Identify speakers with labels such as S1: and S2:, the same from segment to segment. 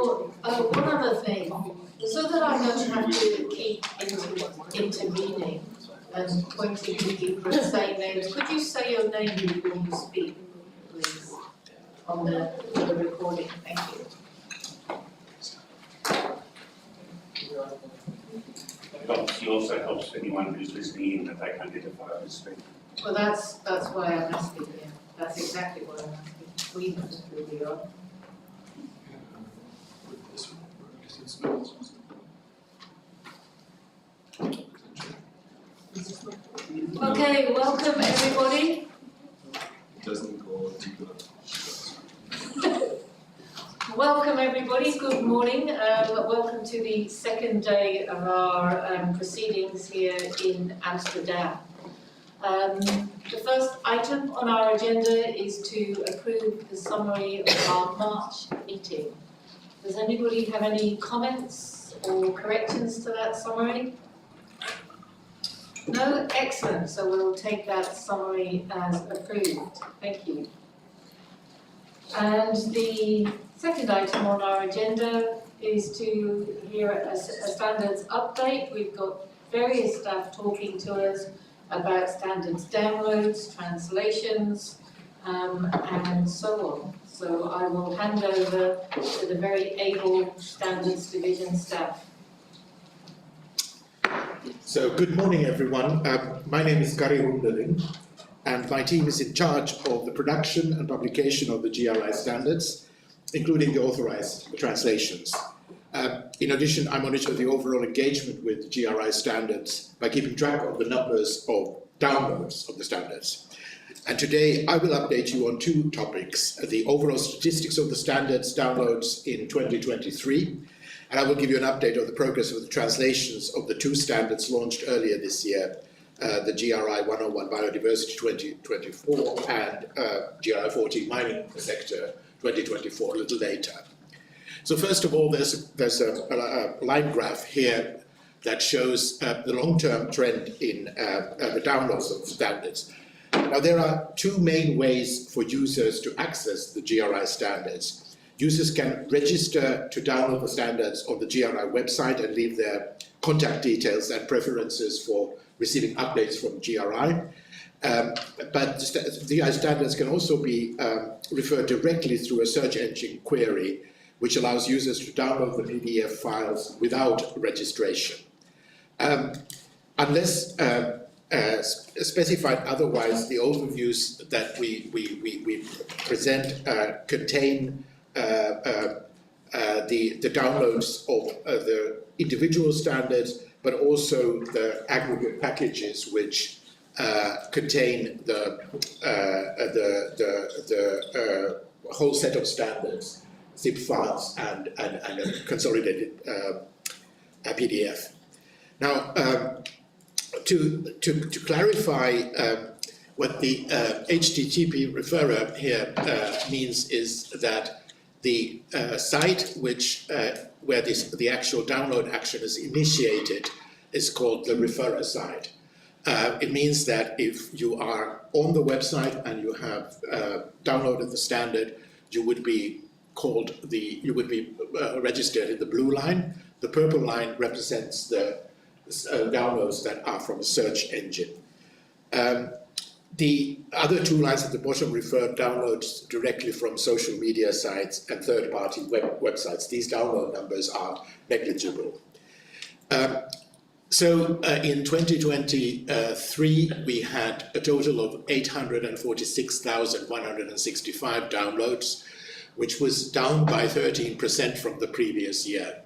S1: one other thing, so that I don't have to keep intervening and pointing to people and saying names, could you say your name before you speak, please, on the recording? Thank you.
S2: It obviously also helps anyone who's listening in that they can identify who's speaking.
S1: Well, that's why I'm asking you. That's exactly what I'm asking. We know who we are. Okay, welcome everybody. Welcome everybody, good morning. Welcome to the second day of our proceedings here in Amsterdam. The first item on our agenda is to approve the summary of our March meeting. Does anybody have any comments or corrections to that summary? No? Excellent. So we'll take that summary as approved. Thank you. And the second item on our agenda is to hear a standards update. We've got various staff talking to us about standards downloads, translations, and so on. So I will hand over to the very able Standards Division staff.
S3: So good morning everyone. My name is Kari Hundeling and my team is in charge of the production and publication of the GRI standards, including the authorized translations. In addition, I monitor the overall engagement with GRI standards by keeping track of the numbers of downloads of the standards. And today I will update you on two topics: the overall statistics of the standards downloads in 2023, and I will give you an update of the progress of the translations of the two standards launched earlier this year, the GRI 101 Biodiversity 2024 and GRI 40 Mining Sector 2024 a little later. So first of all, there's a line graph here that shows the long-term trend in the downloads of standards. Now there are two main ways for users to access the GRI standards. Users can register to download the standards on the GRI website and leave their contact details and preferences for receiving updates from GRI. But GRI standards can also be referred directly through a search engine query, which allows users to download the PDF files without registration. Unless specified otherwise, the overviews that we present contain the downloads of the individual standards, but also the aggregate packages which contain the whole set of standards, zip files, and a consolidated PDF. Now, to clarify what the HTTP referrer here means is that the site where the actual download action is initiated is called the referrer site. It means that if you are on the website and you have downloaded the standard, you would be registered in the blue line. The purple line represents the downloads that are from a search engine. The other two lines at the bottom refer downloads directly from social media sites and third-party websites. These download numbers are negligible. So in 2023, we had a total of 846,165 downloads, which was down by 13% from the previous year.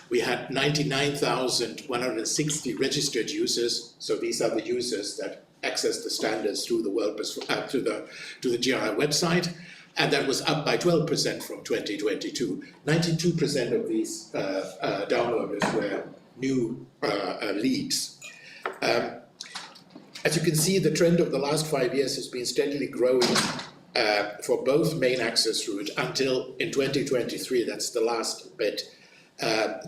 S3: We had 99,160 registered users, so these are the users that access the standards through the to the GRI website, and that was up by 12% from 2022. 92% of these downloaders were new leads. As you can see, the trend of the last 5 years has been steadily growing for both main access route until in 2023, that's the last bit,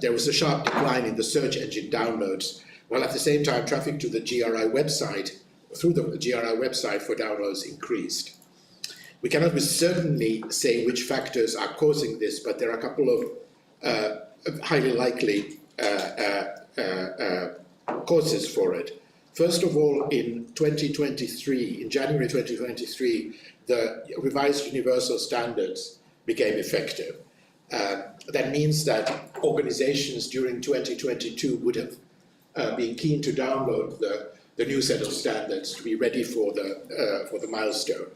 S3: there was a sharp decline in the search engine downloads, while at the same time traffic to the GRI website, through the GRI website for downloads increased. We cannot with certainty say which factors are causing this, but there are a couple of highly likely causes for it. First of all, in 2023, in January 2023, the revised universal standards became effective. That means that organizations during 2022 would have been keen to download the new set of standards to be ready for the milestone.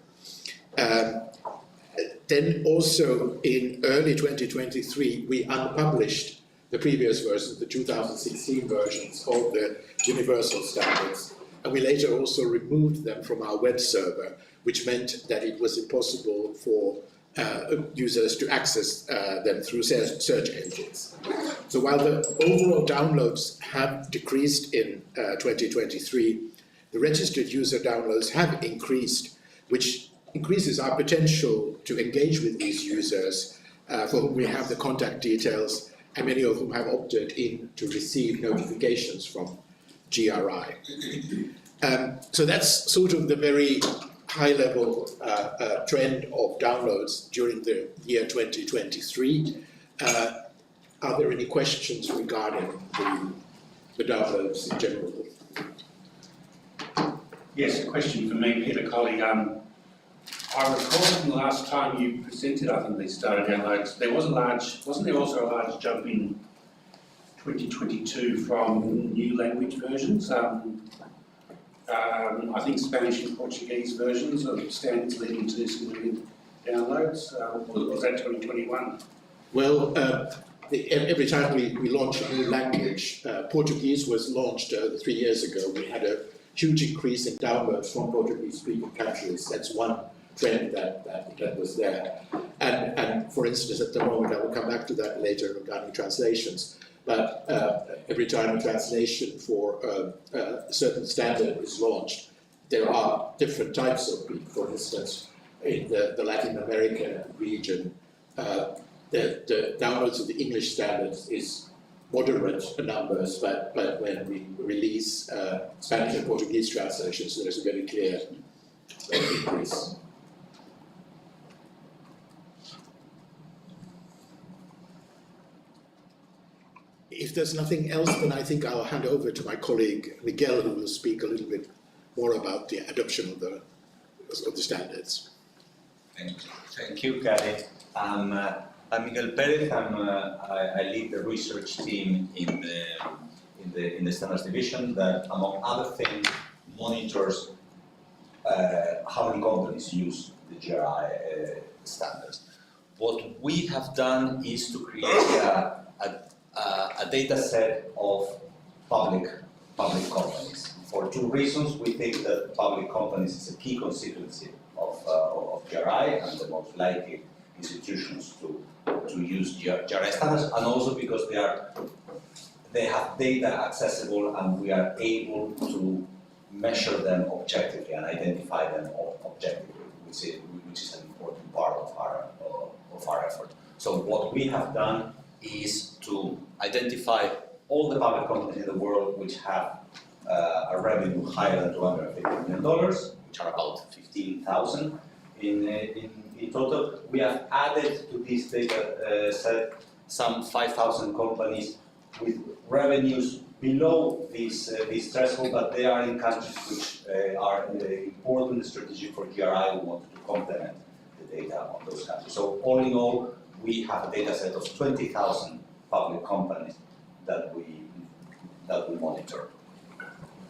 S3: Then also in early 2023, we unpublished the previous versions, the 2016 versions of the universal standards, and we later also removed them from our web server, which meant that it was impossible for users to access them through search engines. So while the overall downloads have decreased in 2023, the registered user downloads have increased, which increases our potential to engage with these users for whom we have the contact details, and many of whom have opted in to receive notifications from GRI. So that's sort of the very high-level trend of downloads during the year 2023. Are there any questions regarding the downloads in general?
S2: Yes, a question for me, Peter Colley. I recall from the last time you presented, I think these data downloads, there was wasn't there also a large jump in 2022 from new language versions? I think Spanish and Portuguese versions of standards leading to significant downloads. Was that 2021?
S3: Well, every time we launch a new language, Portuguese was launched 3 years ago. We had a huge increase in downloads from Portuguese-speaking countries. That's one trend that was there. And for instance, at the moment, I will come back to that later regarding translations, but every time a translation for a certain standard is launched, there are different types of people. For instance, in the Latin America region, the downloads of the English standards is moderate numbers, but when we release Spanish and Portuguese translations, there's a very clear increase. If there's nothing else, then I think I'll hand over to my colleague Miguel, who will speak a little bit more about the adoption of the standards.
S4: Thank you, Gary. I'm Miguel Perez. I lead the research team in the standards division that, among other things, monitors how many companies use the GRI standards. What we have done is to create a data set of public companies. For two reasons, we think that public companies is a key constituency of GRI and the most likely institutions to use GRI standards, and also because they have data accessible and we are able to measure them objectively and identify them objectively, which is an important part of our effort. So what we have done is to identify all the public companies in the world which have a revenue higher than $250 million, which are about 15,000 in total. We have added to this data set some 5,000 companies with revenues below this threshold, but they are in countries which are important strategic for GRI. We want to complement the data on those countries. So all in all, we have a data set of 20,000 public companies that we monitor.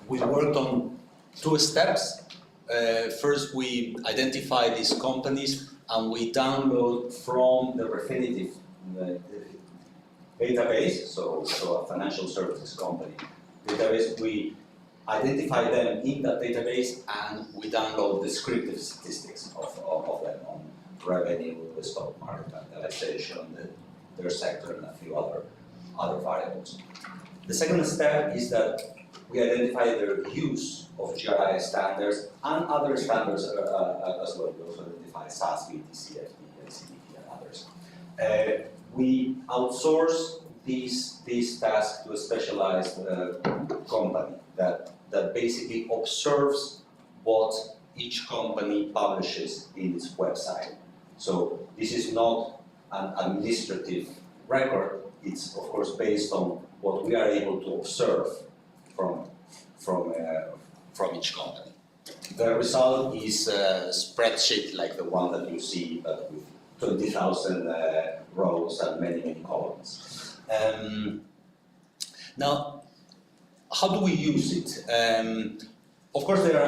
S4: We worked on two steps. First, we identify these companies and we download from the Refinitiv database, so a financial services company database. We identify them in that database and we download descriptive statistics of them on revenue, the stock market capitalization, their sector, and a few other variables. The second step is that we identify their use of GRI standards and other standards as well. We also identify SASB, TCFD, LCDP, and others. We outsource this task to a specialized company that basically observes what each company publishes in its website. So this is not an administrative record, it's of course based on what we are able to observe from each company. The result is a spreadsheet like the one that you see, but with 20,000 rows and many columns. Now, how do we use it? Of course, there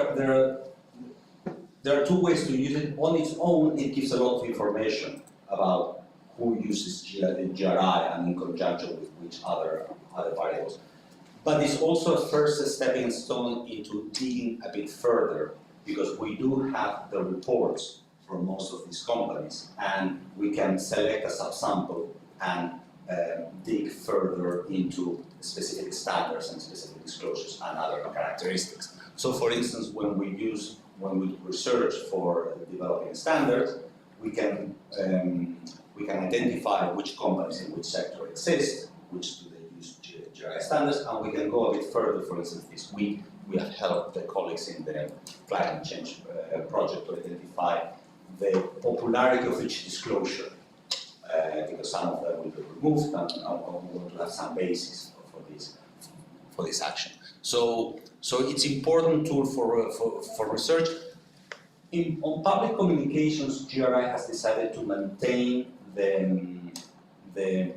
S4: are two ways to use it. On its own, it gives a lot of information about who uses GRI and in conjunction with which other variables. But it's also a first stepping stone into digging a bit further, because we do have the reports from most of these companies, and we can select a subsample and dig further into specific standards and specific disclosures and other characteristics. So, for instance, when we research for developing standards, we can identify which companies in which sector exist, which do they use GRI standards, and we can go a bit further. For instance, this week we have helped the colleagues in the climate change project to identify the popularity of each disclosure, because some of them will be removed, and we want to have some basis for this action. So it's an important tool for research. On public communications, GRI has decided to maintain the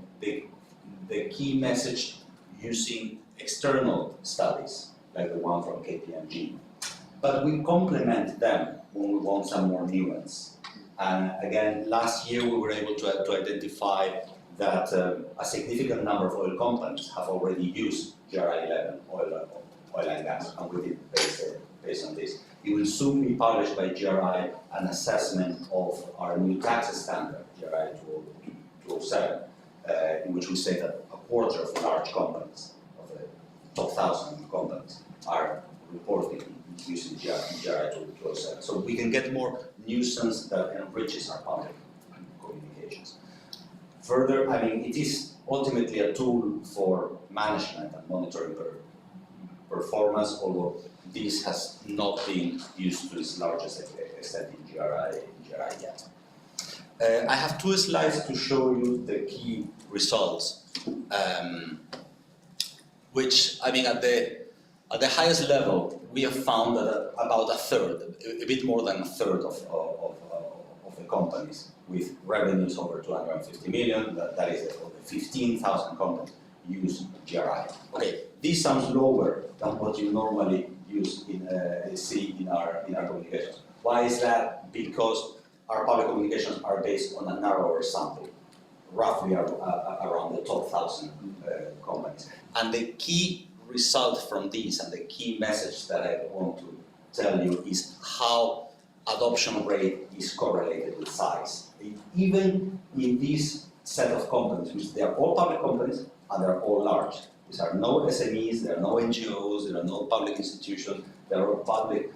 S4: key message using external studies, like the one from KPMG. But we complement them when we want some more nuance. And again, last year we were able to identify that a significant number of oil companies have already used GRI 11, oil and gas, and we did based on this. It will soon be published by GRI an assessment of our new tax standard, GRI 207, in which we say that a quarter of large companies, of the top 1,000 companies, are reporting using GRI 207. So we can get more nuisance that enriches our public communications. Further, I mean, it is ultimately a tool for management and monitoring performance, although this has not been used to its largest extent in GRI yet. I have two slides to show you the key results, which, I mean, at the highest level, we have found that about a third, a bit more than a third of the companies with revenues over 250 million, that is of the 15,000 companies, use GRI. Okay, this sounds lower than what you normally see in our communications. Why is that? Because our public communications are based on a narrower sample, roughly around the top 1,000 companies. And the key result from this, and the key message that I want to tell you, is how adoption rate is correlated with size. Even in this set of companies, which they are all public companies and they are all large. These are no SMEs, there are no NGOs, there are no public institutions, they are all public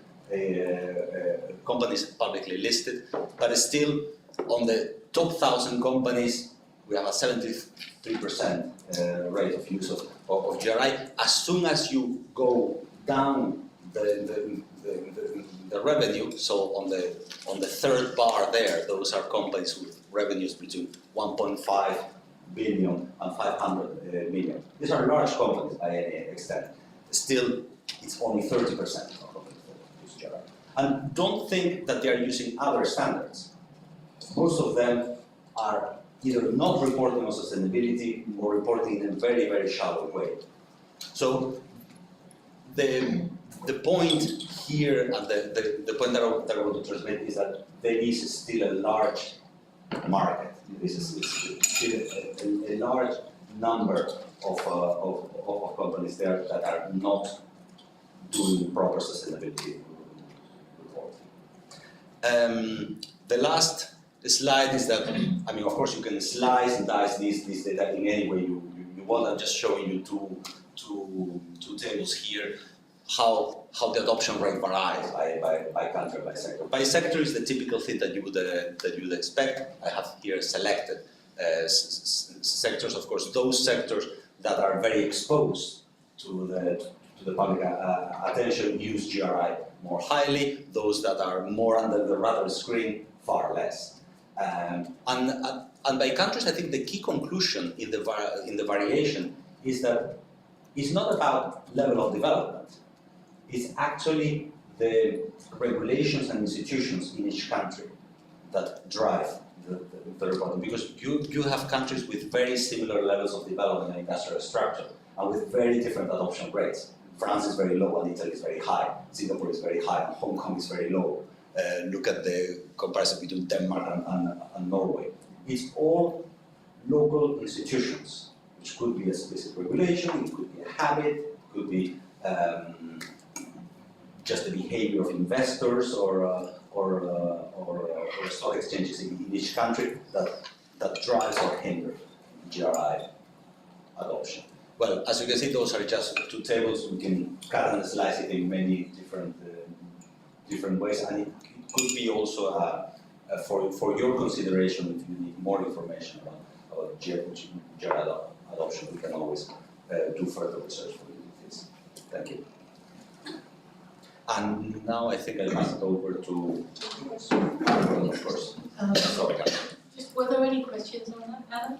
S4: companies publicly listed, but still on the top 1,000 companies we have a 73% rate of use of GRI. As soon as you go down the revenue, so on the third bar there, those are companies with revenues between 1.5 billion and 500 million. These are large companies by any extent. Still, it's only 30% of companies that use GRI. And don't think that they are using other standards. Most of them are either not reporting on sustainability or reporting in a very, very shallow way. So the point here, and the point that I want to transmit, is that there is still a large market. This is still a large number of companies there that are not doing proper sustainability reporting. The last slide is that, I mean, of course, you can slice and dice this data in any way you want. I'm just showing you two tables here, how the adoption rate varies by country, by sector. By sector is the typical thing that you would expect. I have here selected sectors, of course, those sectors that are very exposed to the public attention use GRI more highly. Those that are more under the radar screen, far less. And And by countries, I think the key conclusion in the variation is that it's not about level of development. It's actually the regulations and institutions in each country that drive the reporting. Because you have countries with very similar levels of development and industrial structure, and with very different adoption rates. France is very low and Italy is very high. Singapore is very high and Hong Kong is very low. Look at the comparison between Denmark and Norway. It's all local institutions, which could be a specific regulation, it could be a habit, it could be just the behavior of investors or stock exchanges in each country that drives or hinders GRI adoption. Well, as you can see, those are just two tables. We can cut and slice it in many different ways, and it could be also for your consideration if you need more information about GRI adoption. We can always do further research for you with this. Thank you. And now I think I'll pass it over to, of course,
S1: Just, were there any questions on that, Anna?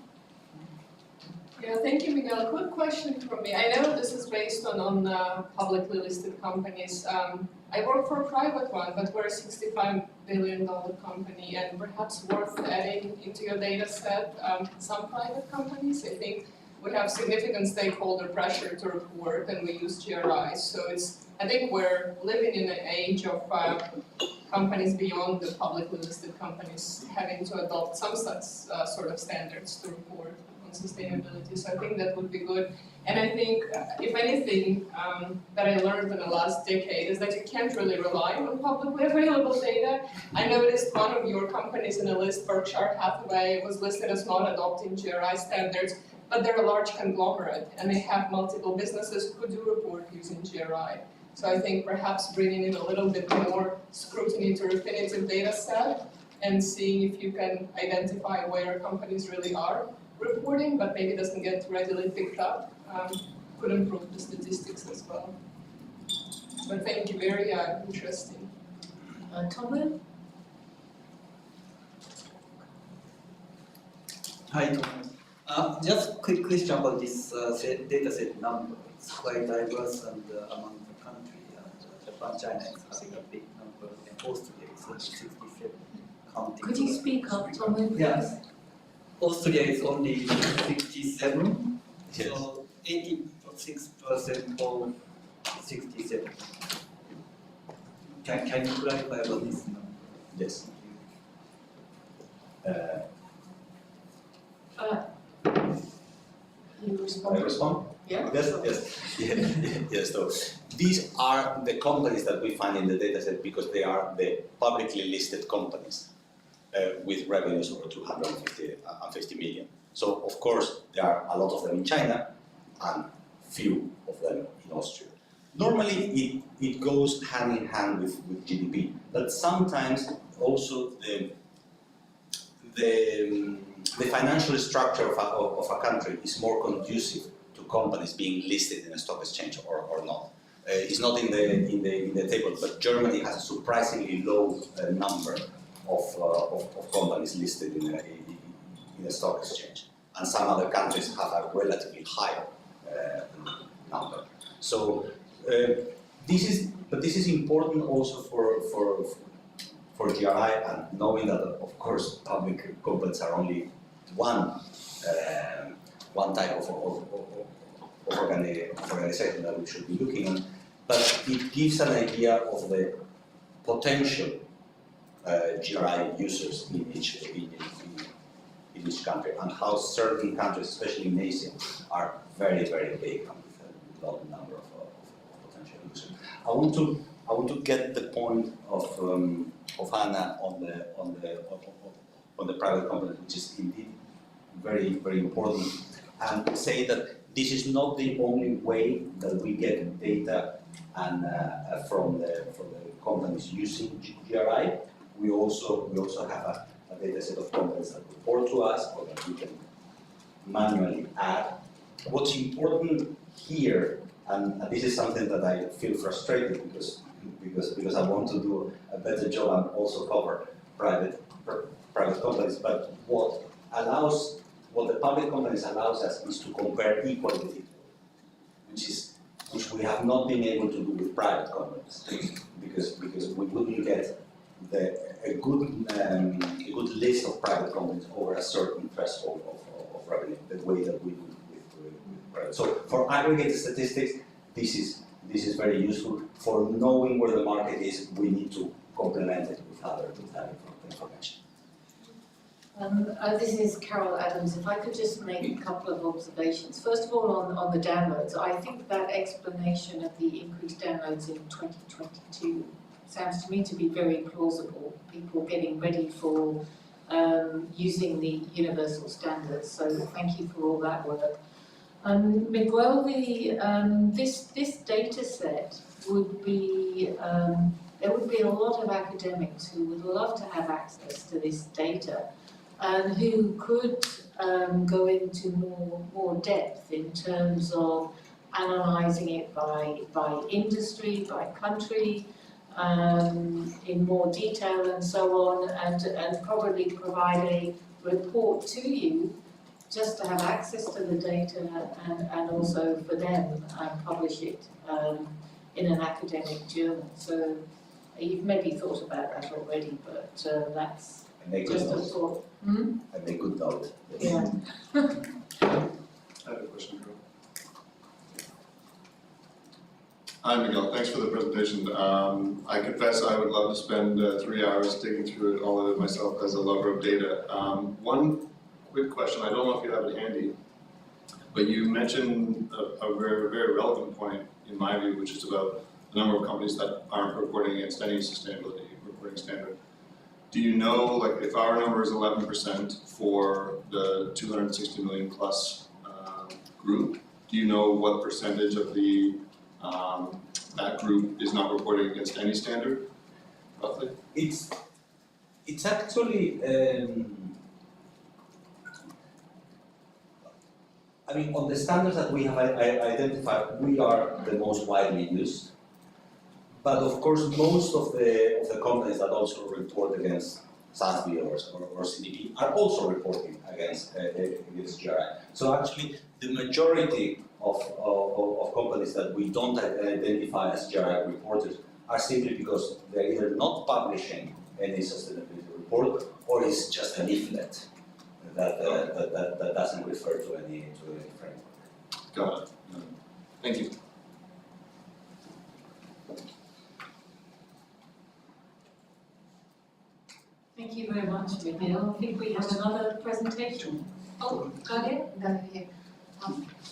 S5: Yeah, thank you, Miguel. A quick question from me. I know this is based on publicly listed companies. I work for a private one, but we're a $65 billion company, and perhaps worth adding into your data set some private companies. I think we have significant stakeholder pressure to report, and we use GRI. So I think we're living in an age of companies beyond the publicly listed companies having to adopt some such sort of standards to report on sustainability. So I think that would be good. And I think, if anything, that I learned in the last decade is that you can't really rely on publicly available data. I noticed one of your companies in the list, Berkshire Hathaway, was listed as not adopting GRI standards, but they're a large conglomerate and they have multiple businesses who do report using GRI. So I think perhaps bringing in a little bit more scrutiny to Refinitiv data set and seeing if you can identify where companies really are reporting, but maybe doesn't get readily picked up, could improve the statistics as well. But thank you, very interesting.
S1: Tom?
S6: Hi, Thomas. Just a quick question about this data set number. It's quite diverse and among the country, and Japan, China is having a big number, and Austria is only 67 counting.
S1: Could you speak up, Tom, please?
S6: Yeah. Austria is only 67,
S4: Yes.
S6: so 86% of 67. Can you clarify about this number?
S4: Yes.
S1: You respond?
S4: I respond?
S1: Yeah?
S4: Yes. So these are the companies that we find in the dataset because they are the publicly listed companies with revenues over 250 million. So of course there are a lot of them in China and few of them in Austria. Normally it goes hand in hand with GDP, but sometimes also the financial structure of a country is more conducive to companies being listed in a stock exchange or not. It's not in the table, but Germany has a surprisingly low number of companies listed in a stock exchange, and some other countries have a relatively higher number. So this is important also for GRI, and knowing that of course public companies are only one type of organization that we should be looking at, but it gives an idea of the potential GRI users in each country, and how certain countries, especially in Asia, are very, very big and with a large number of potential users. I want to get the point of Anna on the private companies, which is indeed very, very important, and say that this is not the only way that we get data and from the companies using GRI. We also have a data set of companies that report to us or that we can manually add. What's important here, and this is something that I feel frustrated because I want to do a better job and also cover private companies, but what allows, what the public companies allows us is to compare equally with equal, which we have not been able to do with private companies, because we wouldn't get a good list of private companies over a certain threshold of revenue, the way that we do with private. So for aggregated statistics, this is very useful. For knowing where the market is, we need to complement it with other information.
S1: This is Carol Adams. If I could just make a couple of observations. First of all, on the downloads, I think that explanation of the increased downloads in 2022 sounds to me to be very plausible. People getting ready for using the universal standards. So thank you for all that work. Miguel, this data set would be, there would be a lot of academics who would love to have access to this data and who could go into more depth in terms of analysing it by industry, by country, in more detail and so on, and probably provide a report to you just to have access to the data and also for them publish it in an academic journal. So you've maybe thought about that already, but that's just a thought.
S4: And they could note.
S1: Yeah.
S7: I have a question, Carol. Hi, Miguel. Thanks for the presentation. I confess I would love to spend 3 hours digging through it, all of it myself as a lover of data. One quick question, I don't know if you have it handy, but you mentioned a very, very relevant point in my view, which is about the number of companies that aren't reporting against any sustainability reporting standard. Do you know, like, if our number is 11% for the 260 million plus group, do you know what percentage of the that group is not reporting against any standard, roughly?
S4: It's actually, I mean, on the standards that we have identified, we are the most widely used. But of course, most of the companies that also report against SASB or CDP are also reporting against GRI. So actually, the majority of companies that we don't identify as GRI reporters are simply because they're either not publishing any sustainability report, or it's just a leaflet that doesn't refer to any framework.
S7: Got it. Thank you.
S1: Thank you very much, Miguel. I think we have another presentation. Oh, Claudia?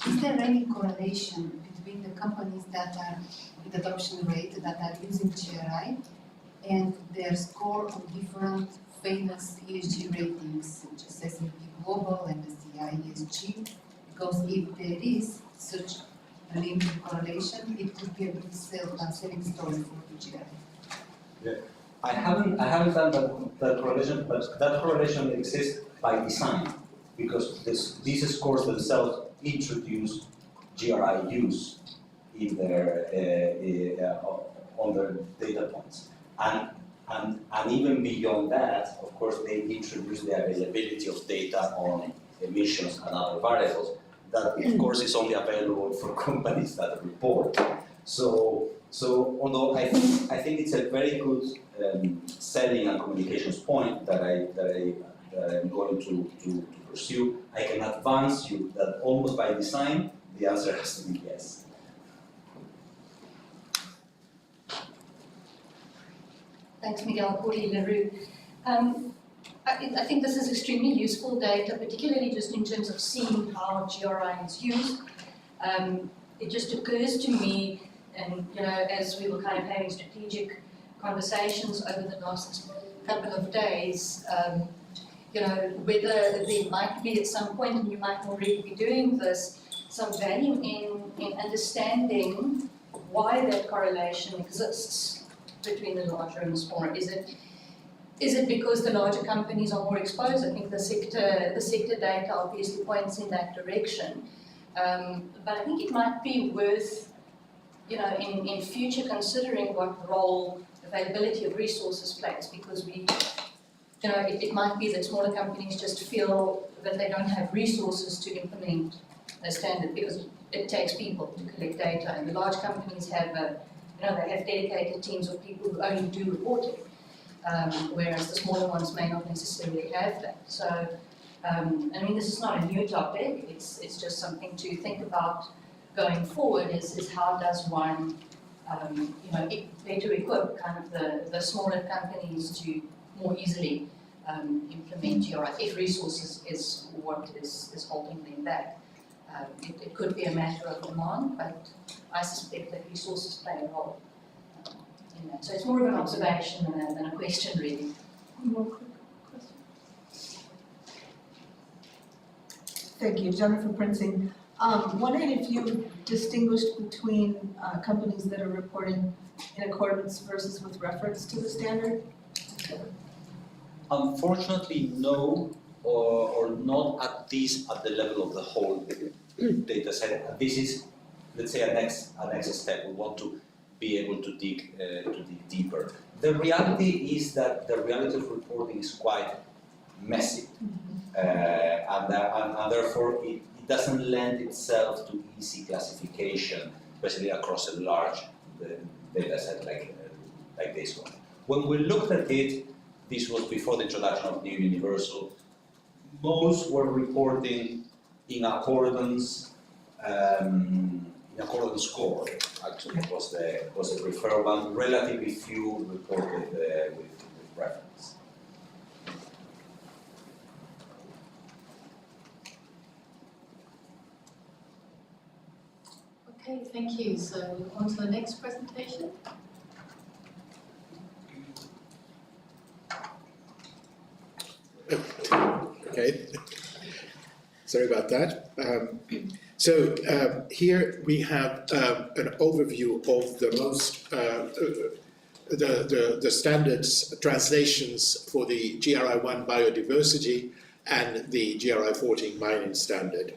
S8: Is there any correlation between the companies that are with adoption rate that are using GRI and their score on different famous ESG ratings such as S&P Global, MSCI ESG? Because if there is such a linear correlation, it could be a good selling story for the GRI.
S4: Yeah. I haven't done that correlation, but that correlation exists by design, because these scores themselves introduce GRI use in their on their data points, and even beyond that, of course, they introduce the availability of data on emissions and other variables that, of course, is only available for companies that report. So although I think it's a very good selling and communications point that I'm going to pursue, I can advance you that almost by design the answer has to be yes.
S9: Thanks, Miguel. Corey LaRue. I think this is extremely useful data, particularly just in terms of seeing how GRI is used. It just occurs to me, and as we were kind of having strategic conversations over the last couple of days, whether there might be at some point, and you might already be doing this, some value in understanding why that correlation exists between the larger and the smaller. Is it because the larger companies are more exposed? I think the sector data obviously points in that direction. But I think it might be worth, in future considering what role availability of resources plays, because you know, it might be that smaller companies just feel that they don't have resources to implement a standard because it takes people to collect data, and the large companies have, they have dedicated teams of people who only do reporting, whereas the smaller ones may not necessarily have that. So, this is not a new topic. It's just something to think about going forward. Is how does one, better equip kind of the smaller companies to more easily implement GRI if resources is what is holding them back. It could be a matter of demand, but I suspect that resources play a role in that. So it's more of an observation than a question, really.
S5: One more quick question.
S10: Thank you, Jennifer Prinzing. Wondering if you distinguished between companies that are reporting in accordance versus with reference to the standard?
S4: Unfortunately, no, or not at the level of the whole data set. This is, let's say, a next step. We want to be able to dig deeper. The reality is that the reality of reporting is quite messy, and therefore it doesn't lend itself to easy classification, especially across a large data set like this one. When we looked at it, this was before the introduction of New Universal. Most were reporting in accordance score. Actually, was the preferred one. Relatively few reported with reference.
S1: Okay, thank you. So on to the next presentation.
S3: Okay, sorry about that. Here we have an overview of the most the standards translations for the GRI1 biodiversity and the GRI14 mining standard.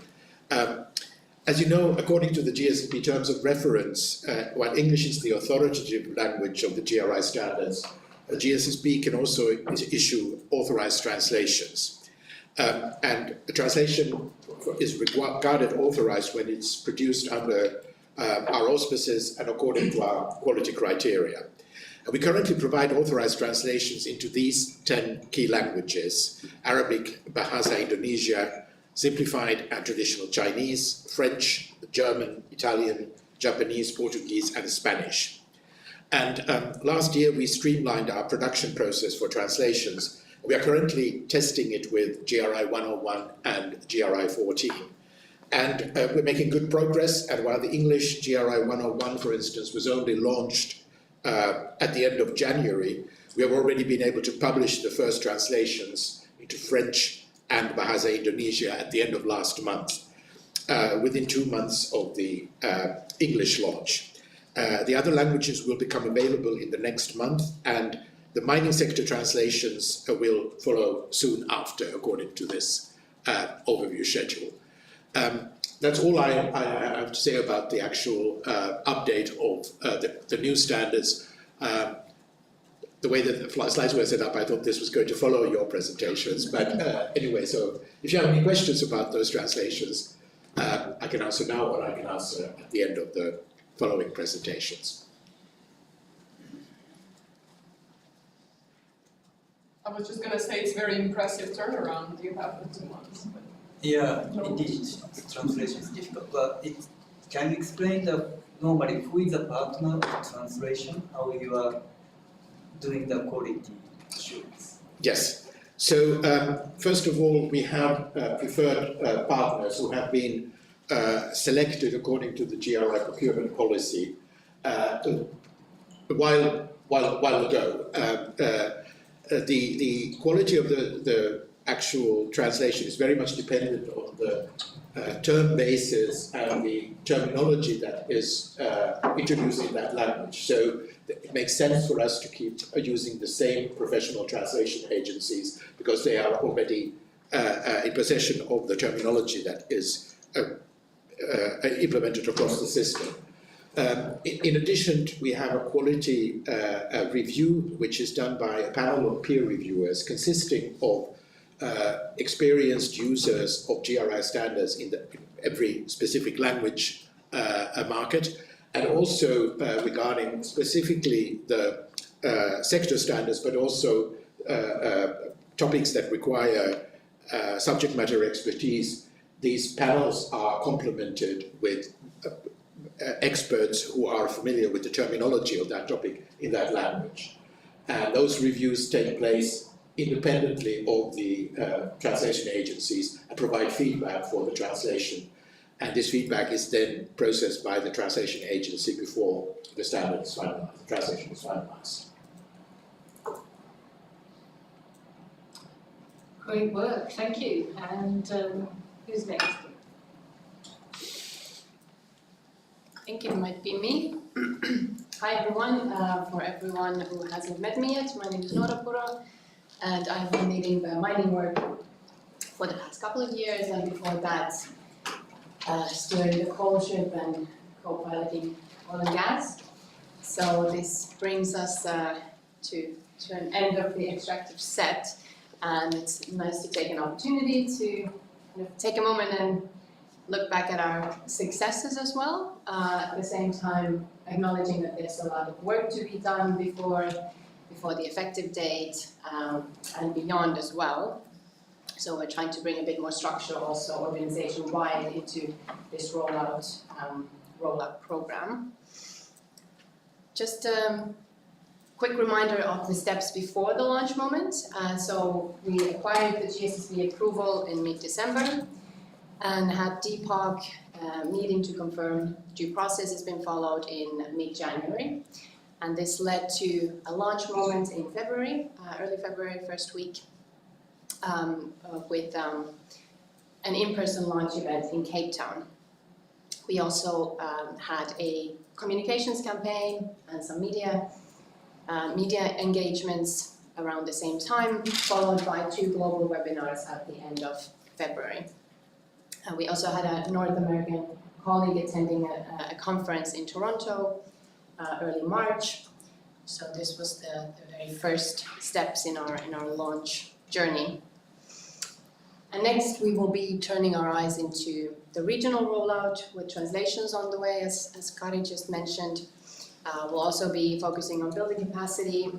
S3: As you know, according to the GSSB terms of reference, while English is the authoritative language of the GRI standards, GSSB can also issue authorized translations. And a translation is regarded authorized when it's produced under our auspices and according to our quality criteria. And we currently provide authorized translations into these 10 key languages: Arabic, Bahasa Indonesia, Simplified and Traditional Chinese, French, German, Italian, Japanese, Portuguese, and Spanish. And last year we streamlined our production process for translations. We are currently testing it with GRI 101 and GRI 14. And we're making good progress, and while the English GRI 101, for instance, was only launched at the end of January, we have already been able to publish the first translations into French and Bahasa Indonesia at the end of last month, within 2 months of the English launch. The other languages will become available in the next month, and the mining sector translations will follow soon after, according to this overview schedule. That's all I have to say about the actual update of the new standards. The way that the slides were set up, I thought this was going to follow your presentations, but anyway, so if you have any questions about those translations, I can answer now, or I can answer at the end of the following presentations.
S5: I was just going to say it's very impressive turnaround you have in 2 months. But
S6: Yeah, indeed, translation is difficult, but can you explain normally who is the partner of translation, how you are doing the quality assurance?
S3: Yes. So first of all, we have preferred partners who have been selected according to the GRI procurement policy a while ago. The quality of the actual translation is very much dependent on the term basis and the terminology that is introduced in that language. So it makes sense for us to keep using the same professional translation agencies because they are already in possession of the terminology that is implemented across the system. In addition, we have a quality review, which is done by a panel of peer reviewers consisting of experienced users of GRI standards in every specific language market, and also regarding specifically the sector standards, but also topics that require subject matter expertise. These panels are complemented with experts who are familiar with the terminology of that topic in that language. And those reviews take place independently of the translation agencies and provide feedback for the translation. And this feedback is then processed by the translation agency before the standard is finalized, the translation is finalized.
S1: Great work, thank you. And who's next?
S11: I think it might be me. Hi everyone, for everyone who hasn't met me yet, my name is Nora Puro, and I've been leading the mining work for the past couple of years, and before that, steering the coal ship and co-piloting oil and gas. So this brings us to an end of the extractive set, and it's nice to take an opportunity to kind of take a moment and look back at our successes as well, at the same time acknowledging that there's a lot of work to be done before the effective date and beyond as well. So we're trying to bring a bit more structure also organization-wide into this rollout program. Just quick reminder of the steps before the launch moment. So we acquired the GSSB approval in mid-December and had DPOC meeting to confirm due process has been followed in mid-January. And this led to a launch moment in February, early February, first week, with an in-person launch event in Cape Town. We also had a communications campaign and some media engagements around the same time, followed by 2 global webinars at the end of February. We also had a North American colleague attending a conference in Toronto early March. So this was the very first steps in our launch journey. And next we will be turning our eyes into the regional rollout with translations on the way, as Kari just mentioned. We'll also be focusing on building capacity,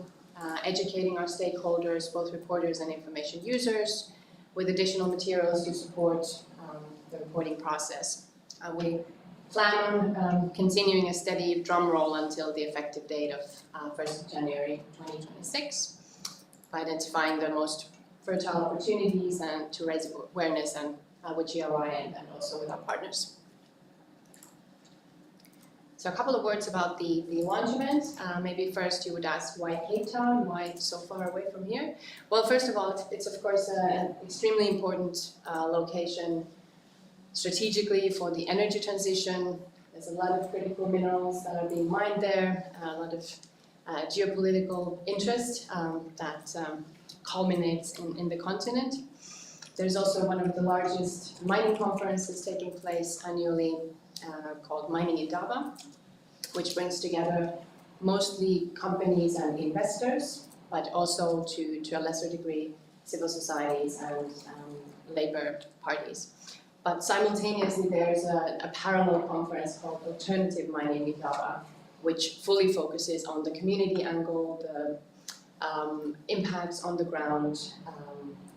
S11: educating our stakeholders, both reporters and information users, with additional materials to support the reporting process. We plan on continuing a steady drum roll until the effective date of 1st of January 2026 by identifying the most fertile opportunities and to raise awareness and with GRI and also with our partners. So a couple of words about the launch event. Maybe first you would ask why Cape Town, why it's so far away from here? Well, first of all, it's of course an extremely important location strategically for the energy transition. There's a lot of critical minerals that are being mined there, a lot of geopolitical interest that culminates in the continent. There's also one of the largest mining conferences taking place annually called Mining Indaba, which brings together mostly companies and investors, but also to a lesser degree civil societies and labor parties. But simultaneously there's a parallel conference called Alternative Mining Indaba, which fully focuses on the community angle, the impacts on the ground.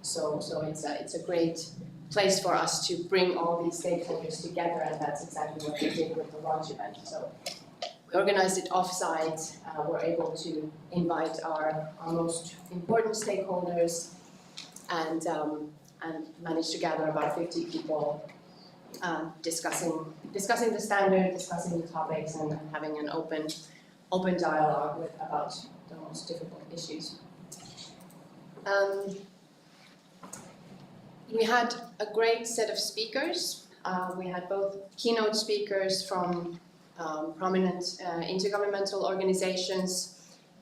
S11: So it's a great place for us to bring all these stakeholders together, and that's exactly what we did with the launch event. So we organized it off-site. We're able to invite our most important stakeholders and managed to gather about 50 people discussing the standard, discussing the topics, and having an open dialogue about the most difficult issues. We had a great set of speakers. We had both keynote speakers from prominent intergovernmental organizations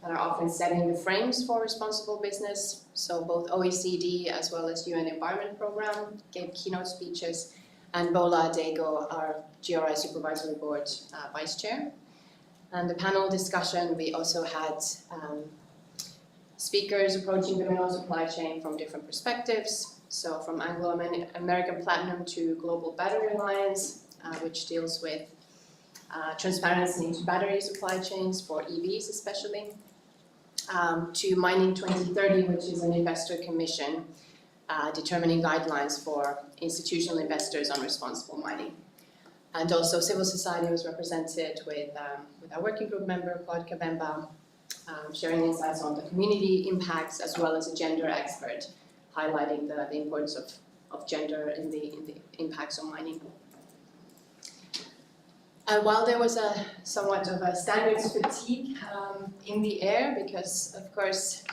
S11: that are often setting the frames for responsible business. So both OECD as well as UN Environment Program gave keynote speeches, and Bola Adego, our GRI Supervisory Board Vice Chair. And the panel discussion, we also had speakers approaching the mineral supply chain from different perspectives. So from Anglo-American Platinum to Global Battery Alliance, which deals with transparency into battery supply chains for EVs especially, to Mining 2030, which is an investor commission determining guidelines for institutional investors on responsible mining. And also civil society was represented with our working group member, Claude Kabemba, sharing insights on the community impacts, as well as a gender expert highlighting the importance of gender in the impacts on mining. And while there was somewhat of a standards fatigue in the air, because of course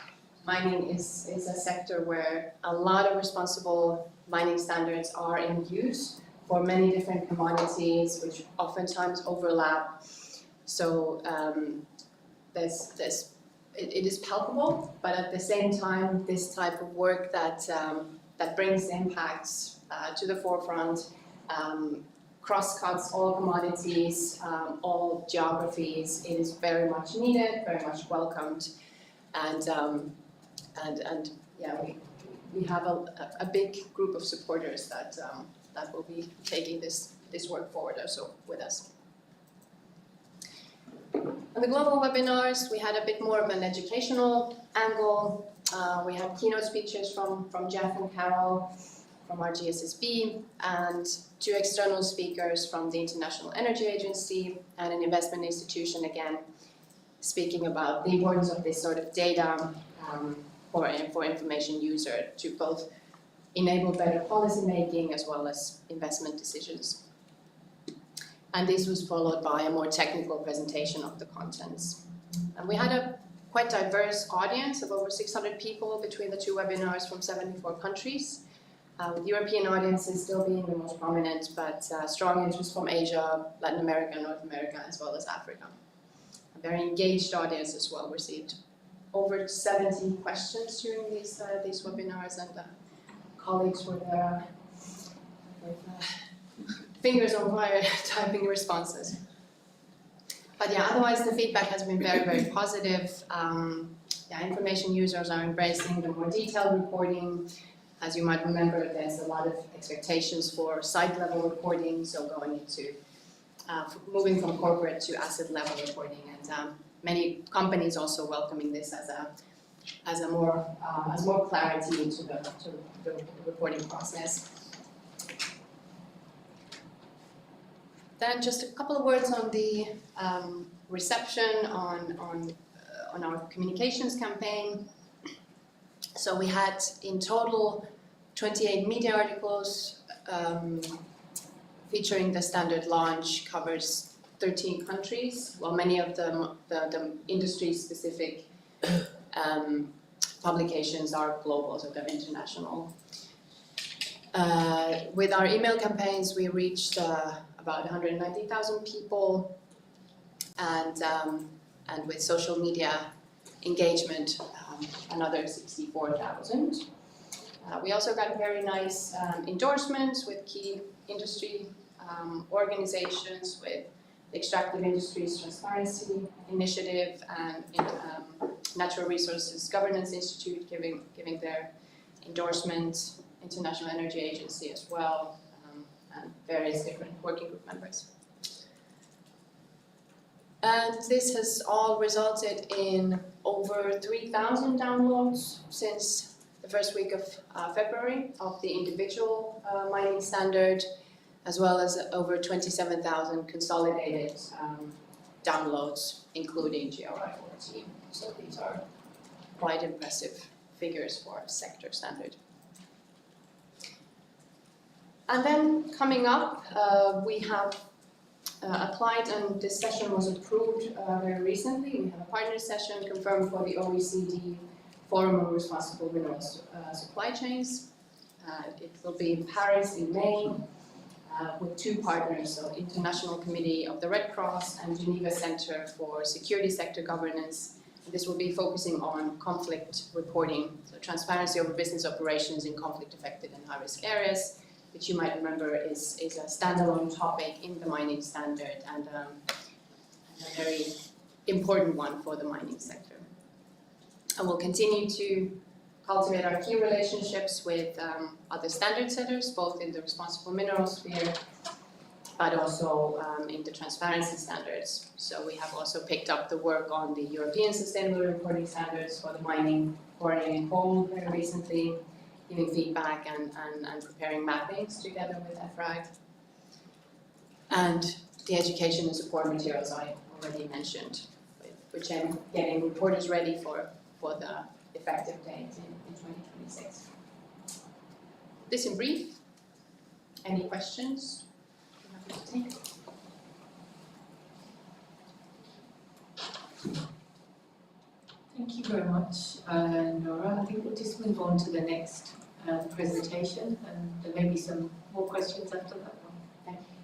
S11: mining is a sector where a lot of responsible mining standards are in use for many different commodities, which oftentimes overlap. So it is palpable, but at the same time, this type of work that brings impacts to the forefront, cross-cuts all commodities, all geographies. It is very much needed, very much welcomed, and yeah, we have a big group of supporters that will be taking this work forward also with us. On the global webinars, we had a bit more of an educational angle. We had keynote speeches from Jeff and Carol from our GSSB, and 2 external speakers from the International Energy Agency and an investment institution, again, speaking about the importance of this sort of data for information user to both enable better policy making as well as investment decisions. And this was followed by a more technical presentation of the contents. And we had a quite diverse audience of over 600 people between the 2 webinars from 74 countries, with European audiences still being the most prominent, but strong interest from Asia, Latin America, North America, as well as Africa. A very engaged audience as well, received over 70 questions during these webinars, and colleagues were there with fingers on fire typing responses. But yeah, otherwise the feedback has been very, very positive. Yeah, information users are embracing the more detailed reporting. As you might remember, there's a lot of expectations for site level reporting, so going into moving from corporate to asset level reporting, and many companies also welcoming this as more clarity into the reporting process. Then just a couple of words on the reception on our communications campaign. So we had in total 28 media articles featuring the standard launch, covers 13 countries, while many of them, the industry-specific publications are global, so they're international. With our email campaigns, we reached about 190,000 people, and with social media engagement, another 64,000. We also got very nice endorsements with key industry organizations, with the Extractive Industries Transparency Initiative and Natural Resources Governance Institute giving their endorsement, International Energy Agency as well, and various different working group members. And this has all resulted in over 3,000 downloads since the first week of February of the individual mining standard, as well as over 27,000 consolidated downloads, including GRI 14. So these are quite impressive figures for sector standard. And then coming up, we have applied, and this session was approved very recently. We have a partner session confirmed for the OECD Forum on Responsible Minerals Supply Chains. It will be in Paris in May with 2 partners, so International Committee of the Red Cross and Geneva Center for Security Sector Governance. And this will be focusing on conflict reporting, so transparency over business operations in conflict-affected and high-risk areas, which you might remember is a standalone topic in the mining standard, and a very important one for the mining sector. And we'll continue to cultivate our key relationships with other standard setters, both in the responsible minerals sphere, but also in the transparency standards. So we have also picked up the work on the European Sustainable Reporting Standards for the mining, quarrying and coal very recently, giving feedback and preparing mappings together with EFRAG. And the education and support materials I already mentioned, which I'm getting reporters ready for the effective date in 2026. This in brief. Any questions? I'm happy to take.
S1: Thank you very much, Nora. I think we'll just move on to the next presentation, and there may be some more questions after that one.
S11: Thank you.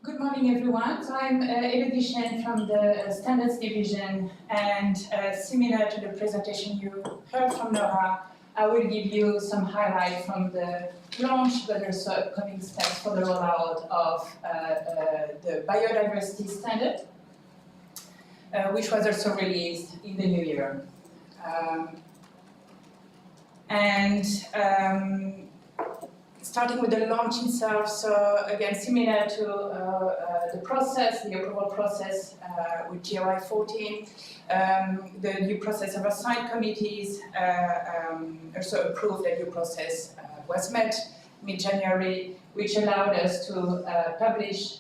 S12: Good morning, everyone. So I'm Elodie Chen from the Standards Division, and similar to the presentation you heard from Nora, I will give you some highlights from the launch, but also upcoming steps for the rollout of the biodiversity standard, which was also released in the new year. Starting with the launch itself, so again, similar to the process, the approval process with GRI 14, the new process of assigned committees also approved a new process was met mid-January, which allowed us to publish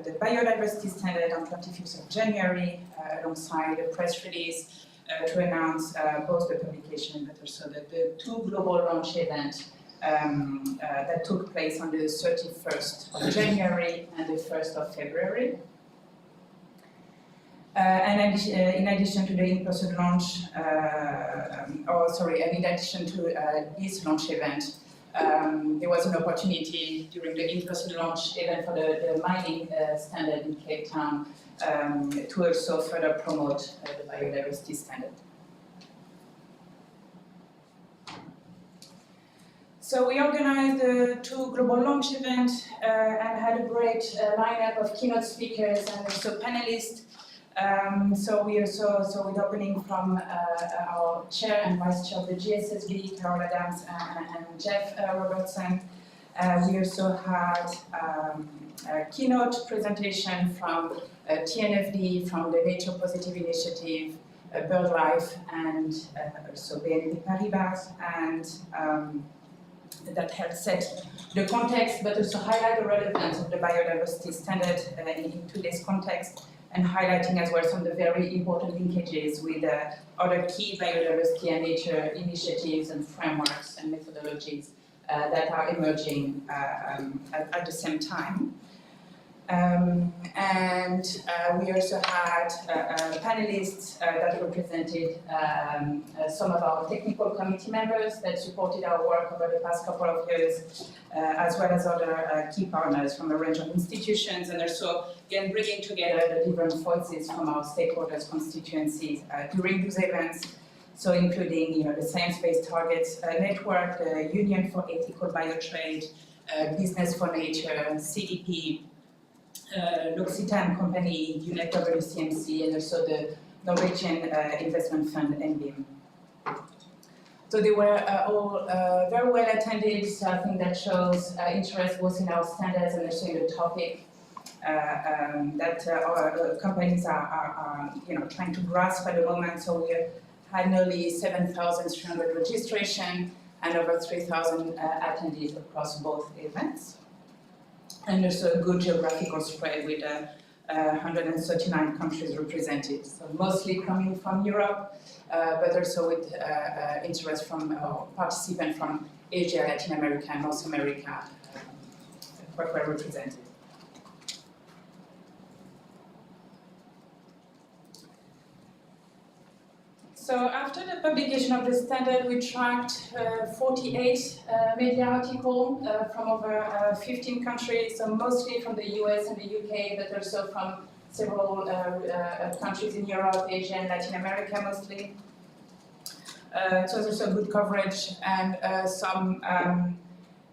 S12: the biodiversity standard on 25th of January alongside a press release to announce both the publication but also the two global launch events that took place on the 31st of January and the 1st of February. And in addition to the in-person launch, in addition to this launch event, there was an opportunity during the in-person launch event for the mining standard in Cape Town to also further promote the biodiversity standard. So we organized the two global launch events and had a great lineup of keynote speakers and also panelists. So with opening from our chair and vice chair of the GSSB, Carol Adams and Jeff Robertson. We also had a keynote presentation from TNFD, from the Nature Positive Initiative, BirdLife, and also BNP Paribas, and that helped set the context, but also highlight the relevance of the biodiversity standard in today's context, and highlighting as well some of the very important linkages with other key biodiversity and nature initiatives and frameworks and methodologies that are emerging at the same time. We also had panelists that represented some of our technical committee members that supported our work over the past couple of years, as well as other key partners from a range of institutions, and also again bringing together the different voices from our stakeholders' constituencies during those events. So including the Science Based Targets Network, the Union for Ethical Biotrade, Business for Nature, CDP, L'Occitane Company, UNEP WCMC, and also the Norwegian Investment Fund, NBIM. So they were all very well attended, so I think that shows interest both in our standards and also in the topic that our companies are trying to grasp at the moment. So we had nearly 7,300 registration and over 3,000 attendees across both events. And also a good geographical spread with 139 countries represented. So mostly coming from Europe, but also with interest from participants from Asia, Latin America, and North America, quite well represented. So after the publication of the standard, we tracked 48 media articles from over 15 countries, so mostly from the US and the UK, but also from several countries in Europe, Asia, and Latin America mostly. So there's also good coverage and some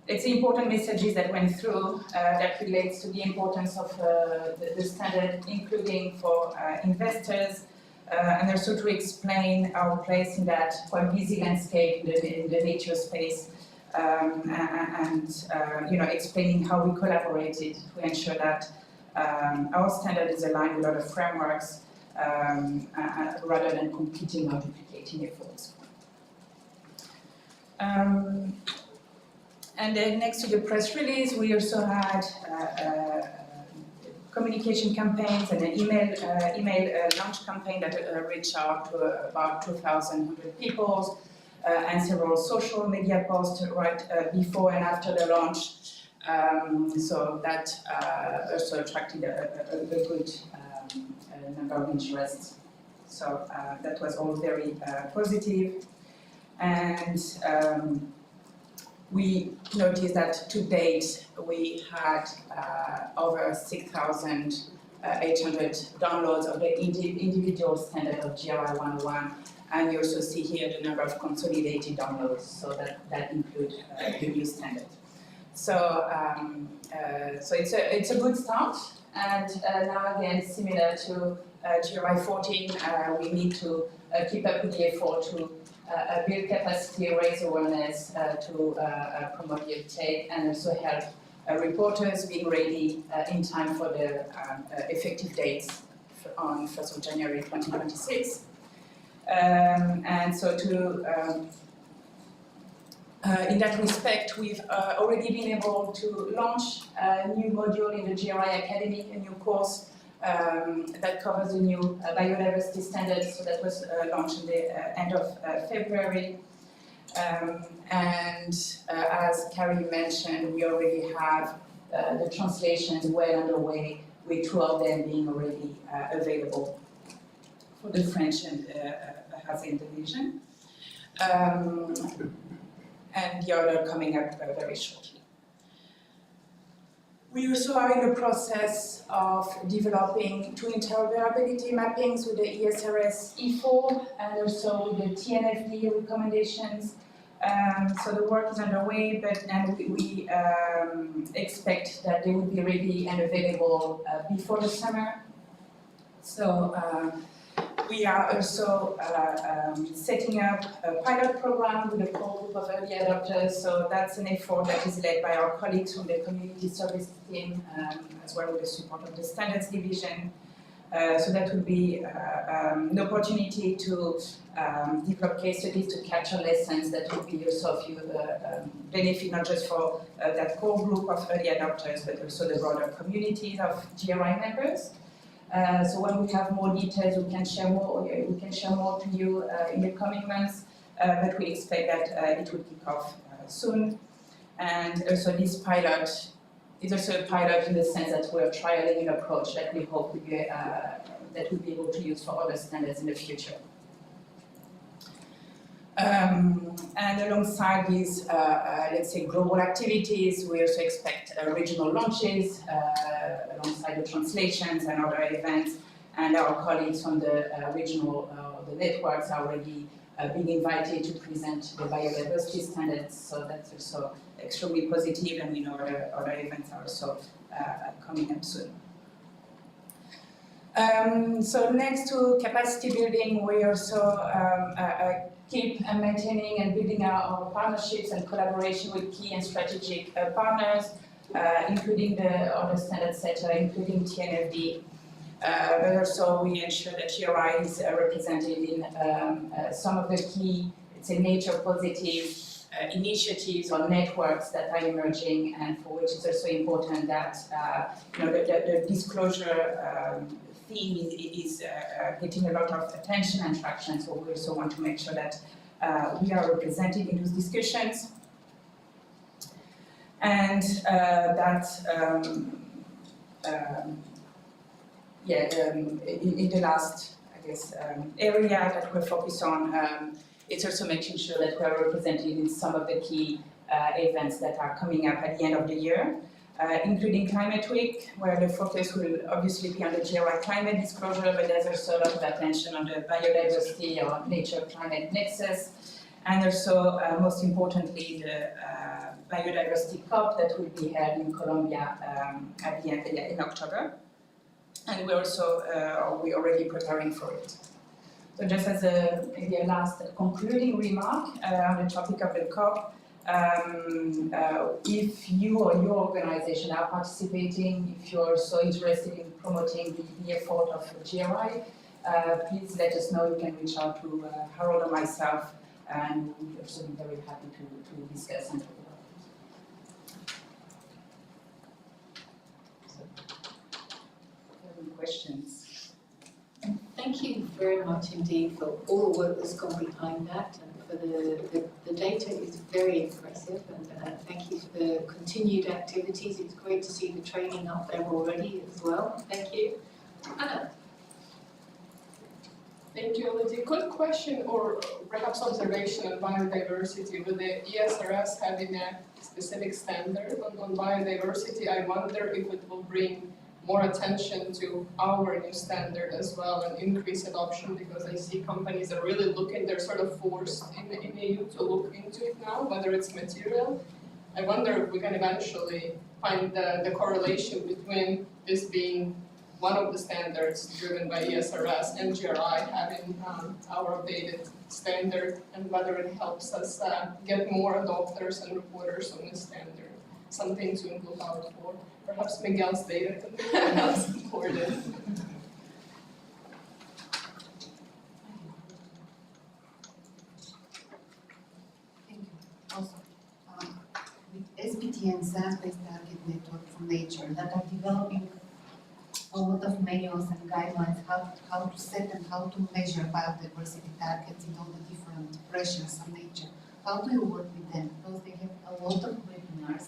S12: it's important messages that went through that relates to the importance of the standard, including for investors, and also to explain our place in that quite busy landscape in the nature space, and explaining how we collaborated to ensure that our standard is aligned with other frameworks rather than competing or duplicating efforts. And then next to the press release, we also had communication campaigns and an email launch campaign that reached out to about 2,100 people, and several social media posts right before and after the launch. So that also attracted a good number of interests. So that was all very positive. And we noticed that to date we had over 6,800 downloads of the individual standard of GRI 101, and you also see here the number of consolidated downloads, so that include the new standard. So it's a good start, and now again, similar to GRI 14, we need to keep up with the effort to build capacity, raise awareness, to promote the uptake, and also help reporters being ready in time for the effective dates on 1st of January 2026. And so in that respect, we've already been able to launch a new module in the GRI Academy, a new course that covers the new biodiversity standards. So that was launched at the end of February. And as Carrie mentioned, we already have the translations well underway, with 2 of them being already available for the French and Hazen division. And the other coming up very shortly. We also are in the process of developing 2 interoperability mappings with the ESRS E4 and also with the TNFD recommendations. So the work is underway, and we expect that they will be ready and available before the summer. So we are also setting up a pilot program with a core group of early adopters. So that's an effort that is led by our colleagues from the community service team, as well with the support of the standards division. So that would be an opportunity to develop case studies to capture lessons that would be also of benefit not just for that core group of early adopters, but also the broader communities of GRI members. So when we have more details, we can share more to you in the coming months, but we expect that it will kick off soon. And also this pilot is also a pilot in the sense that we're trialing an approach that we hope that we'll be able to use for other standards in the future. And alongside these, let's say, global activities, we also expect regional launches alongside the translations and other events. And our colleagues from the regional the networks are already being invited to present the biodiversity standards. So that's also extremely positive, and we know other events are also coming up soon. So next to capacity building, we also keep maintaining and building our partnerships and collaboration with key and strategic partners, including the other standard setter, including TNFD. But also we ensure that GRI is represented in some of the key, let's say, nature positive initiatives or networks that are emerging, and for which it's also important that the disclosure theme is getting a lot of attention and traction. So we also want to make sure that we are represented in those discussions, and in the last, I guess, area that we're focused on, it's also making sure that we're represented in some of the key events that are coming up at the end of the year, including Climate Week, where the focus will obviously be on the GRI climate disclosure, but there's also a lot of attention on the biodiversity or nature-climate nexus, and also, most importantly, the biodiversity COP that will be held in Colombia at the end in October. And we're already preparing for it. So just as maybe a last concluding remark on the topic of the COP, if you or your organization are participating, if you're also interested in promoting the effort of GRI, please let us know. You can reach out to Harold or myself, and we'll also be very happy to discuss and talk about it. So, any questions?
S1: Thank you very much indeed for all the work that's gone behind that, and for the data is very impressive, and thank you for the continued activities. It's great to see the training up there already as well. Thank you. Anna.
S5: Thank you, Olivia. Quick question or perhaps observation on biodiversity. With the ESRS having a specific standard on biodiversity, I wonder if it will bring more attention to our new standard as well and increase adoption, because I see companies are really looking, they're sort of forced in EU to look into it now, whether it's material. I wonder if we can eventually find the correlation between this being one of the standards driven by ESRS and GRI having our updated standard, and whether it helps us get more adopters and reporters on this standard. Something to look out for. Perhaps Miguel's data can help support it.
S8: Thank you. Also, with SBTN science-based target network from nature that are developing a lot of manuals and guidelines how to set and how to measure biodiversity targets in all the different pressures of nature. How do you work with them? Because they have a lot of webinars,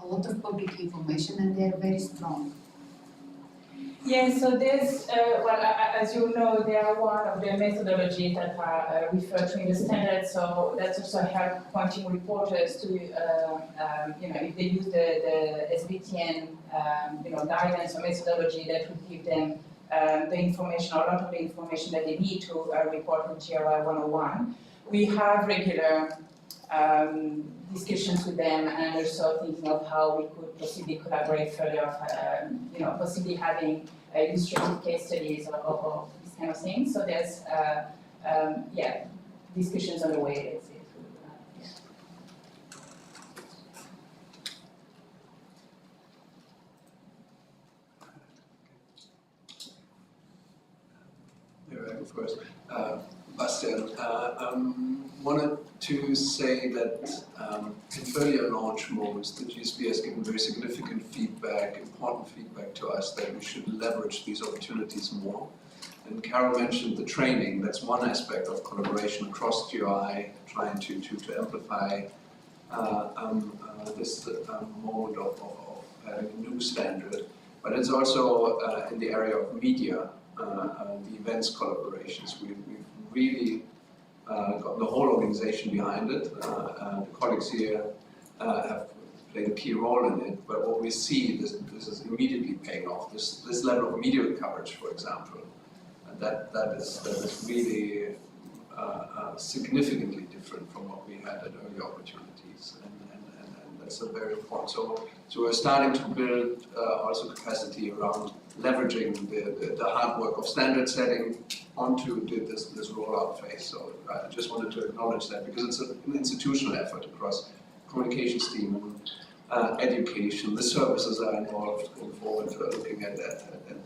S8: a lot of public information, and they are very strong.
S12: Yeah, so there's, well, as you know, they are one of the methodologies that are referred to in the standard, so that's also help pointing reporters to, you know, if they use the SBTN, you know, guidance or methodology, that would give them the information, or a lot of the information that they need to report with GRI 101. We have regular discussions with them, and also thinking of how we could possibly collaborate further, you know, possibly having illustrative case studies or this kind of thing. So there's, yeah, discussions on the way, let's say.
S13: Maybe I go first. Bastian, wanted to say that in earlier launch moments, the GSB has given very significant feedback, important feedback to us that we should leverage these opportunities more. And Carol mentioned the training. That's one aspect of collaboration across GRI, trying to amplify this mode of having a new standard. But it's also in the area of media, the events collaborations. We've really got the whole organization behind it. The colleagues here have played a key role in it, but what we see, this is immediately paying off. This level of media coverage, for example, that is really significantly different from what we had at earlier opportunities, and that's a very important. So we're starting to build also capacity around leveraging the hard work of standard setting onto this rollout phase. So I just wanted to acknowledge that, because it's an institutional effort across communications team, education. The services are involved going forward, looking at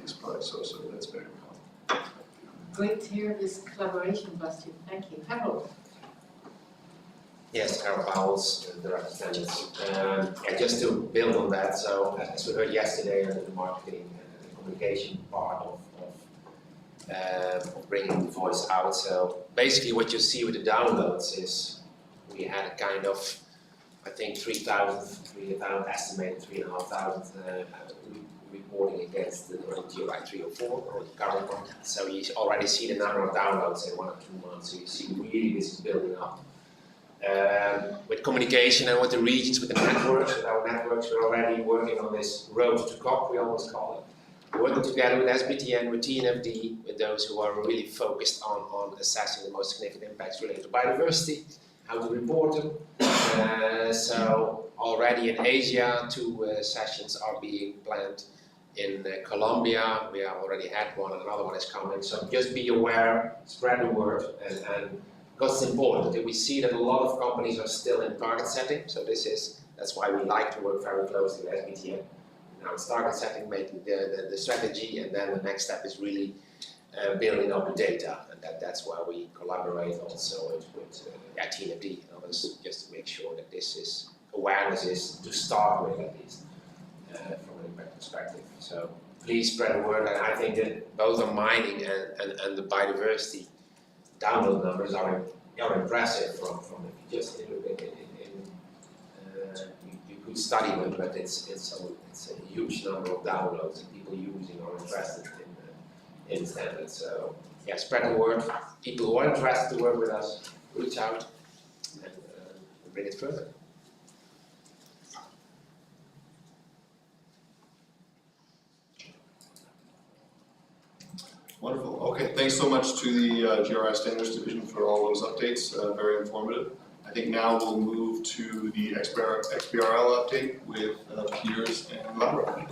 S13: these products. So that's very important.
S1: Great to hear this collaboration, Bastian. Thank you. Harold.
S14: Yes, Harold Powell's the representative. Just to build on that, so as we heard yesterday in the marketing and communication part of bringing the voice out, so basically what you see with the downloads is we had a kind of, I think 3,000 estimated 3,500 reporting against the GRI 3 or 4 or the current one. So you already see the number of downloads in 1 or 2 months, so you see really this is building up. With communication and with the regions, with the networks, with our networks, we're already working on this road to COP, we almost call it. Working together with SBTN, with TNFD, with those who are really focused on assessing the most significant impacts related to biodiversity. how to report them. So already in Asia, 2 sessions are being planned. In Colombia, we have already had one, and another one is coming. So just be aware, spread the word, and because it's important that we see that a lot of companies are still in target setting. So that's why we like to work very closely with SBTN. Now it's target setting, making the strategy, and then the next step is really building up the data, and that's where we collaborate also with TNFD and others, just to make sure that awareness is to start with at least. From an impact perspective. So please spread the word, and I think that both the mining and the biodiversity download numbers are impressive from if you just look at it you could study them, but it's a huge number of downloads and people using or interested in standards. So yeah, spread the word. People who are interested to work with us, reach out and bring it further.
S7: Wonderful. Okay, thanks so much to the GRI Standards Division for all those updates. Very informative. I think now we'll move to the XBRL update with Piers and Laura.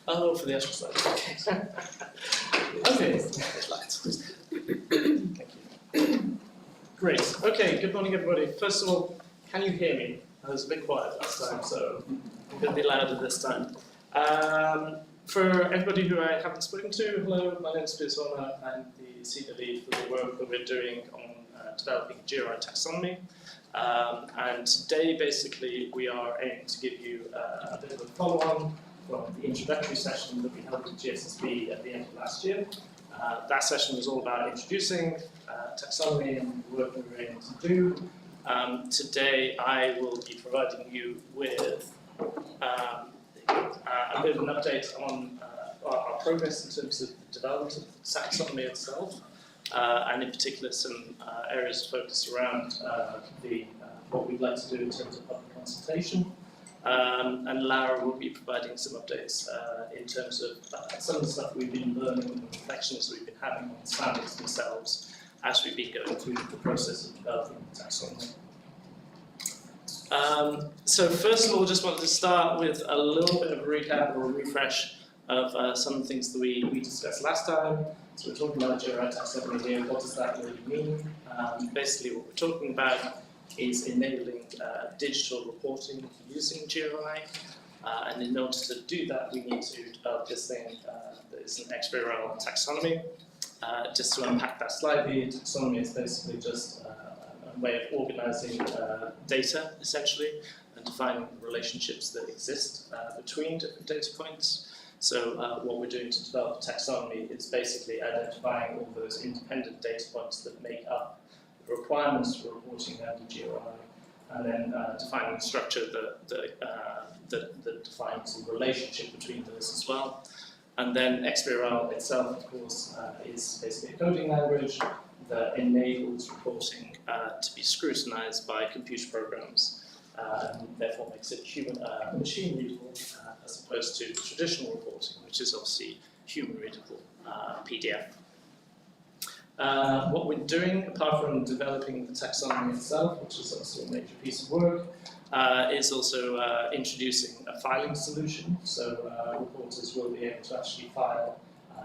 S15: Oh, for the actual slides. Okay. Thank you. Great. Okay, good morning, everybody. First of all, can you hear me? I was a bit quiet last time, so I'm going to be louder this time. For everybody who I haven't spoken to, hello, my name is Piers. I'm the senior lead for the work that we're doing on developing GRI taxonomy. And today, basically, we are aiming to give you a bit of a follow-on from the introductory session that we held at GSSB at the end of last year. That session was all about introducing taxonomy and the work we were aiming to do. Today I will be providing you with a bit of an update on our progress in terms of the development of taxonomy itself, and in particular some areas of focus around what we'd like to do in terms of public consultation. And Lara will be providing some updates in terms of some of the stuff we've been learning and the reflections we've been having on the standards themselves as we've been going through the process of developing the taxonomy. So first of all, just wanted to start with a little bit of a recap or a refresh of some of the things that we discussed last time. So we're talking about GRI taxonomy here. What does that really mean? Basically, what we're talking about is enabling digital reporting using GRI, and in order to do that we need to develop this thing that is an XBRL taxonomy. Just to unpack that slightly, taxonomy is basically just a way of organising data essentially and defining the relationships that exist between different data points. So what we're doing to develop taxonomy is basically identifying all those independent data points that make up the requirements for reporting under GRI, and then defining the structure that defines the relationship between those as well. And then XBRL itself, of course, is basically a coding language that enables reporting to be scrutinized by computer programs, and therefore makes it machine readable as opposed to traditional reporting, which is obviously human readable PDF. What we're doing, apart from developing the taxonomy itself, which is also a major piece of work, is also introducing a filing solution. So reporters will be able to actually file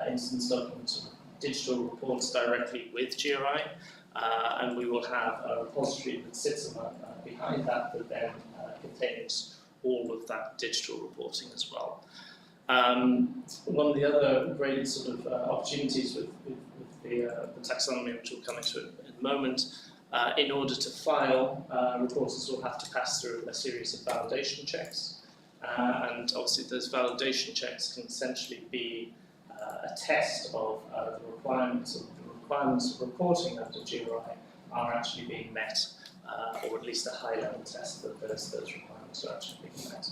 S15: instance documents or digital reports directly with GRI, and we will have a repository that sits behind that then contains all of that digital reporting as well. One of the other great sort of opportunities with the taxonomy, which we'll come into in a moment, in order to file, reporters will have to pass through a series of validation checks, and obviously those validation checks can essentially be a test of the requirements of reporting under GRI are actually being met, or at least a high-level test that those requirements are actually being met.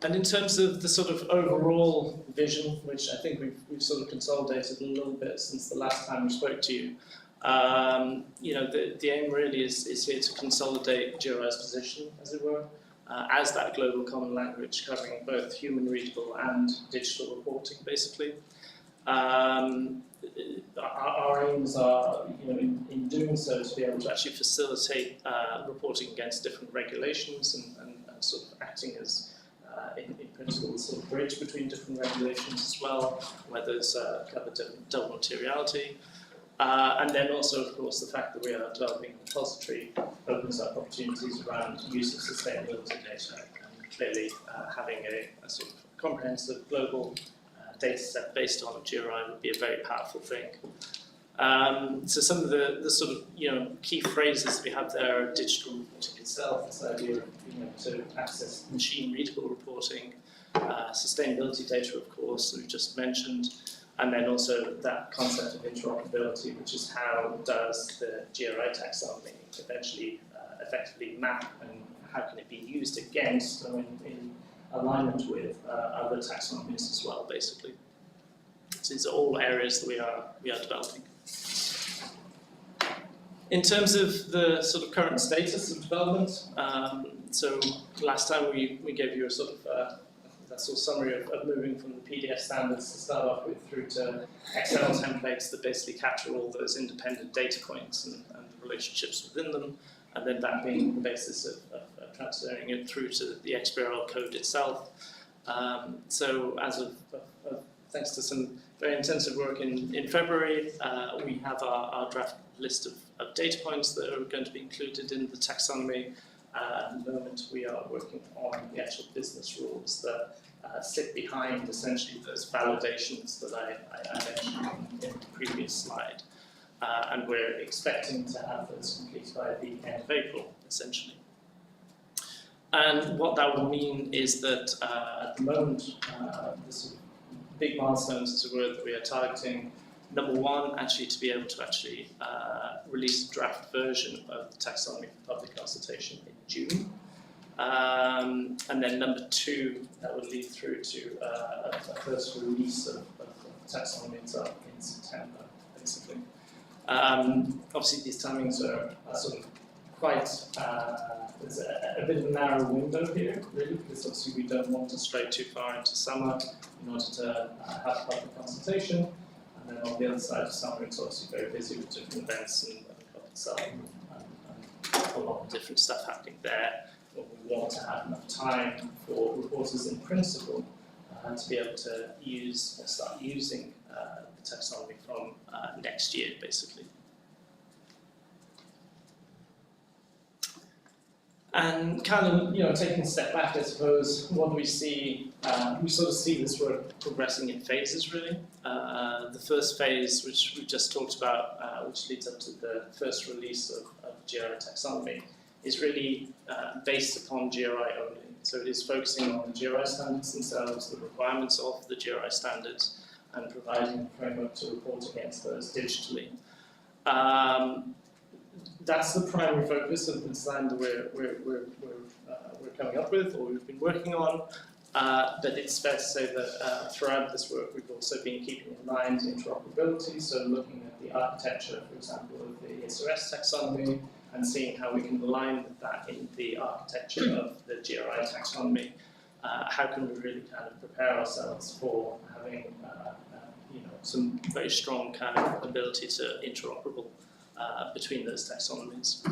S15: And in terms of the sort of overall vision, which I think we've sort of consolidated a little bit since the last time we spoke to you, the aim really is here to consolidate GRI's position, as it were, as that global common language covering both human readable and digital reporting, basically. Our aims are, in doing so, to be able to actually facilitate reporting against different regulations and sort of acting as, in principle, sort of bridge between different regulations as well, where there's covered double materiality. And then also, of course, the fact that we are developing a repository opens up opportunities around use of sustainability data, and clearly having a sort of comprehensive global data set based on GRI would be a very powerful thing. So some of the sort of key phrases that we have there are digital reporting itself, this idea of being able to access machine readable reporting, sustainability data, of course, that we just mentioned, and then also that concept of interoperability, which is how does the GRI taxonomy eventually effectively map, and how can it be used against or in alignment with other taxonomies as well, basically. So these are all areas that we are developing. In terms of the sort of current status of development, so last time we gave you a sort of summary of moving from the PDF standards to start off with through to Excel templates that basically capture all those independent data points and the relationships within them, and then that being the basis of transferring it through to the XBRL code itself. So as of thanks to some very intensive work in February, we have our draft list of data points that are going to be included in the taxonomy. At the moment, we are working on the actual business rules that sit behind essentially those validations that I mentioned in the previous slide. And we're expecting to have those completed by the end of April, essentially. And what that will mean is that at the moment, the sort of big milestones, as it were, that we are targeting, number one, actually to be able to actually release a draft version of the taxonomy for public consultation in June. And then number two, that would lead through to a first release of the taxonomy itself in September, basically. Obviously, these timings are sort of quite, there's a bit of a narrow window here, really, because obviously we don't want to stray too far into summer in order to have public consultation. And then on the other side of summer, it's obviously very busy with different events and club itself and a lot of different stuff happening there. But we want to have enough time for reporters in principle to be able to start using the taxonomy from next year, basically. And kind of, taking a step back, I suppose, what do we see? We sort of see this work progressing in phases, really. The first phase, which we just talked about, which leads up to the first release of GRI taxonomy, is really based upon GRI only. So it is focusing on the GRI standards themselves, the requirements of the GRI standards, and providing a framework to report against those digitally. That's the primary focus of the design that we're coming up with, or we've been working on. But it's fair to say that throughout this work, we've also been keeping in mind interoperability, so looking at the architecture, for example, of the ESRS taxonomy, and seeing how we can align with that in the architecture of the GRI taxonomy. How can we really kind of prepare ourselves for having some very strong kind of ability to interoperable between those taxonomies.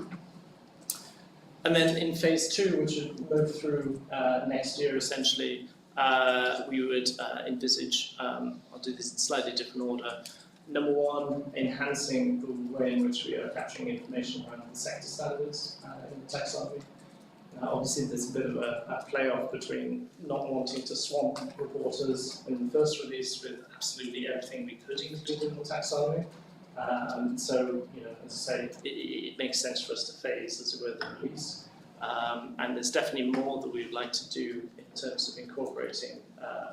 S15: And then in phase two, which would move through next year, essentially, we would envisage, I'll do this in slightly different order. Number one, enhancing the way in which we are capturing information around the sector standards in the taxonomy. Obviously, there's a bit of a play-off between not wanting to swamp reporters in the first release with absolutely everything we could include in the taxonomy. So, as I say, it makes sense for us to phase, as it were, the release. And there's definitely more that we'd like to do in terms of incorporating,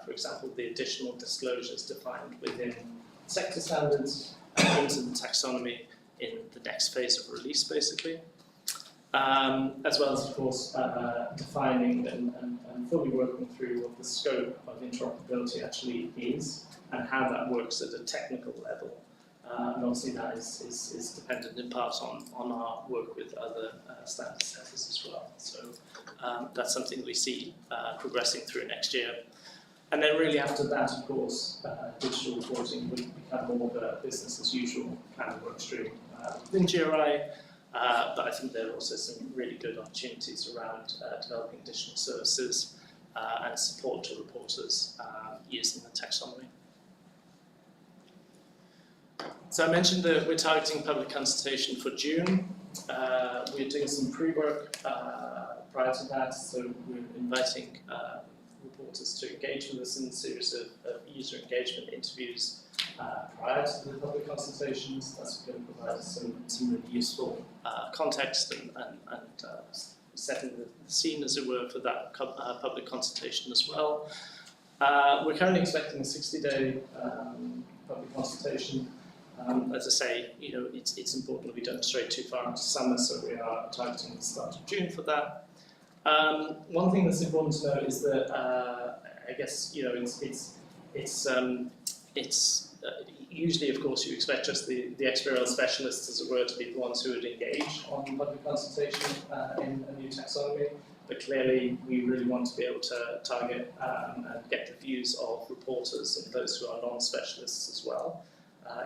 S15: for example, the additional disclosures defined within sector standards into the taxonomy in the next phase of release, basically. as well as, of course, defining and fully working through what the scope of interoperability actually is and how that works at a technical level. And obviously that is dependent in part on our work with other standard setters as well. So that's something we see progressing through next year. And then really after that, of course, digital reporting would become more of a business as usual kind of work stream within GRI. But I think there are also some really good opportunities around developing additional services and support to reporters using the taxonomy. So I mentioned that we're targeting public consultation for June. We're doing some pre-work prior to that, so we're inviting reporters to engage with us in a series of user engagement interviews prior to the public consultations. That's going to provide some really useful context and setting the scene, as it were, for that public consultation as well. We're currently expecting a 60-day public consultation. As I say, it's important that we don't stray too far into summer, so we are targeting the start of June for that. One thing that's important to note is that I guess it's usually, of course, you expect just the XBRL specialists, as it were, to be the ones who would engage on public consultation in a new taxonomy. But clearly, we really want to be able to target and get the views of reporters and those who are non-specialists as well.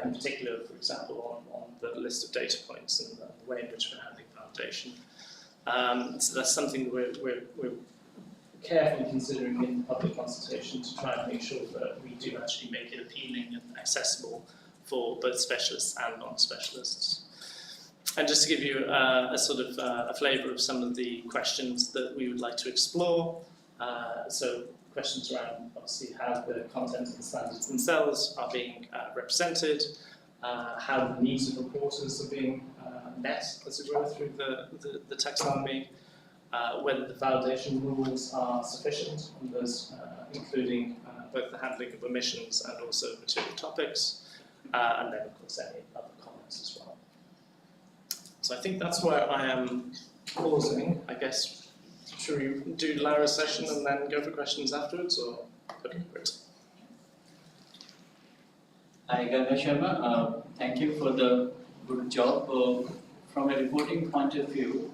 S15: In particular, for example, on the list of data points and the way in which we're handling validation. So that's something that we're carefully considering in the public consultation to try and make sure that we do actually make it appealing and accessible for both specialists and non-specialists. And just to give you a sort of a flavour of some of the questions that we would like to explore. So questions around, obviously, how the content of the standards themselves are being represented, how the needs of reporters are being met, as it were, through the taxonomy, whether the validation rules are sufficient, and those including both the handling of omissions and also material topics, and then, of course, any other comments as well. So I think that's where I am pausing, I guess. Should we do Lara's session and then go for questions afterwards, or? Okay, great.
S16: Hi, Ganesh Sharma. Thank you for the good job. From a reporting point of view,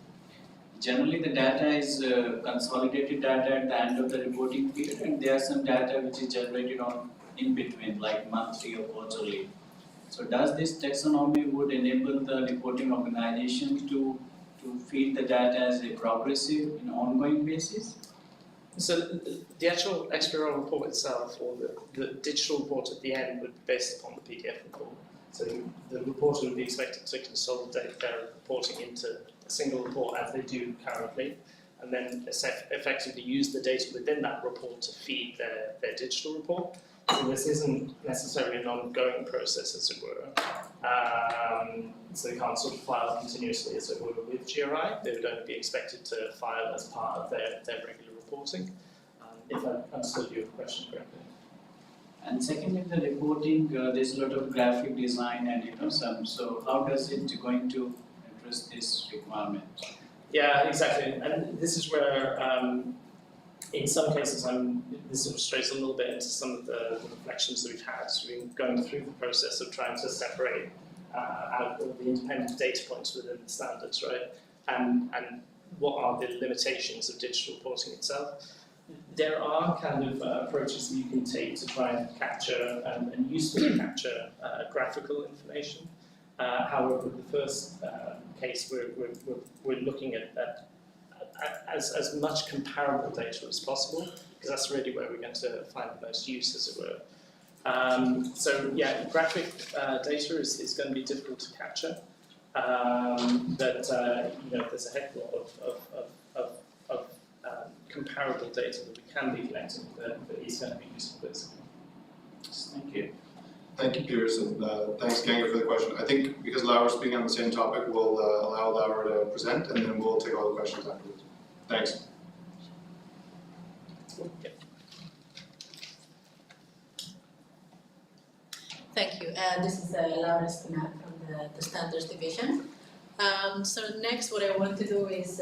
S16: generally the data is consolidated data at the end of the reporting period, and there are some data which is generated on in between, like monthly or quarterly. So does this taxonomy would enable the reporting organization to feed the data as a progressive and ongoing basis?
S15: So the actual XBRL report itself, or the digital report at the end, would be based upon the PDF report. So the reporter would be expected to consolidate their reporting into a single report as they do currently, and then effectively use the data within that report to feed their digital report. So this isn't necessarily an ongoing process, as it were. So they can't sort of file continuously, as it were, with GRI. They would only be expected to file as part of their regular reporting, if I understood your question correctly.
S16: And secondly, the reporting, there's a lot of graphic design and some. So how does it going to address this requirement?
S15: Yeah, exactly. And this is where, in some cases, this sort of strays a little bit into some of the reflections that we've had. So we've been going through the process of trying to separate out all the independent data points within the standards, right? And what are the limitations of digital reporting itself? There are kind of approaches that you can take to try and capture and usefully capture graphical information. However, the first case we're looking at as much comparable data as possible, because that's really where we're going to find the most use, as it were. So yeah, graphic data is going to be difficult to capture, but there's a heck of comparable data that we can be collecting that is going to be useful, basically.
S16: Thank you.
S7: Thank you, Piers, and thanks, Ganga, for the question. I think because Laura's speaking on the same topic, we'll allow Laura to present, and then we'll take all the questions afterwards. Thanks.
S17: Thank you. This is Laura Espinal from the Standards Division.
S1: So next what I want to do is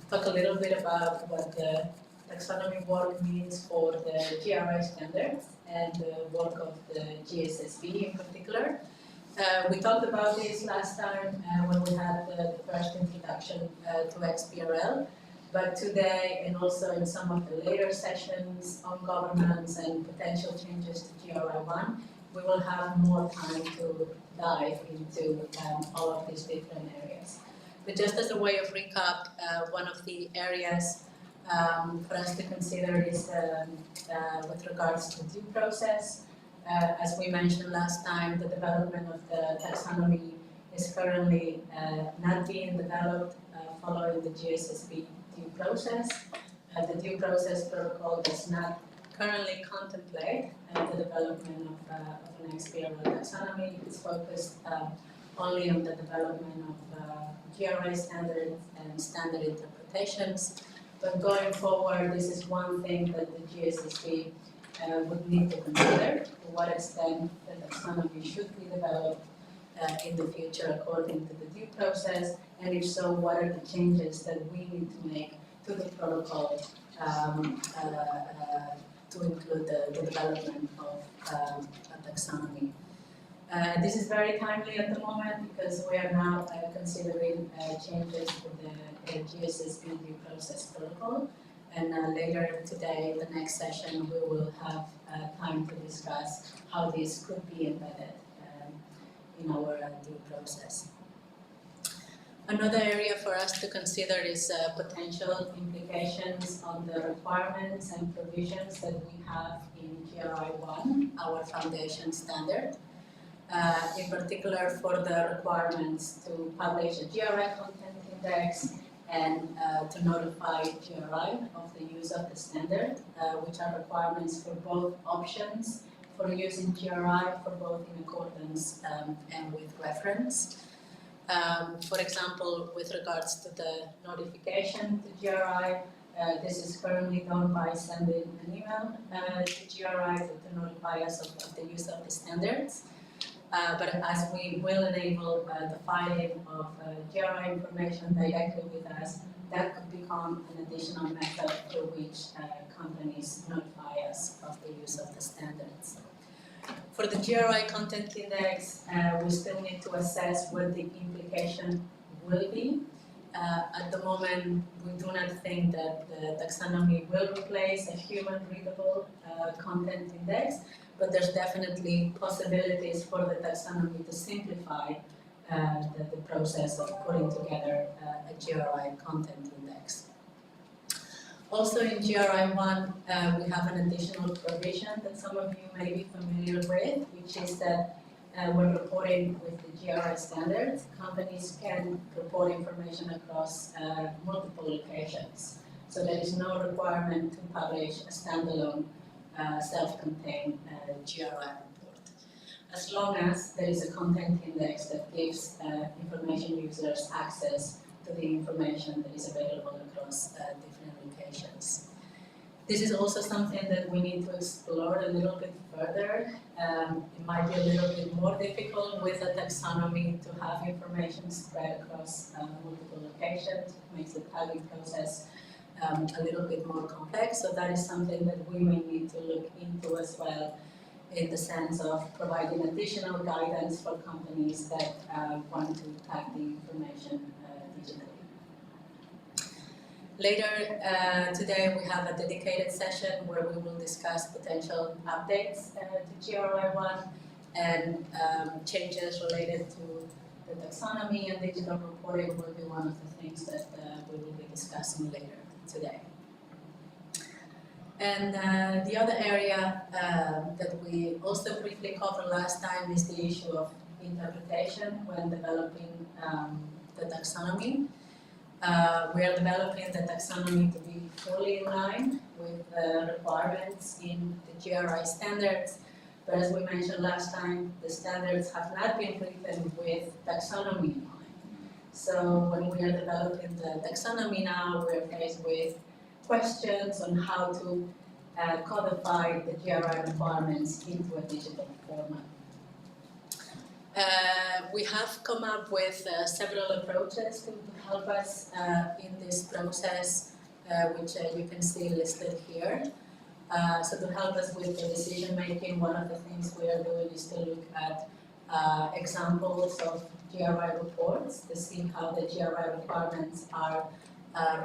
S1: talk a little bit about what the taxonomy work means for the GRI standards and the work of the GSSB in particular. We talked about this last time when we had the first introduction to XBRL, but today and also in some of the later sessions on governance and potential changes to GRI1, we will have more time to dive into all of these different areas. But just as a way of recap, one of the areas for us to consider is with regards to due process. As we mentioned last time, the development of the taxonomy is currently not being developed following the GSSB due process. The due process protocol does not currently contemplate the development of an XBRL taxonomy. It's focused only on the development of GRI standards and standard interpretations. But going forward, this is one thing that the GSSB would need to consider, to what extent the taxonomy should be developed in the future according to the due process, and if so, what are the changes that we need to make to the protocol to include the development of a taxonomy. This is very timely at the moment because we are now considering changes to the GSSB due process protocol. And later today, the next session, we will have time to discuss how this could be embedded in our due process. Another area for us to consider is potential implications on the requirements and provisions that we have in GRI1, our foundation standard. In particular for the requirements to publish a GRI content index and to notify GRI of the use of the standard, which are requirements for both options for using GRI, for both in accordance and with reference. For example, with regards to the notification to GRI, this is currently done by sending an email to GRI to notify us of the use of the standards. But as we will enable the filing of GRI information directly with us, that could become an additional method through which companies notify us of the use of the standards. For the GRI content index, we still need to assess what the implication will be. At the moment, we do not think that the taxonomy will replace a human-readable content index, but there's definitely possibilities for the taxonomy to simplify the process of putting together a GRI content index. Also in GRI1, we have an additional provision that some of you may be familiar with, which is that when reporting with the GRI standards, companies can report information across multiple locations. So there is no requirement to publish a standalone self-contained GRI report, as long as there is a content index that gives information users access to the information that is available across different locations. This is also something that we need to explore a little bit further. It might be a little bit more difficult with a taxonomy to have information spread across multiple locations. It makes the tagging process a little bit more complex, so that is something that we may need to look into as well, in the sense of providing additional guidance for companies that want to tag the information digitally. Later today we have a dedicated session where we will discuss potential updates to GRI1 and changes related to the taxonomy and digital reporting will be one of the things that we will be discussing later today. And the other area that we also briefly covered last time is the issue of interpretation when developing the taxonomy. We are developing the taxonomy to be fully in line with the requirements in the GRI standards, but as we mentioned last time, the standards have not been written with taxonomy in mind. So when we are developing the taxonomy now, we are faced with questions on how to codify the GRI requirements into a digital format.
S17: We have come up with several approaches to help us in this process, which you can see listed here. So to help us with the decision making, one of the things we are doing is to look at examples of GRI reports to see how the GRI requirements are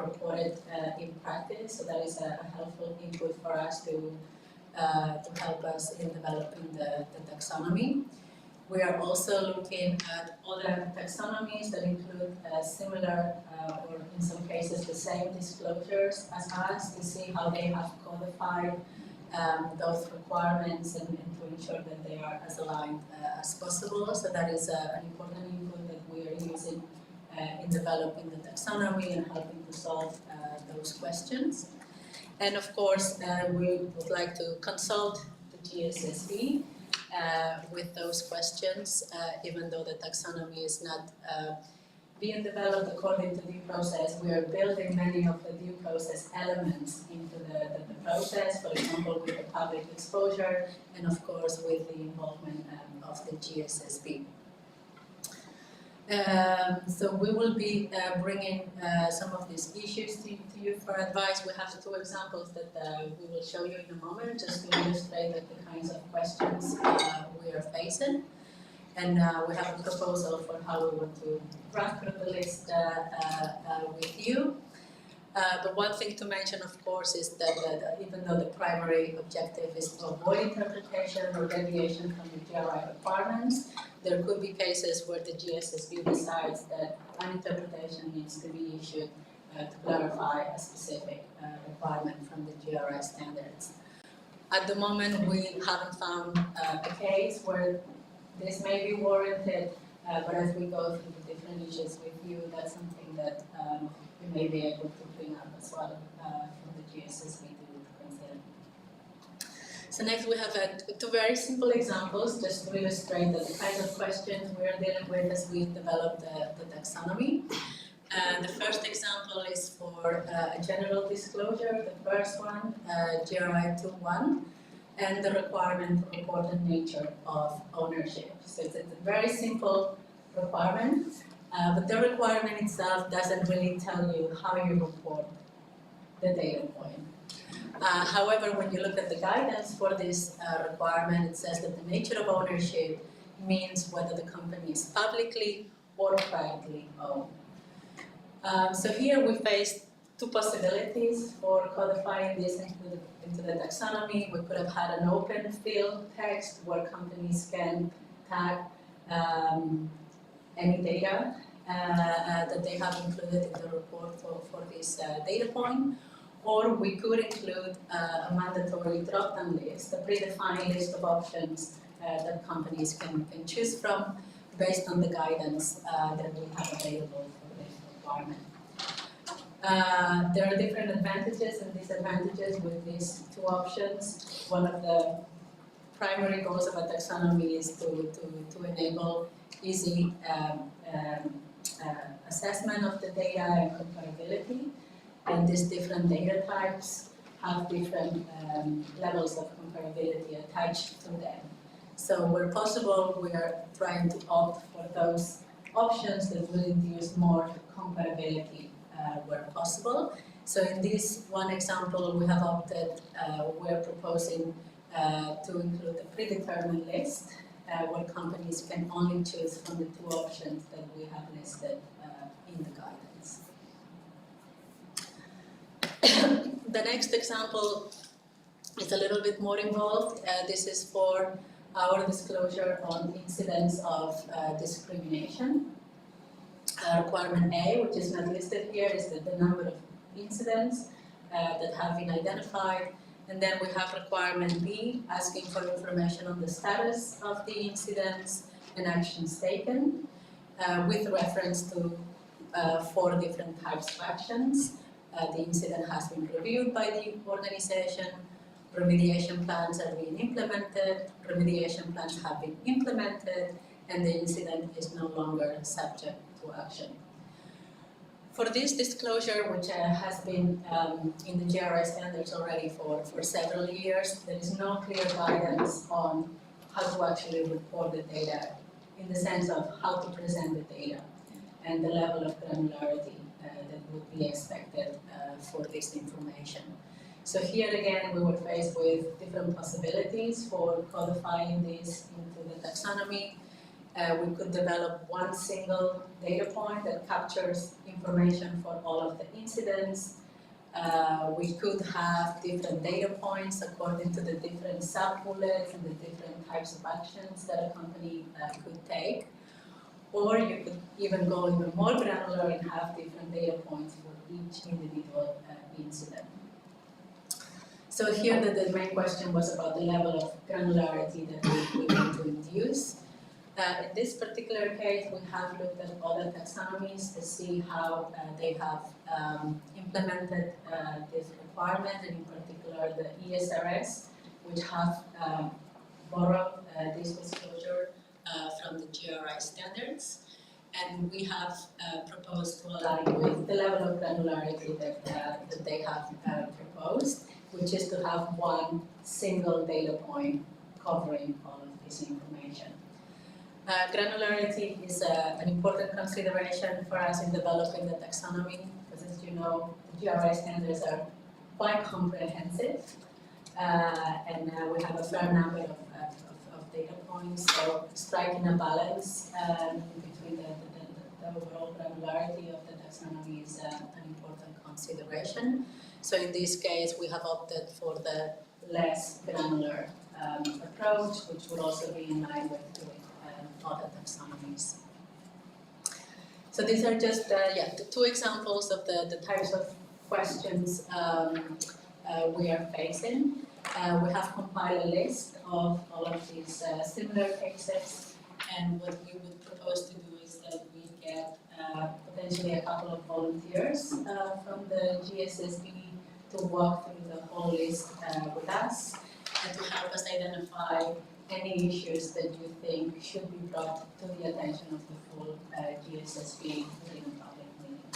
S17: reported in practice. So that is a helpful input for us to help us in developing the taxonomy. We are also looking at other taxonomies that include similar or in some cases the same disclosures as us to see how they have codified those requirements and to ensure that they are as aligned as possible. So that is an important input that we are using in developing the taxonomy and helping to solve those questions. And of course, we would like to consult the GSSB with those questions, even though the taxonomy is not being developed according to due process. We are building many of the due process elements into the process, for example, with the public exposure and of course with the involvement of the GSSB. So we will be bringing some of these issues to you for advice. We have two examples that we will show you in a moment, just to illustrate the kinds of questions we are facing. And we have a proposal for how we want to run through the list with you. But one thing to mention, of course, is that even though the primary objective is to avoid interpretation or deviation from the GRI requirements, there could be cases where the GSSB decides that an interpretation needs to be issued to clarify a specific requirement from the GRI standards. At the moment, we haven't found a case where this may be warranted, but as we go through the different issues with you, that's something that we may be able to bring up as well from the GSSB to consider. So next we have two very simple examples just to illustrate the kind of questions we are dealing with as we develop the taxonomy. The first example is for a general disclosure, the first one, GRI 2.1, and the requirement to report the nature of ownership. So it's a very simple requirement, but the requirement itself doesn't really tell you how you report the data point. However, when you look at the guidance for this requirement, it says that the nature of ownership means whether the company is publicly or privately owned. So here we face two possibilities for codifying this into the taxonomy. We could have had an open field text where companies can tag any data that they have included in the report for this data point. Or we could include a mandatory drop-down list, a predefined list of options that companies can choose from based on the guidance that we have available for this requirement. There are different advantages and disadvantages with these two options. One of the primary goals of a taxonomy is to enable easy assessment of the data and comparability. And these different data types have different levels of comparability attached to them. So where possible, we are trying to opt for those options that will induce more comparability where possible. So in this one example, we have opted, we're proposing to include a predetermined list where companies can only choose from the two options that we have listed in the guidance. The next example is a little bit more involved. This is for our disclosure on incidents of discrimination. Requirement A, which is not listed here, is the number of incidents that have been identified. And then we have requirement B, asking for information on the status of the incidents and actions taken, with reference to 4 different types of actions. The incident has been reviewed by the organization, remediation plans are being implemented, remediation plans have been implemented, and the incident is no longer subject to action. For this disclosure, which has been in the GRI standards already for several years, there is no clear guidance on how to actually report the data in the sense of how to present the data and the level of granularity that would be expected for this information. So here again, we were faced with different possibilities for codifying this into the taxonomy. We could develop one single data point that captures information for all of the incidents. We could have different data points according to the different sub-bullets and the different types of actions that a company could take. Or you could even go even more granular and have different data points for each individual incident. So here the main question was about the level of granularity that we want to induce. In this particular case, we have looked at other taxonomies to see how they have implemented this requirement, and in particular the ESRS, which have borrowed this disclosure from the GRI standards. And we have proposed to align with the level of granularity that they have proposed, which is to have one single data point covering all of this information. Granularity is an important consideration for us in developing the taxonomy, because as you know, the GRI standards are quite comprehensive, and we have a fair number of data points, so striking a balance between the overall granularity of the taxonomy is an important consideration. So in this case, we have opted for the less granular approach, which would also be in line with other taxonomies. So these are just the two examples of the types of questions we are facing. We have compiled a list of all of these similar cases, and what we would propose to do is that we get potentially a couple of volunteers from the GSSB to walk through the whole list with us and to help us identify any issues that you think should be brought to the attention of the full GSSB within a public meeting.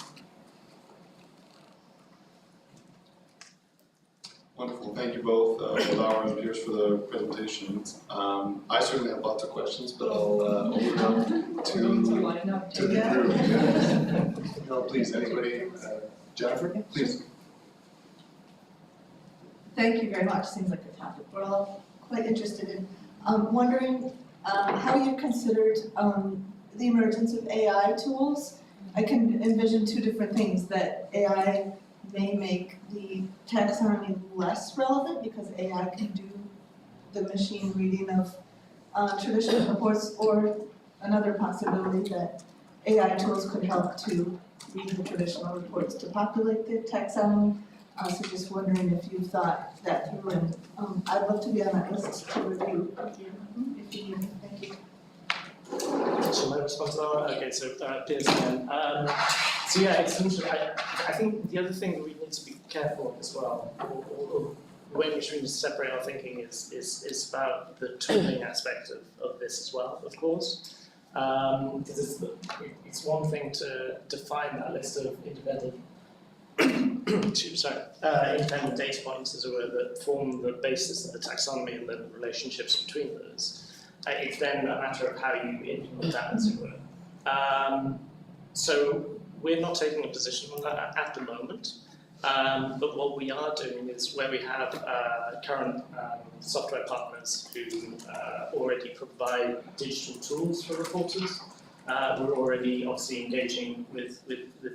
S7: Wonderful, thank you both, Laura and Piers, for the presentations. I certainly have lots of questions, but I'll open up to the group. No, please, anybody? Jennifer, please.
S10: Thank you very much. Seems like a topic we're all quite interested in. Wondering how you considered the emergence of AI tools. I can envision two different things, that AI may make the taxonomy less relevant because AI can do the machine reading of traditional reports, or another possibility that AI tools could help to read the traditional reports to populate the taxonomy. So just wondering if you thought that through, and I'd love to be on that list to review if you need me. Thank you.
S15: Shall I respond to that? Okay, so Piers again. So yeah, it's interesting. I think the other thing that we need to be careful of as well, or the way in which we need to separate our thinking is about the tooling aspect of this as well, of course. Because it's one thing to define that list of independent independent data points, as it were, that form the basis of the taxonomy and the relationships between those. It's then a matter of how you implement that, as it were. So we're not taking a position on that at the moment, but what we are doing is where we have current software partners who already provide digital tools for reporters. We're already obviously engaging with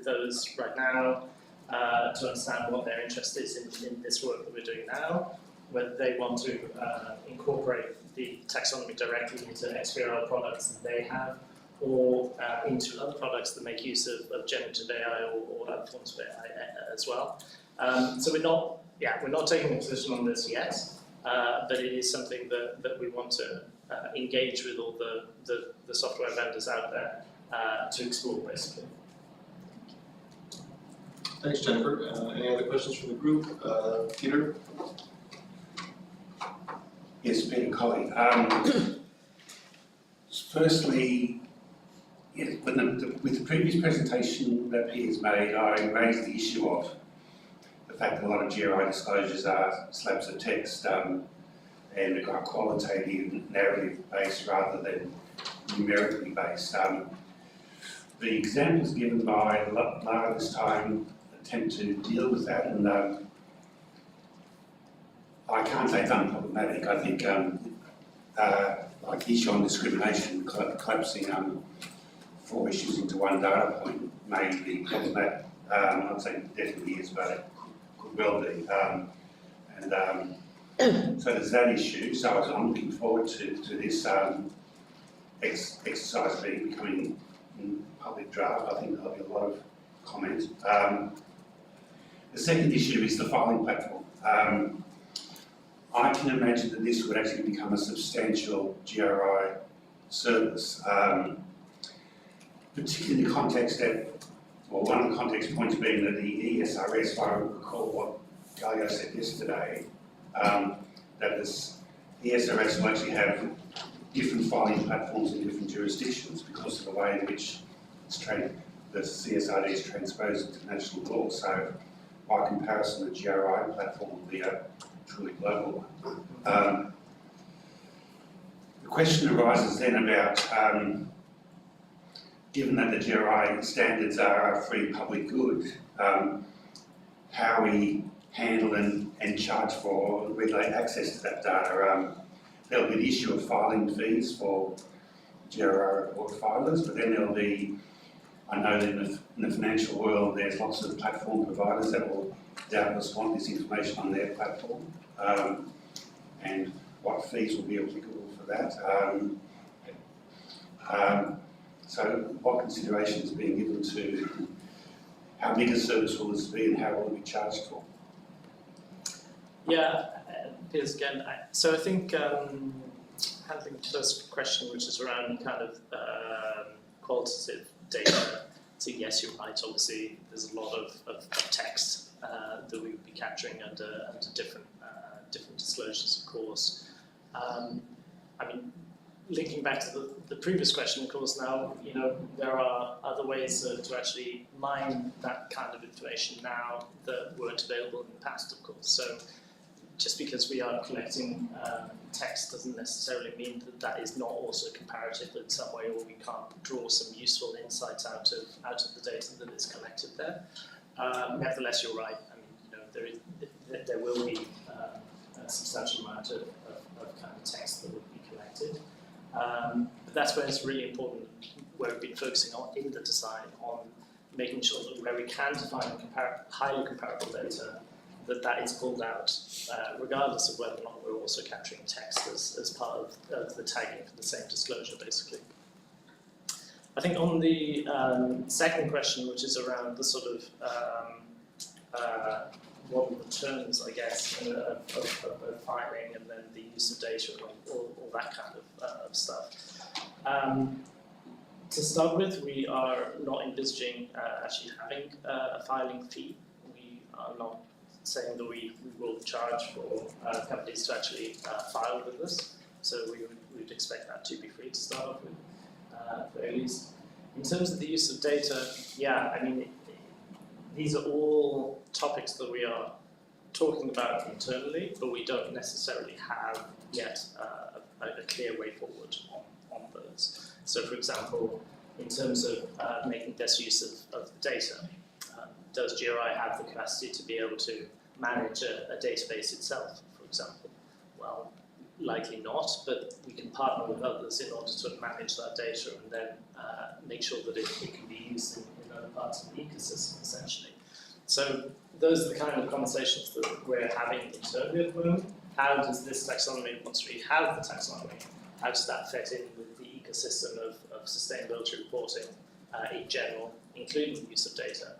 S15: those right now to understand what their interest is in this work that we're doing now, whether they want to incorporate the taxonomy directly into XBRL products that they have, or into other products that make use of generative AI or other forms of AI as well. So we're not taking a position on this yet, but it is something that we want to engage with all the software vendors out there to explore, basically.
S7: Thanks, Jennifer. Any other questions from the group? Peter?
S2: Yes, Peter Colley. Firstly, yes, with the previous presentation that Piers made, I raised the issue of the fact that a lot of GRI disclosures are slabs of text and are qualitative, narrative based rather than numerically based. The examples given by Lara this time attempt to deal with that, and I can't say it's unproblematic. I think like the issue on discrimination, collapsing 4 issues into one data point may be problematic. I'm not saying it definitely is, but it could well be. So there's that issue. So I'm looking forward to this exercise becoming in public draft. I think there'll be a lot of comment. The second issue is the filing platform. I can imagine that this would actually become a substantial GRI service, particularly in the context that, well, one of the context points being that the ESRS, if I recall what Galio said yesterday, that this ESRS will actually have different filing platforms in different jurisdictions because of the way in which the CSRD is transposed into national law. So, by comparison, the GRI platform will be a truly global one. The question arises then about, given that the GRI standards are a free public good, how we handle and charge for and regulate access to that data. There'll be the issue of filing fees for GRI report filers, but then there'll be, I know that in the financial world there's lots of platform providers that will doubtless want this information on their platform, and what fees will be applicable for that. So what consideration is being given to how big a service will this be and how will it be charged for?
S15: Yeah, Piers again. So I think handling the first question, which is around kind of qualitative data. So yes, you're right. Obviously, there's a lot of text that we would be capturing under different disclosures, of course. I mean, linking back to the previous question, of course, now, you know, there are other ways to actually mine that kind of information now that weren't available in the past, of course. So just because we are collecting text doesn't necessarily mean that that is not also comparative in some way, or we can't draw some useful insights out of the data that is collected there. Nevertheless, you're right. I mean, you know, there will be a substantial amount of kind of text that will be collected. But that's where it's really important, where we've been focusing on in the design, on making sure that where we can define highly comparable data, that is pulled out, regardless of whether or not we're also capturing text as part of the tagging for the same disclosure, basically. I think on the second question, which is around the sort of what are the terms, I guess, of filing and then the use of data and all that kind of stuff. To start with, we are not envisaging actually having a filing fee. We are not saying that we will charge for companies to actually file with us. So we would expect that to be free to start off with, at the very least. In terms of the use of data, yeah, I mean, these are all topics that we are talking about internally, but we don't necessarily have yet a clear way forward on those. So, for example, in terms of making best use of the data, does GRI have the capacity to be able to manage a database itself, for example? Well, likely not, but we can partner with others in order to manage that data and then make sure that it can be used in other parts of the ecosystem, essentially. So those are the kind of conversations that we're having internally at the moment. How does this taxonomy, once we have the taxonomy, how does that fit in with the ecosystem of sustainability reporting in general, including the use of data?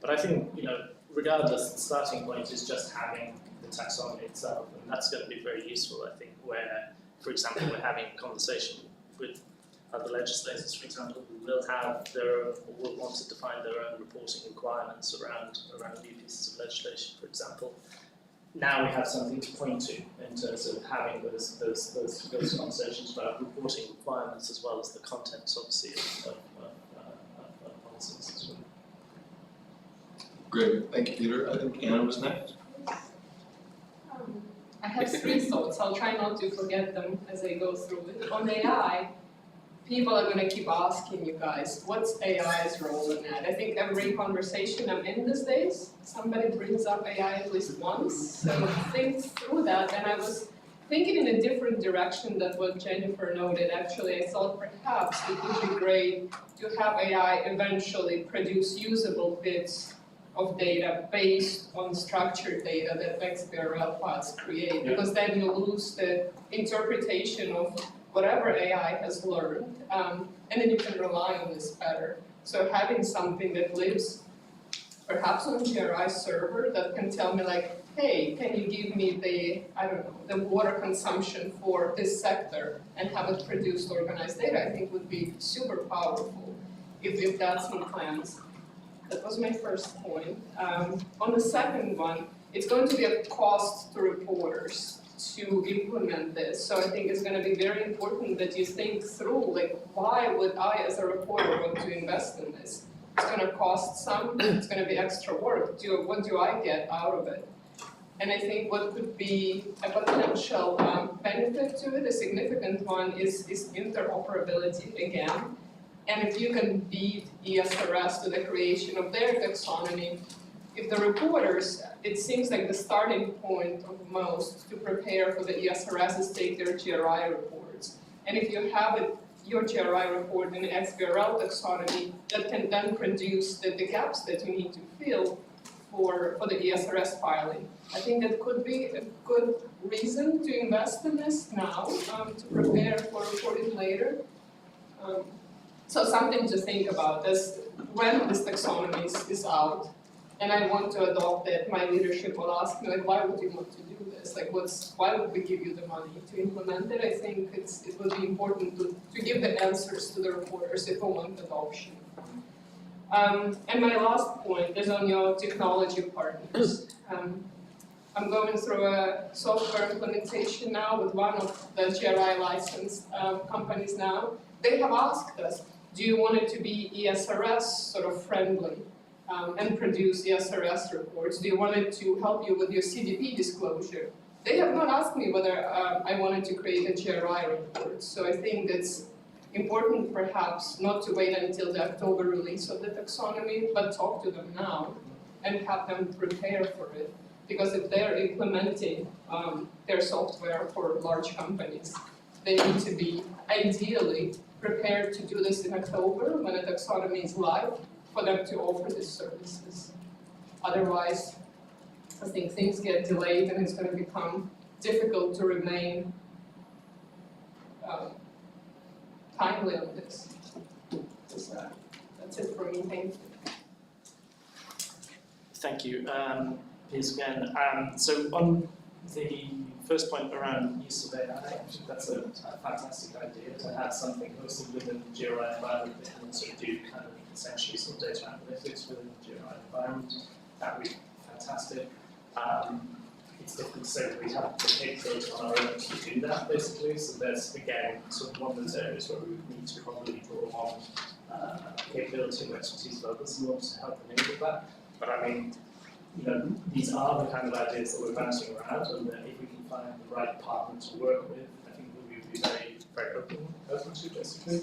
S15: But I think, you know, regardless, the starting point is just having the taxonomy itself, and that's going to be very useful, I think, where, for example, we're having a conversation with other legislators, for example, who will have their own, or will want to define their own reporting requirements around new pieces of legislation, for example. Now we have something to point to in terms of having those conversations about reporting requirements as well as the contents, obviously, of policies as well.
S7: Great, thank you, Peter. I think Anna was next.
S5: I have three thoughts. I'll try not to forget them as I go through it. On AI, people are gonna keep asking you guys, what's AI's role in that? I think every conversation I'm in these days, somebody brings up AI at least once, so think through that. And I was thinking in a different direction than what Jennifer noted. Actually, I thought perhaps it would be great to have AI eventually produce usable bits of data based on structured data that XBRL files create, because then you lose the interpretation of whatever AI has learned, and then you can rely on this better. So having something that lives perhaps on a GRI server that can tell me like, hey, can you give me the, I don't know, the water consumption for this sector and have it produced organized data, I think would be super powerful if that's in plans. That was my first point. On the second one, it's going to be a cost to reporters to implement this. So I think it's going to be very important that you think through, like, why would I as a reporter want to invest in this? It's going to cost some, it's going to be extra work. What do I get out of it? And I think what could be a potential benefit to it, a significant one, is interoperability again. And if you can beat ESRS to the creation of their taxonomy, if the reporters, it seems like the starting point of most to prepare for the ESRS is take their GRI reports. And if you have your GRI report in the XBRL taxonomy, that can then produce the gaps that you need to fill for the ESRS filing. I think that could be a good reason to invest in this now, to prepare for reporting later. So something to think about is when this taxonomy is out, and I want to adopt it, my leadership will ask me, like, why would you want to do this? Like, why would we give you the money to implement it? I think it would be important to give the answers to the reporters if we want adoption. And my last point is on your technology partners. I'm going through a software implementation now with one of the GRI licensed companies now. They have asked us, do you want it to be ESRS sort of friendly and produce ESRS reports? Do you want it to help you with your CDP disclosure? They have not asked me whether I wanted to create a GRI report. So I think it's important perhaps not to wait until the October release of the taxonomy, but talk to them now and have them prepare for it. Because if they're implementing their software for large companies, they need to be ideally prepared to do this in October when the taxonomy is live for them to offer these services. Otherwise, I think things get delayed and it's going to become difficult to remain timely on this. That's it for me, thank you.
S15: Thank you. Piers again. So on the first point around use of AI, I think that's a fantastic idea to have something hosted within the GRI environment that can also do kind of essentially some data analytics within the GRI environment. That would be fantastic. It's difficult to say that we have the capability on our own to do that, basically. So there's, again, sort of one of those areas where we would need to probably draw on capability and expertise of others in order to help enable that. But I mean, you know, these are the kind of ideas that we're bouncing around, and that if we can find the right partner to work with, I think we would be very, very open to, basically.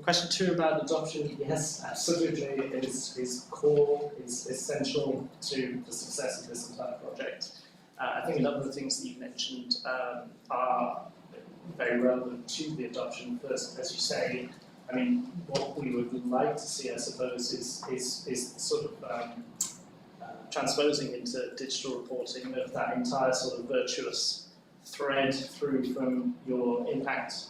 S15: Question 2 about adoption. Yes, absolutely. It is core, is essential to the success of this entire project. I think a number of the things that you mentioned are very relevant to the adoption. First, as you say, I mean, what we would like to see, I suppose, is sort of transposing into digital reporting of that entire sort of virtuous thread through from your impact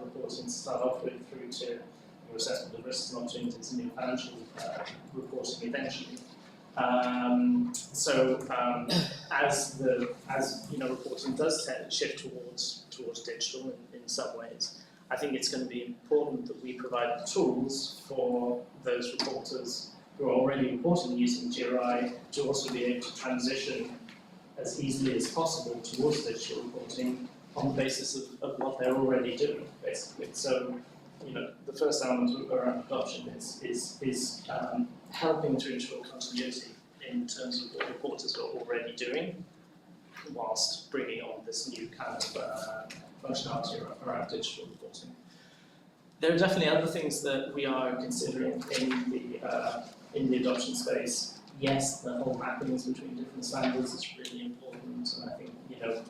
S15: reporting to start off with through to your assessment of risks and opportunities and your financial reporting eventually. As you know, reporting does shift towards digital in some ways, I think it's going to be important that we provide tools for those reporters who are already reporting using GRI to also be able to transition as easily as possible towards digital reporting on the basis of what they're already doing, basically. So, you know, the first element around adoption is helping to ensure continuity in terms of what reporters are already doing. whilst bringing on this new kind of functionality around digital reporting. There are definitely other things that we are considering in the adoption space. Yes, the whole mappings between different standards is really important, and I think,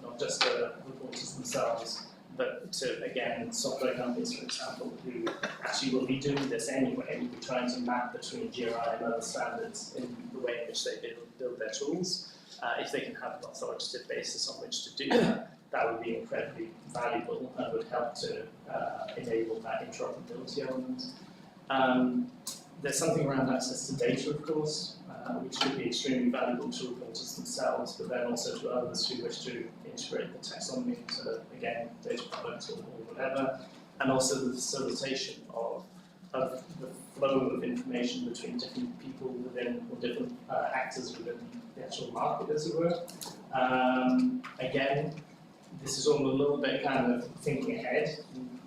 S15: not just the reporters themselves, but to, again, software companies, for example, who actually will be doing this anyway, will be trying to map between GRI and other standards in the way in which they build their tools. If they can have an authoritative basis on which to do that, that would be incredibly valuable and would help to enable that interoperability element. There's something around access to data, of course, which could be extremely valuable to reporters themselves, but then also to others who wish to integrate the taxonomy into, again, data products or whatever, and also the facilitation of the flow of information between different people within, or different actors within the actual market, as it were. Again, this is all a little bit kind of thinking ahead.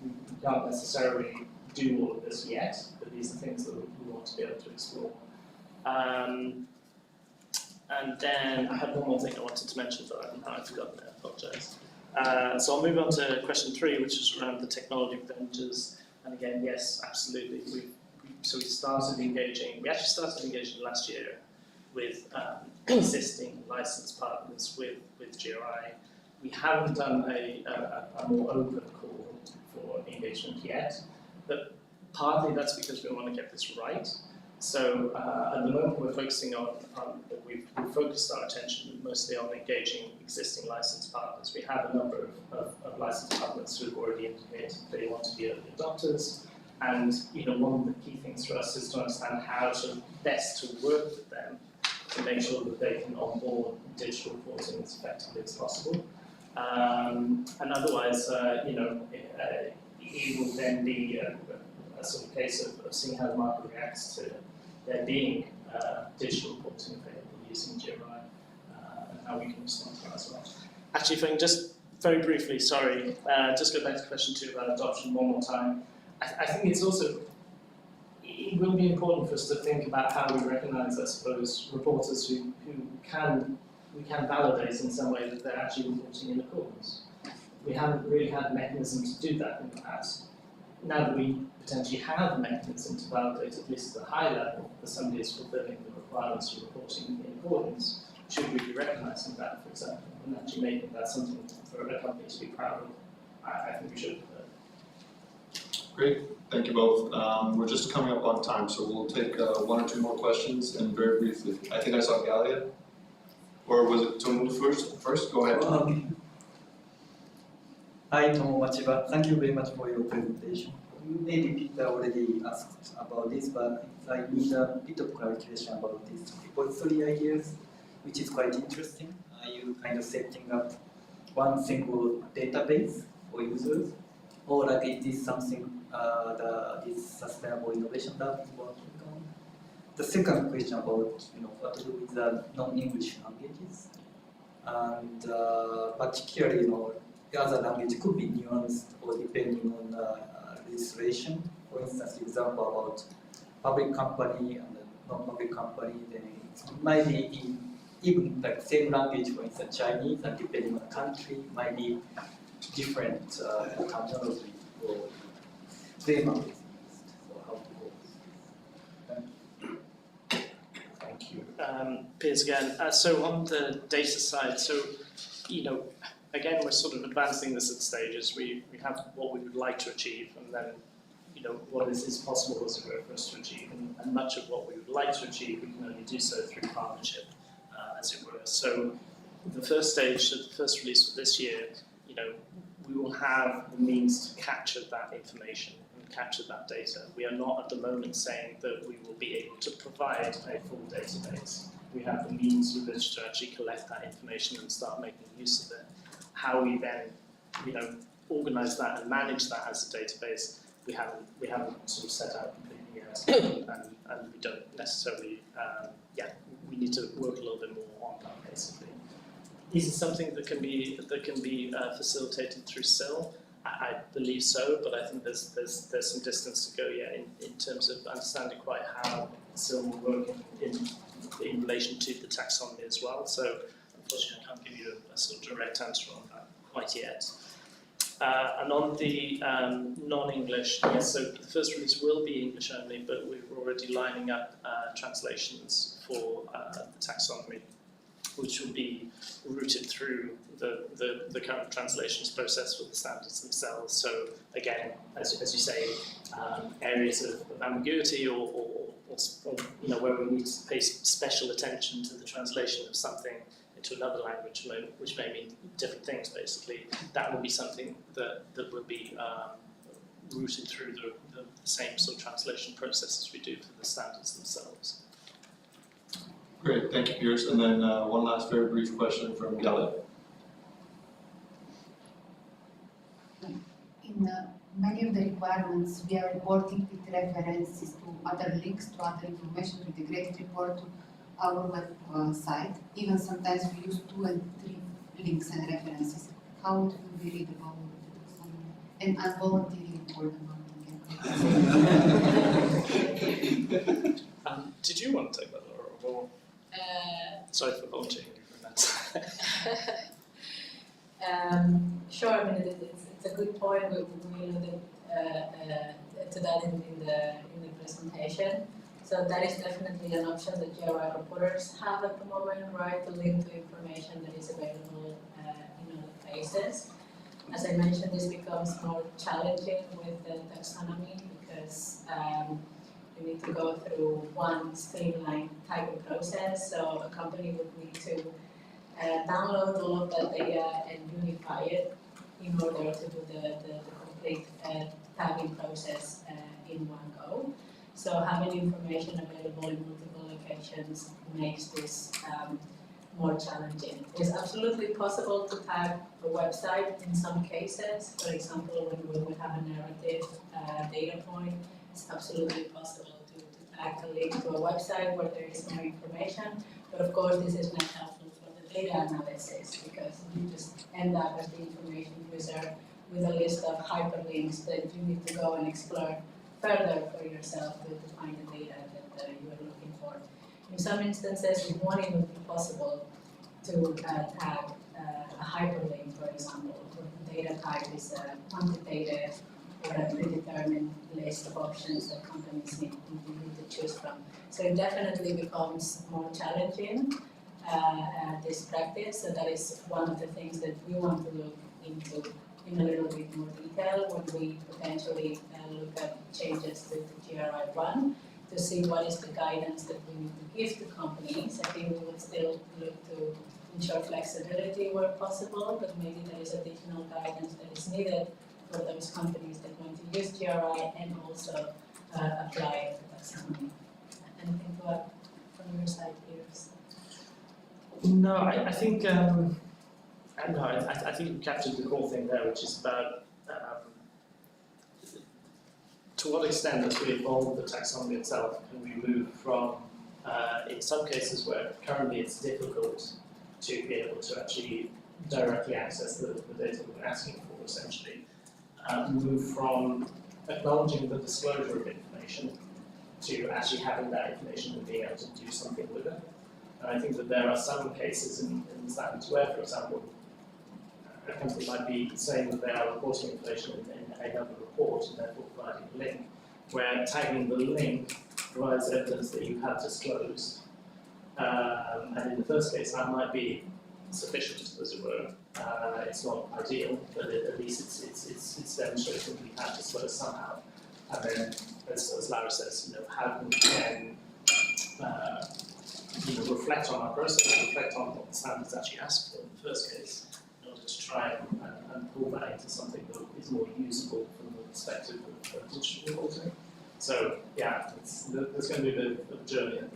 S15: We can't necessarily do all of this yet, but these are things that we want to be able to explore. And then I had one more thing I wanted to mention, but now I've forgotten it, I apologise. So I'll move on to question 3, which is around the technology ventures. And again, yes, absolutely. We started engaging, we actually started engaging last year with existing license partners with GRI. We haven't done a more open call for engagement yet, but partly that's because we want to get this right. So at the moment we're focusing we've focused our attention mostly on engaging existing license partners. We have a number of license partners who have already indicated they want to be early adopters. And one of the key things for us is to understand how to best to work with them to make sure that they can onboard digital reporting as effectively as possible. And otherwise, it will then be a sort of case of seeing how the market reacts to there being digital reporting available using GRI, and how we can respond to that as well. Actually, if I can just very briefly, sorry, just go back to question 2 about adoption one more time. I think it will be important for us to think about how we recognise, I suppose, reporters who we can validate in some way that they're actually reporting in accordance. We haven't really had a mechanism to do that in the past. Now that we potentially have a mechanism to validate, at least at a high level, that somebody is fulfilling the requirements for reporting in accordance, should we be recognising that, for example, and actually making that something for a company to be proud of? I think we should.
S7: Great, thank you both. We're just coming up on time, so we'll take 1 or 2 more questions, and very briefly. I think I saw Galia, or was it Tomu first? Go ahead.
S6: Hi, Tomu Machiba. Thank you very much for your presentation. Maybe Peter already asked about this, but I need a bit of clarification about this repository ideas, which is quite interesting. Are you kind of setting up one single database for users, or like is this something this sustainable innovation lab is working on? The second question about what to do with the non-English languages, and particularly the other language could be nuanced or depending on legislation. For instance, example about public company and non-public company, then it might be in even like same language, for instance Chinese, and depending on the country, might be different terminology for framework. So how to go?
S15: Thank you. Piers again. So on the data side, again, we're sort of advancing this at stages. We have what we would like to achieve, and then what is possible, as it were, for us to achieve. And much of what we would like to achieve, we can only do so through partnership, as it were. So the first stage, the first release for this year, we will have the means to capture that information and capture that data. We are not at the moment saying that we will be able to provide a full database. We have the means with which to actually collect that information and start making use of it. How we then, organise that and manage that as a database, we haven't sort of set out completely yet, and we don't necessarily. We need to work a little bit more on that, basically. Is it something that can be facilitated through SIL? I believe so, but I think there's some distance to go yet in terms of understanding quite how SIL will work in relation to the taxonomy as well. So unfortunately I can't give you a sort of direct answer on that quite yet. And on the non-English, yes, so the first release will be English only, but we're already lining up translations for the taxonomy, which will be routed through the current translations process for the standards themselves. So again, as you say, areas of ambiguity or where we need to pay special attention to the translation of something into another language, which may mean different things basically, that will be something that will be routed through the same sort of translation process as we do for the standards themselves.
S7: Great, thank you, Piers. And then one last very brief question from Galit.
S8: In many of the requirements, we are reporting with references to other links, to other information, to integrate report to our website. Even sometimes we use 2 and 3 links and references. How it will be readable? And I'm volunteering for the month.
S15: Did you want to take that, Laura? Or sorry for volunteering for that.
S17: Sure, I mean, it's a good point. We alluded to that in the presentation. So that is definitely an option that GRI reporters have at the moment, right, to link to information that is available in other places. As I mentioned, this becomes more challenging with the taxonomy because you need to go through one streamlined type of process. So a company would need to download all of that data and unify it in order to do the complete tagging process in one go. So having information available in multiple locations makes this more challenging. It's absolutely possible to tag a website in some cases. For example, when we have a narrative data point, it's absolutely possible to tag a link to a website where there is more information. But of course, this is not helpful for the data analysis because you just end up as the information user with a list of hyperlinks that you need to go and explore further for yourself to find the data that you are looking for. In some instances, it won't even be possible to tag a hyperlink, for example, where the data type is a quantitative or a predetermined list of options that companies need to choose from. So it definitely becomes more challenging, this practice. So that is one of the things that we want to look into in a little bit more detail when we potentially look at changes to GRI 1 to see what is the guidance that we need to give to companies. I think we would still look to ensure flexibility where possible, but maybe there is additional guidance that is needed for those companies that want to use GRI and also apply it to taxonomy. Anything to add from your side, Piers?
S15: No, I think I think you captured the core thing there, which is about to what extent, as we evolve the taxonomy itself, can we move from, in some cases where currently it's difficult to be able to actually directly access the data we're asking for, essentially, move from acknowledging the disclosure of information to actually having that information and being able to do something with it. And I think that there are some cases in the standards where, for example, a company might be saying that they are reporting information in another report and therefore providing a link, where tagging the link provides evidence that you have disclosed. And in the first case, that might be sufficient, as it were. It's not ideal, but at least it's demonstrating that you have disclosed somehow. And then, as Lara says, how can we then reflect on our process, reflect on what the standards actually ask for in the first case, in order to try and pull that into something that is more usable from the perspective of digital reporting. So yeah, there's going to be a bit of a journey, I think,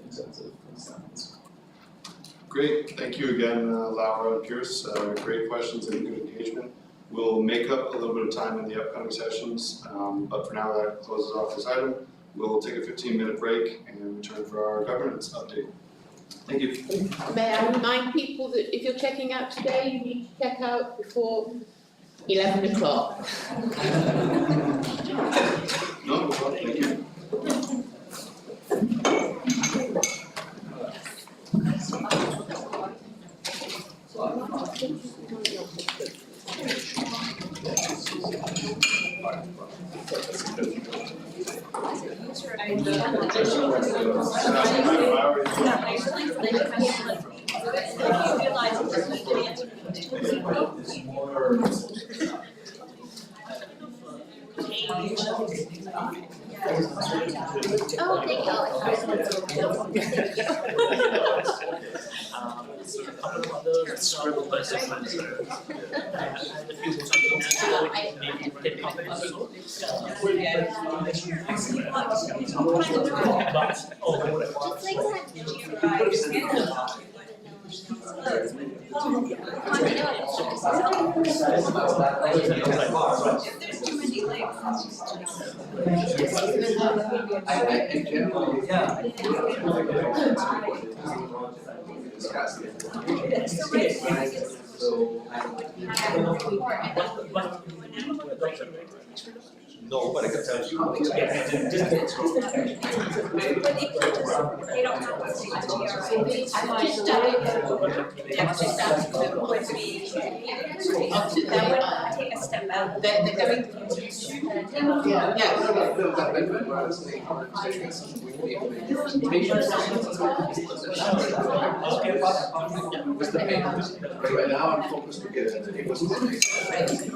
S15: in terms of understanding this.
S7: Great, thank you again, Laura and Piers. Great questions and good engagement. We'll make up a little bit of time in the upcoming sessions, but for now that closes off this item. We'll take a 15-minute break and return for our governance update. Thank you.
S18: May I remind people that if you're checking out today, you need to check out before 11 o'clock.
S7: No, thank you.
S15: So a couple of others scribble by someone. If you want maybe pick up a sort.
S13: In general, yeah.
S4: No, but I can tell you.
S17: Take a step out.
S18: They're going
S13: With the papers. Right now I'm focused to get the papers. Everything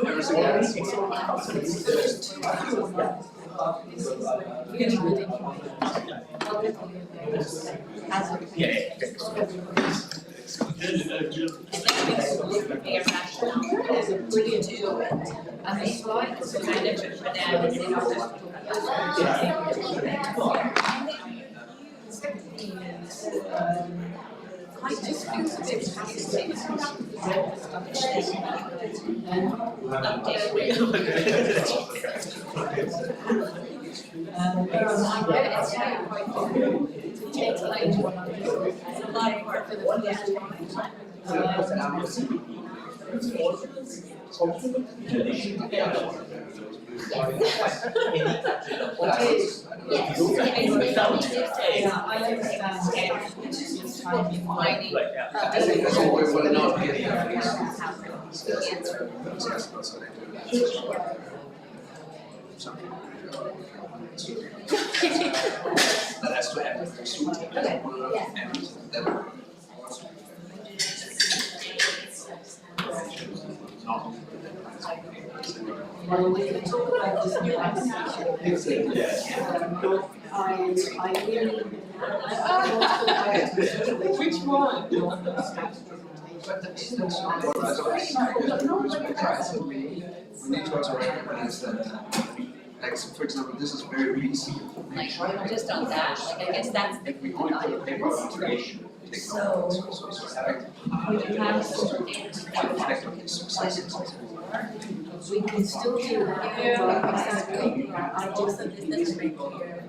S17: There's a brilliant tool, and the slides are kind of put down as in it just feels a bit passive. It's quite difficult to take later on. It's a lot of work for the first time.
S13: that has to happen soon.
S17: Well, we can talk about this new application. I really. Which one?
S13: We need to also recognize that, like, so for example, this is very recent information.
S17: Like, just on that, like, I guess that's the.
S13: If we only put a paper on creation,
S17: So, we can
S13: reflect on these successes.
S17: we can still do that. Exactly. I just think this doesn't make clear.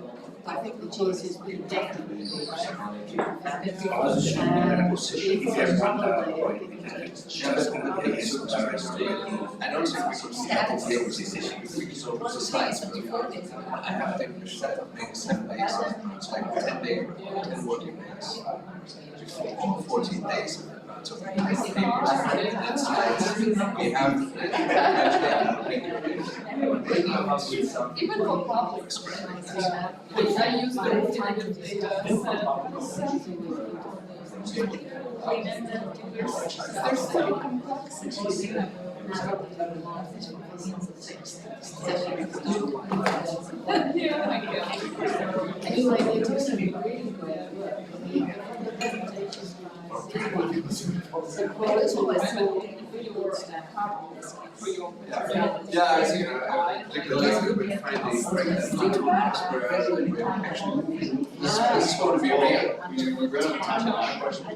S17: I think the GSSB definitely.
S13: I don't think we could start we could solve the slides, but I have to set up maybe 7 days, it's like 10 days, 10 working days, 14 days. So we have
S5: Even for public experiments, I use the kind of data. There's so complexity.
S17: Anyway, they do some really great work.
S13: Yeah, I see. Like a little bit friendly, this is going to be real. We're going to touch on that question.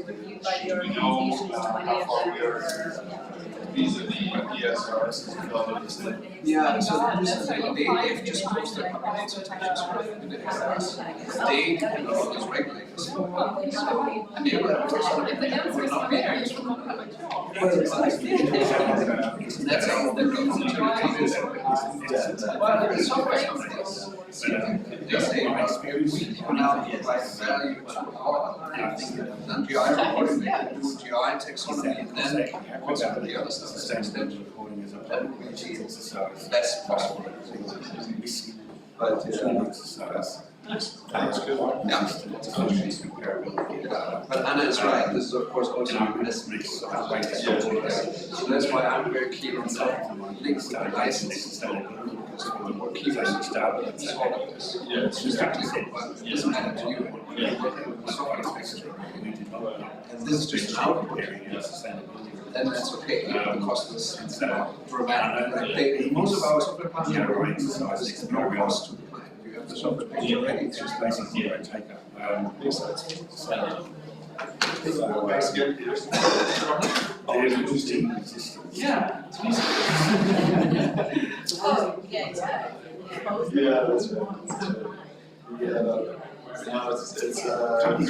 S17: Reviewed by the organizations, 20 of them.
S13: Yeah, so this is like they've just posted a couple of consultations with the experts. They depend on these regulators. And they were not being used. That's how the opportunity is. Software companies, they say, we now provide value to our GI reporting, they can do GI taxonomy, and then also the other stuff. That would be less possible. But That's good. Yeah. But Anna is right, this is of course also an investment. So that's why I'm very keen on that links with the license. Because the more key license start, it's all this. Yeah, it's just technical, but it doesn't matter to you. And this is just an output. Then that's okay. The cost is dramatic. Most of our software partners is no cost to the client. If you have the software page already, it's just basically a take up. Thanks again, Peter.
S15: Yeah.
S17: Oh, yeah, exactly.
S7: Yeah, that's right. Yeah, no, it's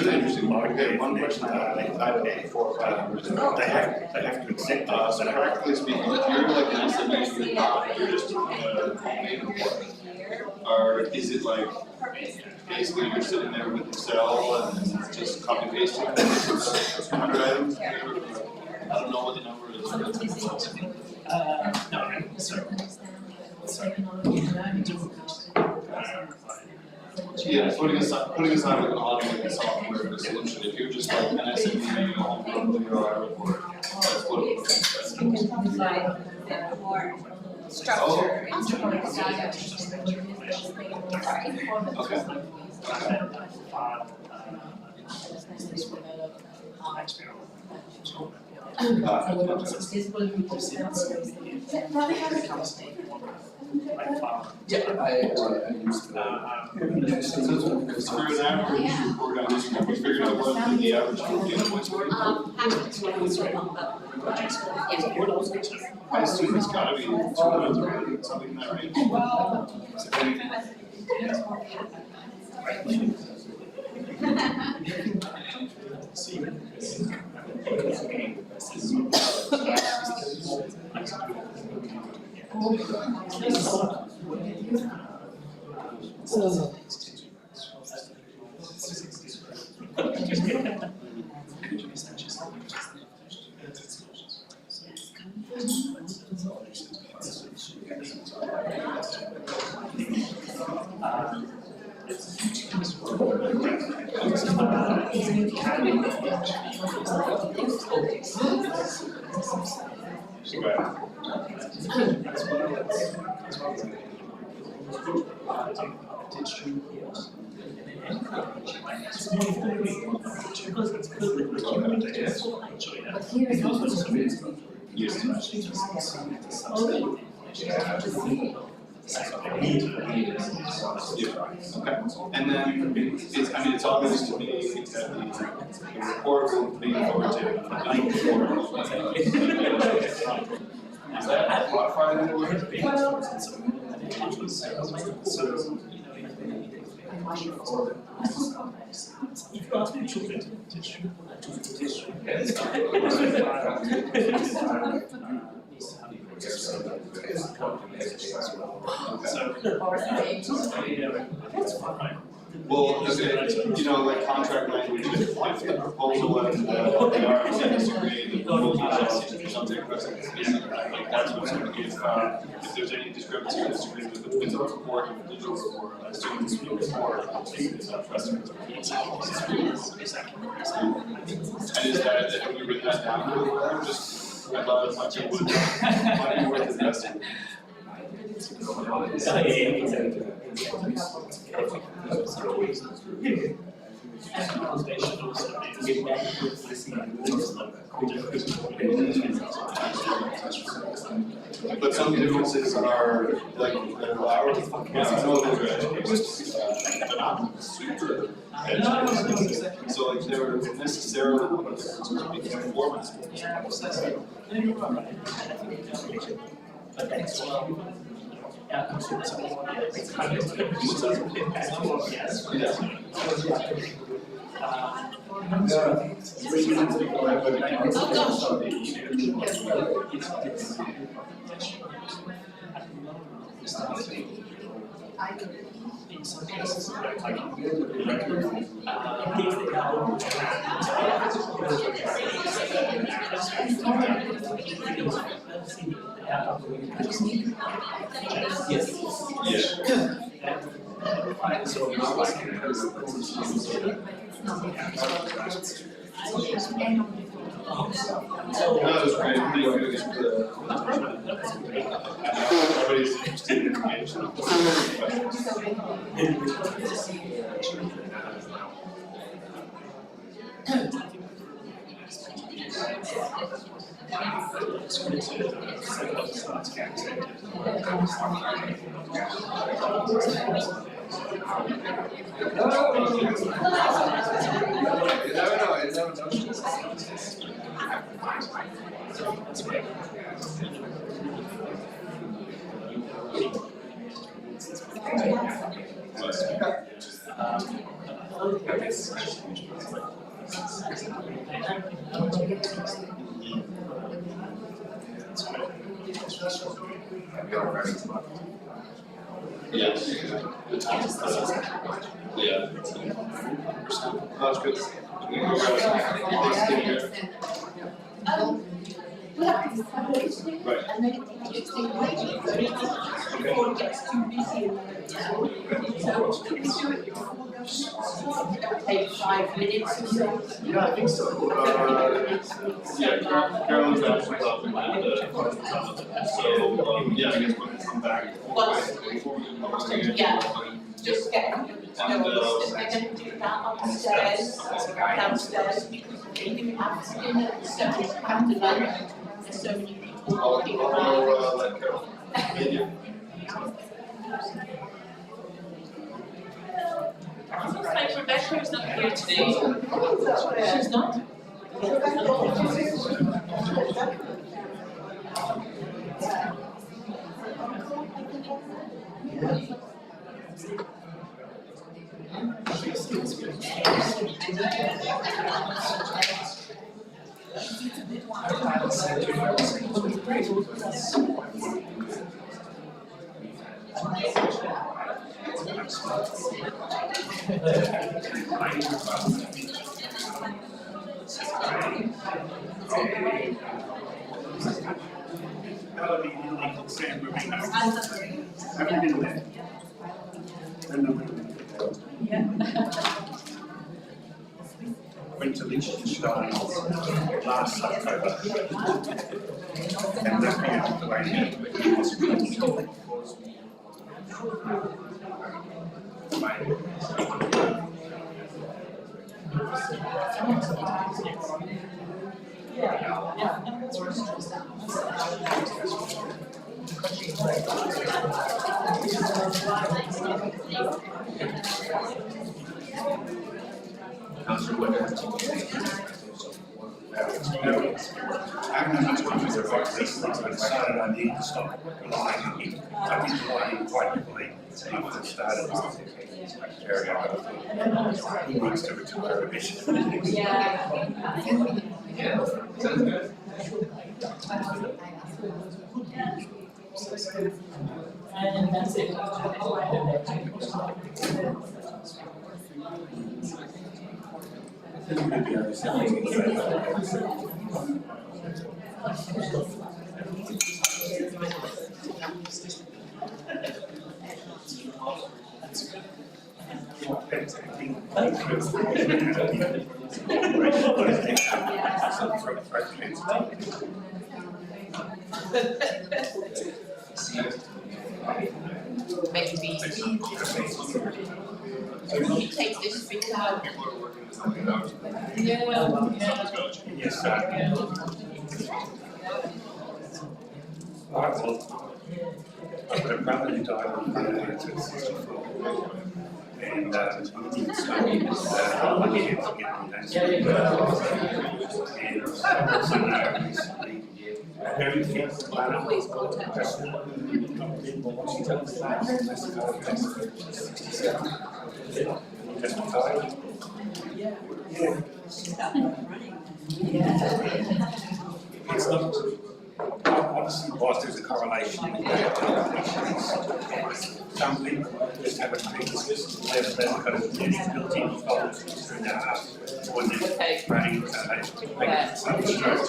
S7: really interesting. Okay, one question I had 4 or 5 years ago. They have to accept that. So practically speaking, if you're like an SME, you're just or is it like basically you're sitting there with Excel and just copy pasting 100 items? I don't know what the number is. Yeah, putting aside like a lot of like the software solution, if you're just like an SME, probably that's what it looks like.
S17: You can provide more structure into the design.
S13: Yeah, I used
S7: For an average organization, have we figured out what the average data points were? I assume it's gotta be 200, something in that And then it's obvious to me that the report will be forward to Is that modified in any way? Well, you know, like contract language, if the proposal and the RFC disagree, the proposal is something like that's what's going to give, if there's any discrepancy or disagreement with the report and the digital report, I assume it's the report. And is that, have we written that down? Just, I'd love as much as it would, might be worth investing. But some differences are like our super edge. So like there would necessarily be differences in performance.
S13: So now I can press the that was great. Everybody's interested in information. Yes. Yeah. That's good. Right.
S10: And then you think, wait, before it gets too busy. So can we do it before it goes? Take 5 minutes or so?
S7: Yeah, I think so. Yeah, Carolyn's actually helping with so, yeah, I guess we'll come back.
S10: Yeah, just get them to know they're going to do that upstairs, downstairs, because you have dinner, so you have to lunch, there's so many people walking around.
S1: Looks like Rebecca is not here today. She's not?
S2: Have you been there? Went to Liechtenstein last October. And that's been out the way I haven't had much time with the right recently, so I decided I need to stop relying on him. I did rely on him quite heavily when I first started with Terry, but I thought he needs to retire a bit.
S12: Yeah, sounds good.
S1: And that's it.
S18: Maybe. You take this bit out.
S2: Yes, Alright, well, I've got a brother who died on cancer at 64. And so I'm lucky to get on that. And also know recently, very fit, just retired. Yeah. It's not, obviously, whilst there's a correlation with that, some people just have a predisposition, they've got a genetic built-in fault through their heart, or their brain, they get some stroke.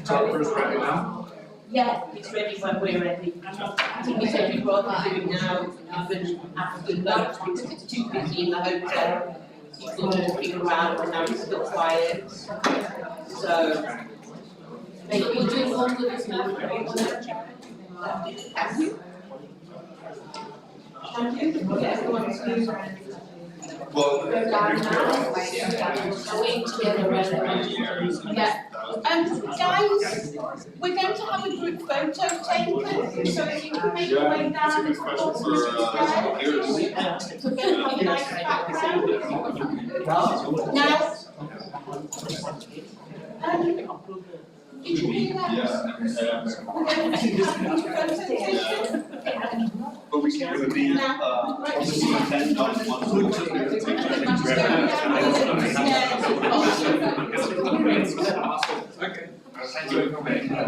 S13: First ready now?
S18: Yeah, it's ready when we're ready. I think we said we'd rather do it now than after lunch because it's too busy in the hotel. People don't figure out when now it's still quiet. So maybe we'll do all of this now. Thank you. Thank you. Yeah, everyone to
S7: Well,
S18: go down now. Are we together? Yeah. Guys, we're going to have a group photo taken, so if you can make your way down
S7: that's a
S18: to
S7: good
S18: the
S7: question
S18: bottom
S7: for
S18: of the
S7: volunteers.
S18: stairs. So we're going to have a nice background. Now, did you hear that? We're going to have a group photo taken.
S7: But we can do the, obviously, then not one.
S2: Okay. Thank you for making that.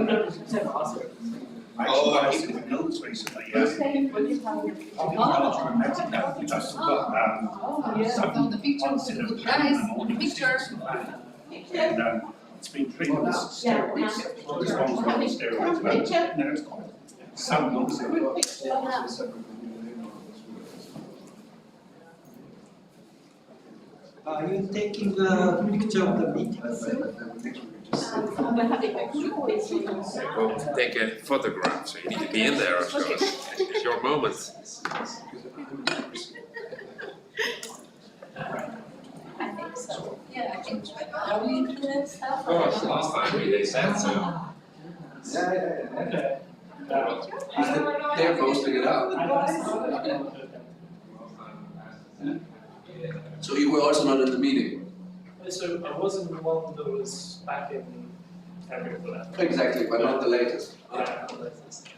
S2: I actually asked in the notes recently, which I forgot,
S8: From the pictures, guys, pictures.
S2: and it's been treated as steroids. This one's not steroids, but no, it's quite some nonsense.
S6: Are you taking a picture of the meeting?
S14: Well, to take a photograph, so you need to be in there, of course. It's your moment.
S17: I think so. Yeah, I think, are we doing stuff?
S14: Of course, last time they said so.
S15: Okay.
S13: They're posting it out. So you were also not in the meeting?
S15: So I wasn't the one that was back in February.
S13: Exactly, but not the latest.
S15: Yeah, not the latest.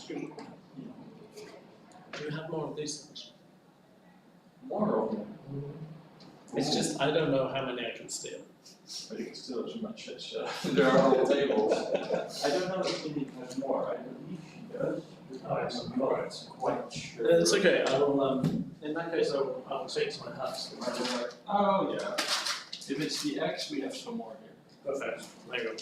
S15: Do we have more of these things?
S13: More of them.
S15: It's just, I don't know how many I can steal.
S19: But you can still too much shit.
S13: There are whole tables.
S19: I don't know if Lily has more. I believe she does. I'm not quite sure.
S15: It's okay, I will, in that case, I'll take it to my house.
S19: Oh, yeah. If it's the X, we have some more here.
S15: Perfect, there you go.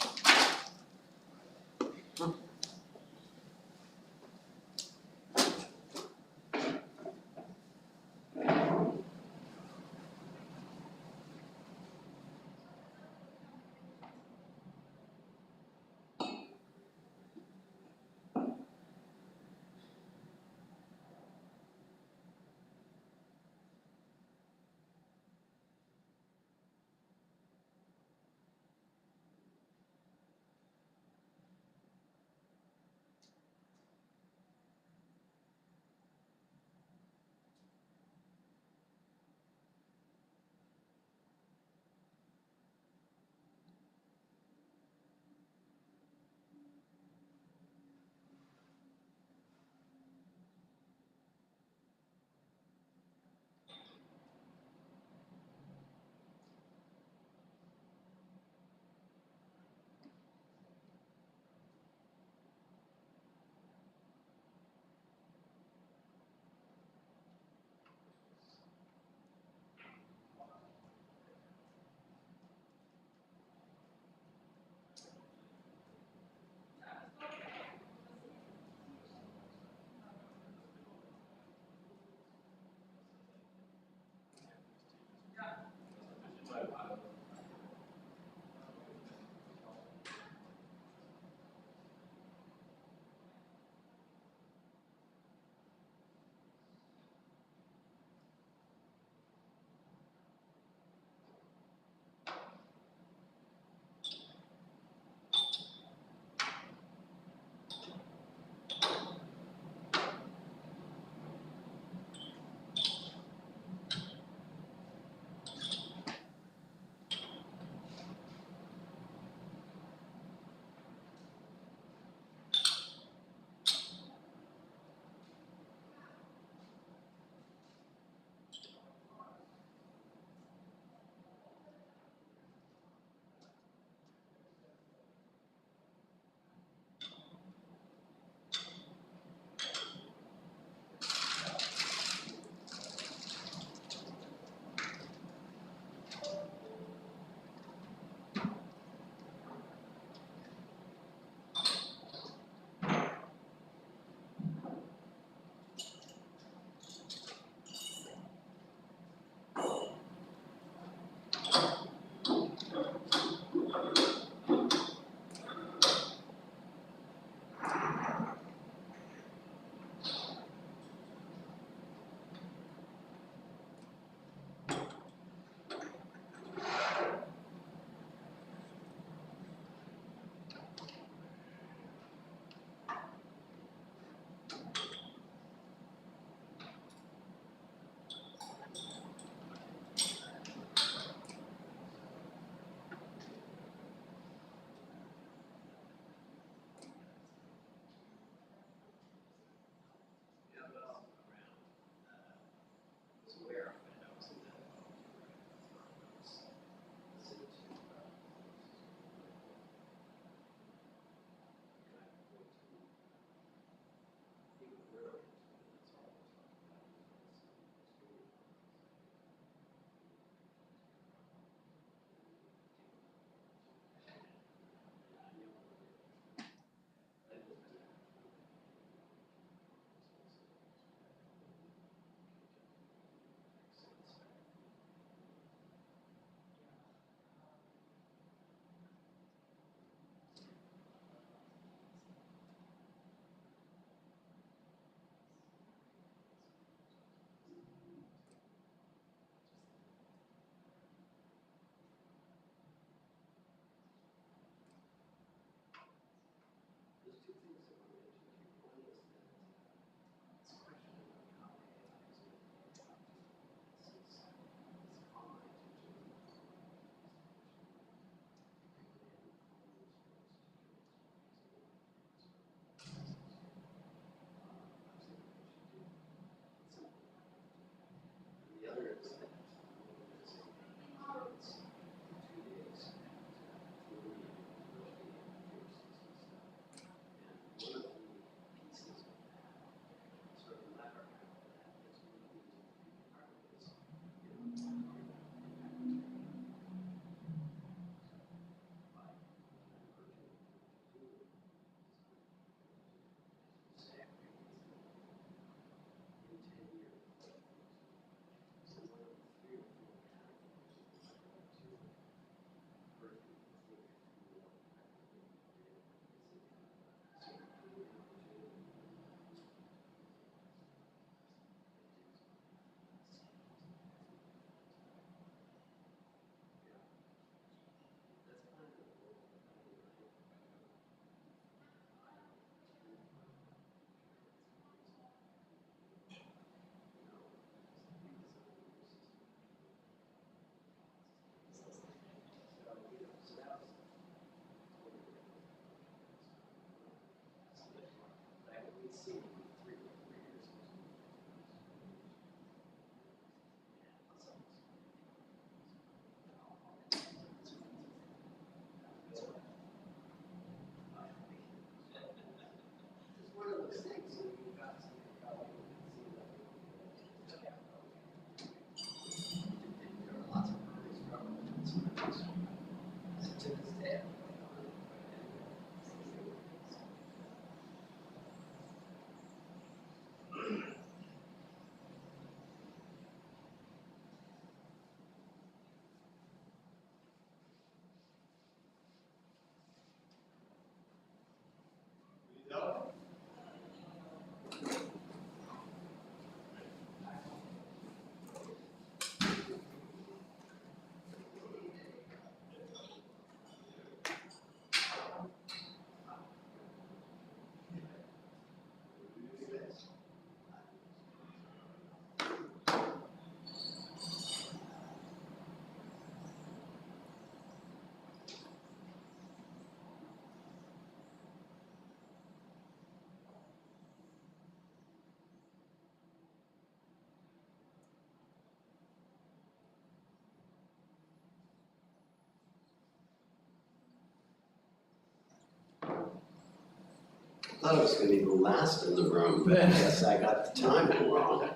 S20: Thought I was gonna be the last in the room, but I guess I got the timing wrong.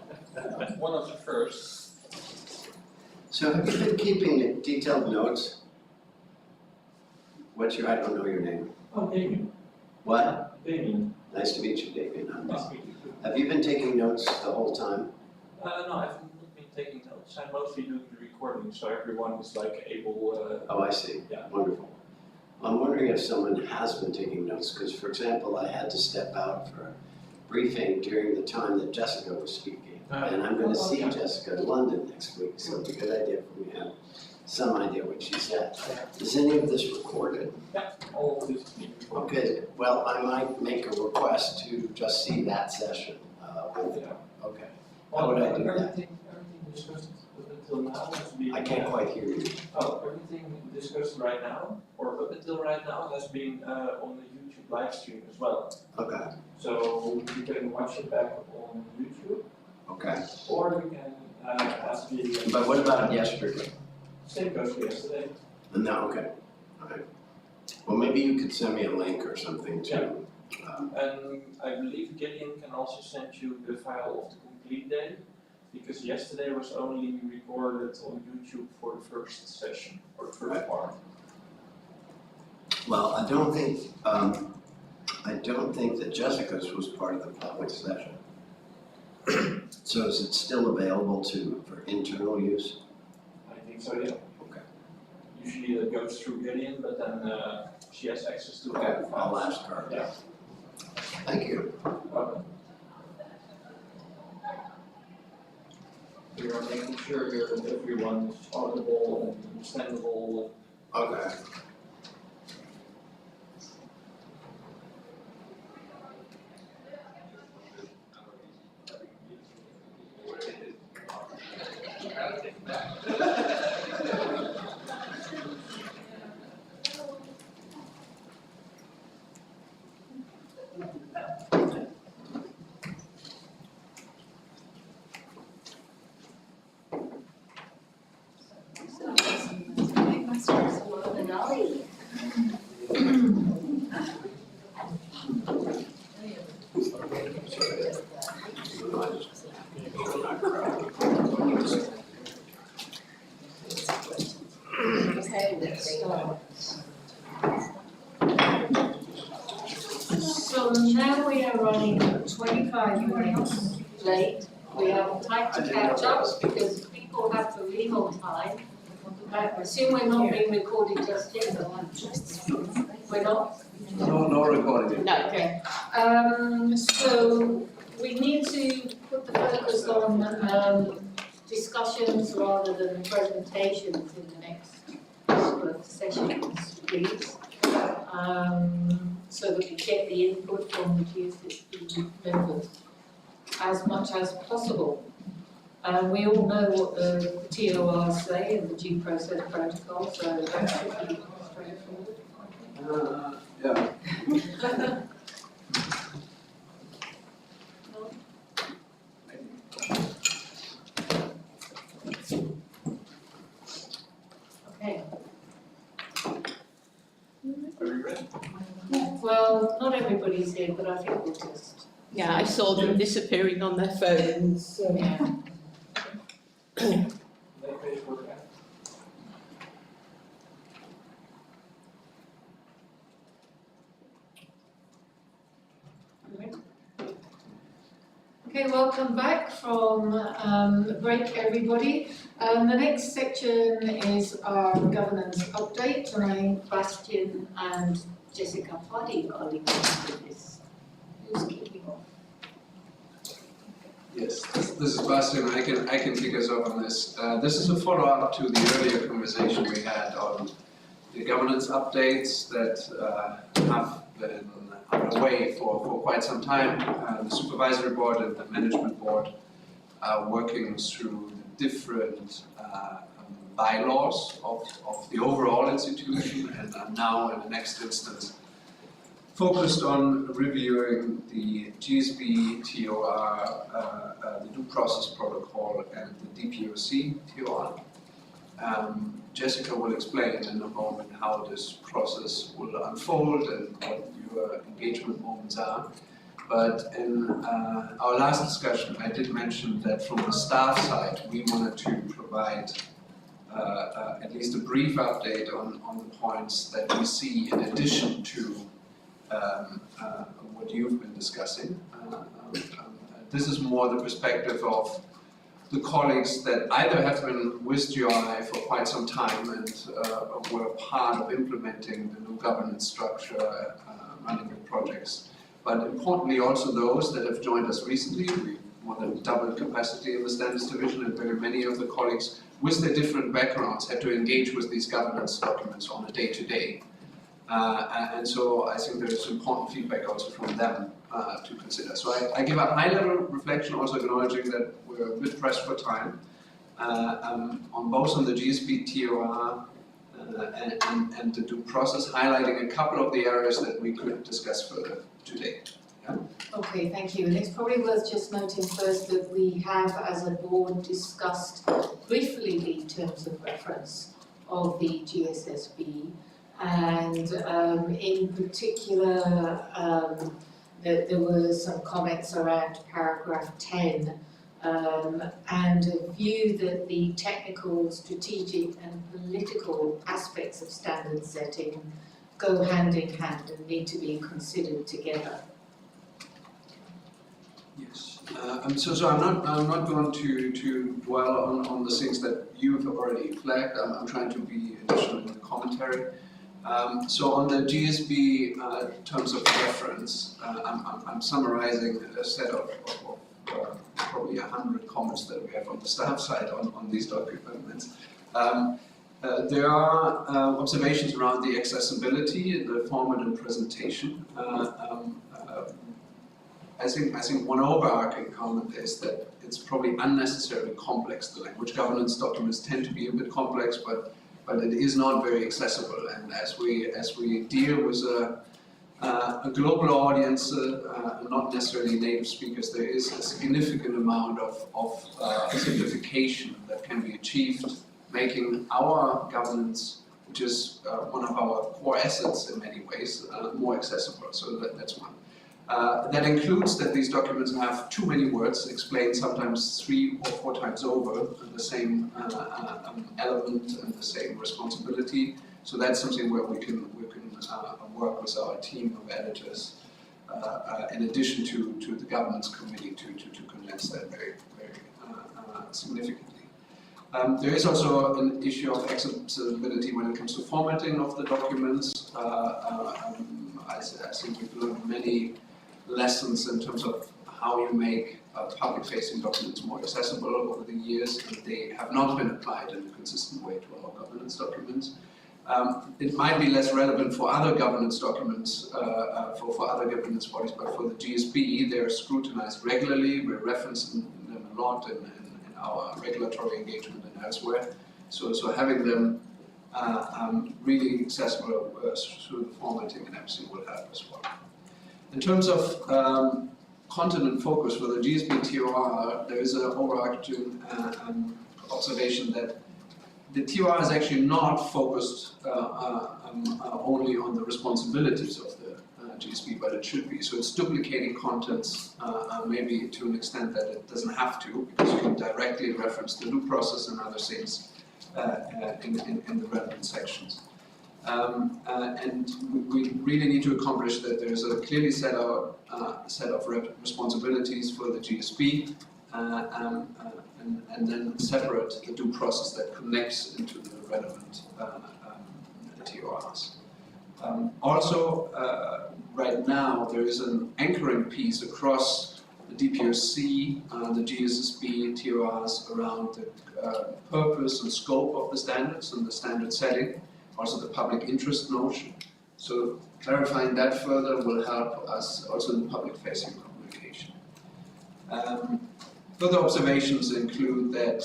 S19: One of the first.
S20: So have you been keeping detailed notes? What's your, I don't know your name.
S19: Oh, Damien.
S20: What?
S19: Damien.
S20: Nice to meet you, Damien.
S19: Nice to meet you too.
S20: Have you been taking notes the whole time?
S19: No, I haven't been taking notes. I'm mostly doing the recording, so everyone is like able.
S20: Oh, I see.
S19: Yeah.
S20: Wonderful. I'm wondering if someone has been taking notes, because for example, I had to step out for a briefing during the time that Jessica was speaking. And I'm gonna see Jessica in London next week, so it's a good idea for me to have some idea what she said. Is any of this recorded?
S19: Yeah, all of this is being recorded.
S20: Okay, well, I might make a request to just see that session with you. Okay. How would I do that?
S19: Everything discussed up until now has been.
S20: I can't quite hear you.
S19: Oh, everything discussed right now, or up until right now, has been on the YouTube live stream as well.
S20: Okay.
S19: So you can watch it back on YouTube,
S20: Okay.
S19: or you can ask the.
S20: But what about yesterday?
S19: Same goes for yesterday.
S20: No, okay. Okay. Well, maybe you could send me a link or something too.
S19: And I believe Gideon can also send you the file of the complete day, because yesterday was only recorded on YouTube for the first session, or the first part.
S20: Well, I don't think that Jessica's was part of the public session. So is it still available for internal use?
S19: I think so, yeah.
S20: Okay.
S19: Usually it goes through Gideon, but then she has access to all
S20: Okay,
S19: the files.
S20: I'll ask her.
S19: Yeah.
S20: Thank you.
S19: Okay. We are making sure here that everyone is audible and understandable.
S20: Okay.
S1: So now we are running 25 minutes late. We have time to catch up because people have to leave on time. I assume we're not being recorded just yet, we're not?
S13: No recording.
S1: No, okay. So we need to put the focus on discussions rather than presentations in the next couple of sessions, please. So that we get the input from the GSSB members as much as possible. We all know what the TORs say in the due process protocol, so that should be straightforward.
S13: Yeah.
S1: Okay.
S19: Are you ready?
S1: Well, not everybody's here, but I think we'll just.
S18: Yeah, I saw them disappearing on their phones.
S1: Yeah. Okay, welcome back from break, everybody. The next section is our governance update, and I think Bastian and Jessica Fadi are leading this. Who's kicking off?
S13: Yes, this is Bastian. I can kick us off on this. This is a follow-up to the earlier conversation we had on the governance updates that have been underway for quite some time. The supervisory board and the management board are working through the different bylaws of the overall institution, and are now in the next instance focused on reviewing the GSB TOR, the due process protocol, and the DPOC TOR. Jessica will explain in a moment how this process will unfold and what you your engagement moments are. But in our last discussion, I did mention that from the staff side, we wanted to provide at least a brief update on the points that we see in addition to what you've been discussing. This is more the perspective of the colleagues that either have been with GRI for quite some time and were part of implementing the new governance structure, running the projects, but importantly also those that have joined us recently. We more than doubled capacity in the standards division, and very many of the colleagues with their different backgrounds had to engage with these governance documents on a day-to-day. And so I think there is important feedback also from them to consider. So I give a high-level reflection, also acknowledging that we're a bit pressed for time, on both on the GSB TOR and the due process, highlighting a couple of the areas that we could discuss further today. Yeah.
S1: Okay, thank you. And it's probably worth just noting first that we have, as a board, discussed briefly the terms of reference of the GSSB, and in particular, there were some comments around paragraph 10, and a view that the technical, strategic and political aspects of standard setting go hand in hand and need to be considered together.
S13: Yes. So I'm not going to dwell on the things that you've already flagged. I'm trying to be additional in the commentary. So on the GSB terms of reference, I'm summarizing a set of probably 100 comments that we have on the staff side on these documents. There are observations around the accessibility, the format and presentation. I think one overarching comment is that it's probably unnecessarily complex. The language governance documents tend to be a bit complex, but it is not very accessible. And as we deal with a global audience, not necessarily native speakers, there is a significant amount of simplification that can be achieved, making our governance, which is one of our core assets in many ways, more accessible. So that's one. That includes that these documents have too many words, explained sometimes 3 or 4 times over the same element and the same responsibility. So that's something where we can work with our team of editors, in addition to the governance committee, to condense that very significantly. There is also an issue of accessibility when it comes to formatting of the documents. I think we've learned many lessons in terms of how you make public-facing documents more accessible over the years, and they have not been applied in a consistent way to our governance documents. It might be less relevant for other governance documents, for other governance bodies, but for the GSB, they're scrutinized regularly. We're referencing them a lot in our regulatory engagement and elsewhere. So having them really accessible through the formatting and everything will help as well. In terms of content and focus for the GSB TOR, there is an overarching observation that the TOR is actually not focused only on the responsibilities of the GSB, but it should be. So it's duplicating contents, maybe to an extent that it doesn't have to, because you can directly reference the due process and other things in the relevant sections. And we really need to accomplish that there's a clearly set of responsibilities for the GSB, and then separate the due process that connects into the relevant TORs. Also, right now there is an anchoring piece across the DPRC, the GSSB TORs around the purpose and scope of the standards and the standard setting, also the public interest notion. So clarifying that further will help us also in the public-facing communication. Further observations include that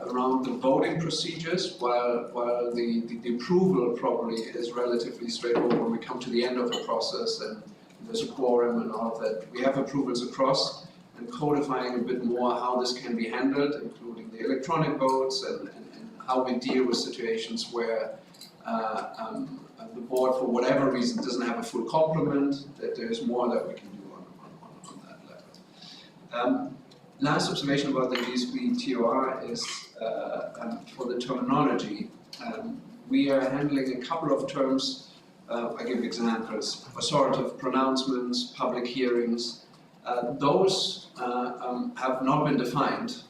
S13: around the voting procedures, while the approval probably is relatively straightforward when we come to the end of the process and there's a quorum and all of that, we have approvals across, and codifying a bit more how this can be handled, including the electronic votes and how we deal with situations where the board, for whatever reason, doesn't have a full complement, that there is more that we can do on that level. Last observation about the GSB TOR is for the terminology. We are handling a couple of terms. I give examples: authoritative pronouncements, public hearings. Those have not been defined.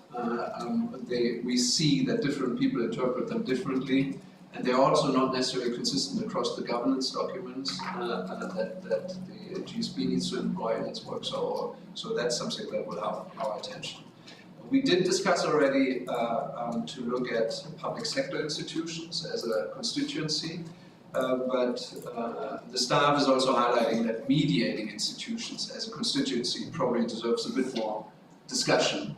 S13: We see that different people interpret them differently, and they're also not necessarily consistent across the governance documents that the GSB needs to employ in its work. So that's something that will have our attention. We did discuss already to look at public sector institutions as a constituency, but the staff is also highlighting that mediating institutions as a constituency probably deserves a bit more discussion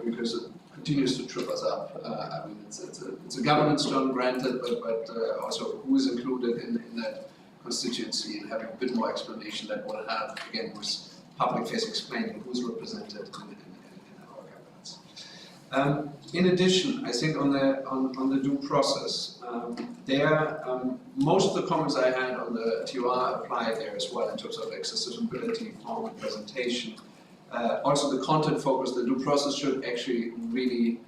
S13: because it continues to trip us up. I mean, it's a governance term, granted, but also who is included in that constituency, and having a bit more explanation that will have, again, with public face explaining who's represented in our governance. In addition, I think on the due process, most of the comments I had on the TOR apply there as well in terms of accessibility, form and presentation. Also the content focus, the due process should actually really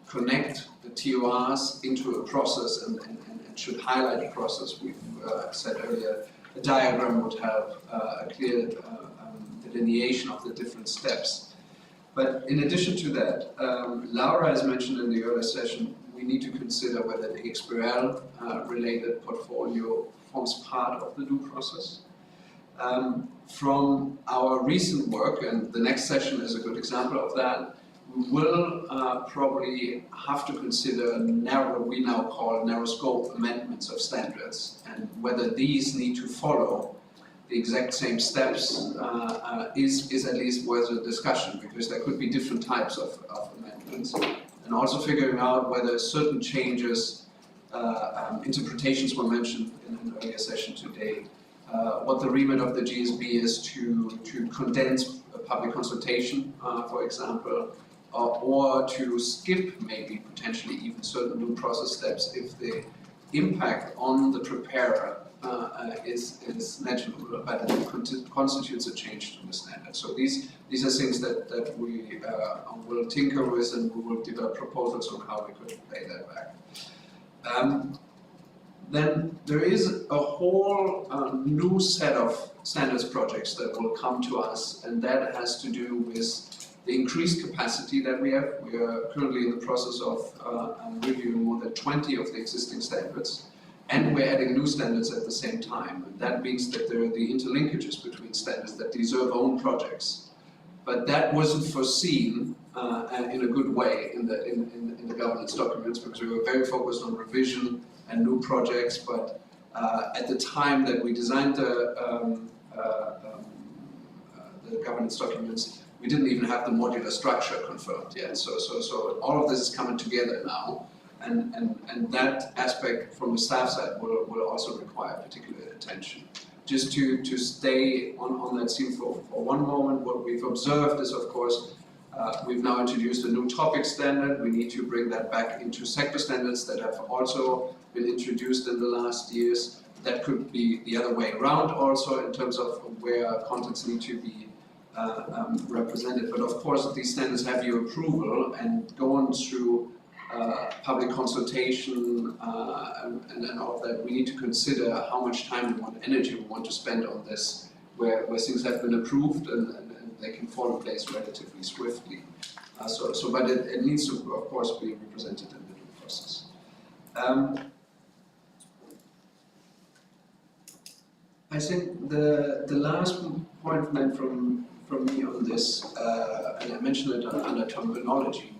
S13: connect the TORs into a process and should highlight a process. We've said earlier, a diagram would have a clear delineation of the different steps. But in addition to that, Laura has mentioned in the earlier session, we need to consider whether the XBRL related portfolio forms part of the due process. From our recent work, and the next session is a good example of that, we will probably have to consider what we now call narrow scope amendments of standards, and whether these need to follow the exact same steps is at least worth a discussion, because there could be different types of amendments. And also figuring out whether certain changes, interpretations were mentioned in an earlier session today, what the remit of the GSB is to condense a public consultation, for example, or to skip maybe potentially even certain due process steps if the impact on the preparer is negligible, but it constitutes a change to the standard. So these are things that we will tinker with, and we will develop proposals on how we could play that back. Then there is a whole new set of standards projects that will come to us, and that has to do with the increased capacity that we have. We are currently in the process of reviewing more than 20 of the existing standards, and we're adding new standards at the same time. And that means that there are the interlinkages between standards that deserve own projects. But that wasn't foreseen in a good way in the governance documents, because we were very focused on revision and new projects, but at the time that we designed the governance documents, we didn't even have the modular structure confirmed yet. So all of this is coming together now, and that aspect from the staff side will also require particular attention. Just to stay on that theme for one moment, what we've observed is, of course, we've now introduced a new topic standard. We need to bring that back into sector standards that have also been introduced in the last years. That could be the other way around also, in terms of where contents need to be represented. But of course, these standards have your approval, and going through public consultation and all of that, we need to consider how much time we want, energy we want to spend on this, where things have been approved and they can fall in place relatively swiftly. But it needs to, of course, be represented in the due process. I think the last point then from me on this, and I mentioned it under terminology,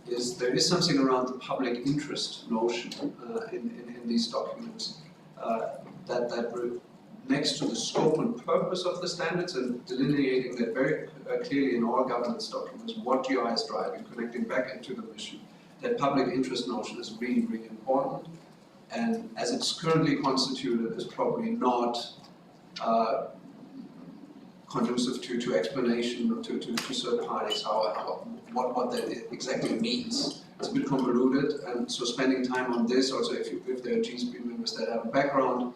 S13: is there is something around the public interest notion in these documents that next to the scope and purpose of the standards, and delineating that very clearly in all governance documents, what GRI is driving, connecting back into the mission, that public interest notion is really, really important. And as it's currently constituted, is probably not conducive to explanation to third parties what that exactly means. It's a bit convoluted, and so spending time on this, also if there are GSB members that have a background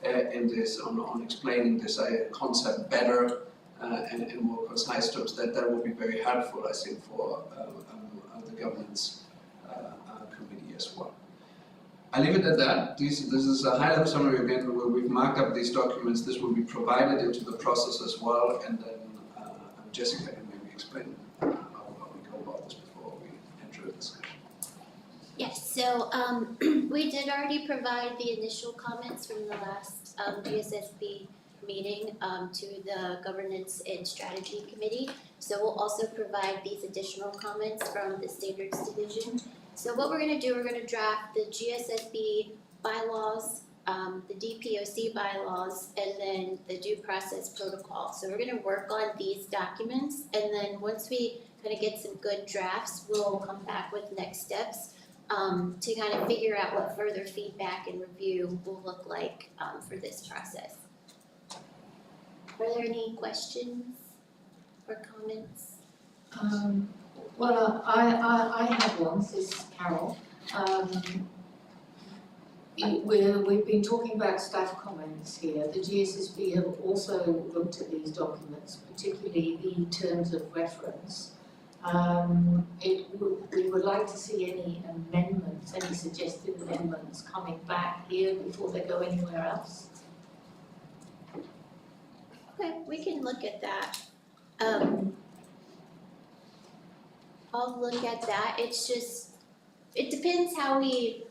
S13: in this, on explaining this concept better and in more concise terms, that would be very helpful, I think, for the governance committee as well. I leave it at that. This is a high-level summary again, where we've marked up these documents. This will be provided into the process as well, and then Jessica can maybe explain how we go about this before we enter the discussion.
S21: Yes, so we did already provide the initial comments from the last GSSB meeting to the Governance and Strategy Committee. So we'll also provide these additional comments from the Standards Division. So what we're going to do, we're going to draft the GSSB bylaws, the DPOC bylaws, and then the due process protocol. So we're going to work on these documents, and then once we kind of get some good drafts, we'll come back with next steps to kind of figure out what further feedback and review will look like for this process. Are there any questions or comments?
S1: Well, I have one. This is Carol. We've been talking about staff comments here. The GSSB have also looked at these documents, particularly the terms of reference. We would like to see any amendments, any suggested amendments coming back here before they go anywhere else.
S21: Okay, we can look at that. I'll look at that. It's just, it depends how we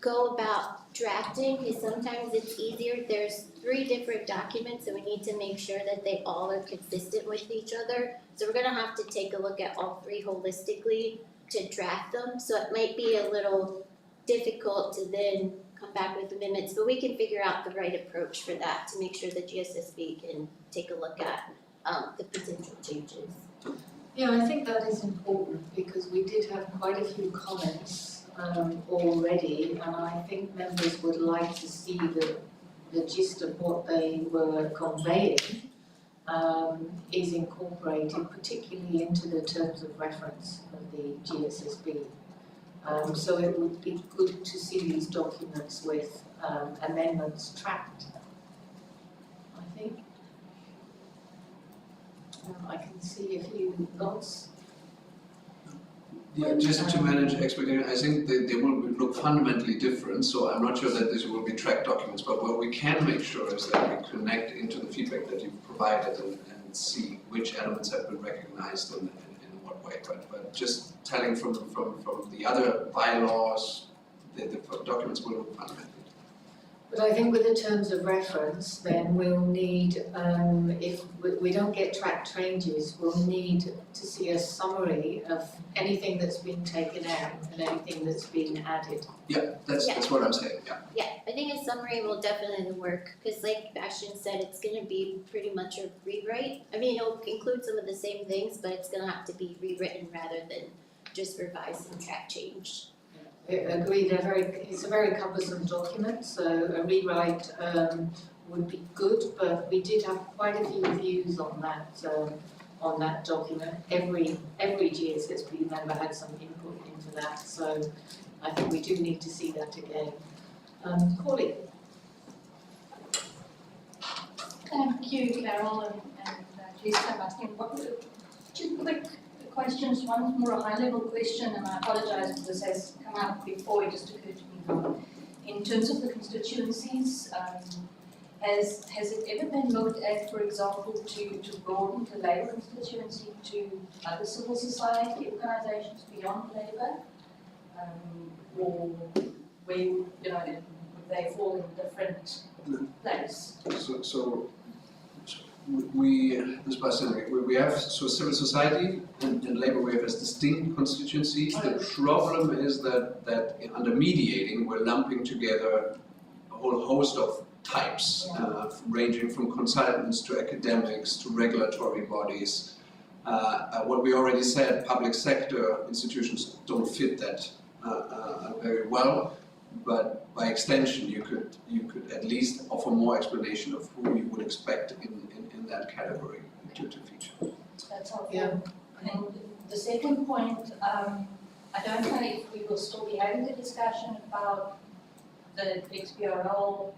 S21: go about drafting, because sometimes it's easier. There's 3 different documents and we need to make sure that they all are consistent with each other. So we're gonna have to take a look at all 3 holistically to draft them. So it might be a little difficult to then come back with amendments, but we can figure out the right approach for that to make sure the GSSB can take a look at the potential changes.
S1: Yeah, I think that is important because we did have quite a few comments already, and I think members would like to see the gist of what they were conveying is incorporated, particularly into the terms of reference of the GSSB. So it would be good to see these documents with amendments tracked, I think. I can see a few nods.
S13: Yeah, just to manage expectations, I think they will look fundamentally different, so I'm not sure that this will be tracked documents, but what we can make sure is that we connect into the feedback that you've provided and see which elements have been recognized and in what way. But just telling from the other bylaws, the documents will look fundamentally.
S1: But I think with the terms of reference, then we'll need, if we don't get track changes, we'll need to see a summary of anything that's been taken out and anything that's been added.
S13: Yeah, that's what I'm saying, yeah.
S21: Yeah, I think a summary will definitely work, because like Bastian said, it's gonna be pretty much a rewrite. I mean, it'll include some of the same things, but it's gonna have to be rewritten rather than just revised and track changed.
S1: Agreed, it's a very cumbersome document, so a rewrite would be good, but we did have quite a few views on that document. Every GSSB member had some input into that, so I think we do need to see that again. Corley.
S9: Thank you, Carol and Jessica, Bastian. Two quick questions. One more a high-level question, and I apologize if this has come up before, it just occurred to me. In terms of the constituencies, has it ever been looked at, for example, to broaden the Labour constituency to other civil society organisations beyond Labour? Or where, would they fall in a different place?
S13: So we have civil society and labour we have as distinct constituencies. The problem is that under mediating we're lumping together a whole host of types, ranging from consultants to academics to regulatory bodies. What we already said, public sector institutions don't fit that very well, but by extension you could at least offer more explanation of who you would expect in that category to feature.
S9: That's helpful. Yeah. And the second point, I don't know if we will still be having the discussion about the XBRL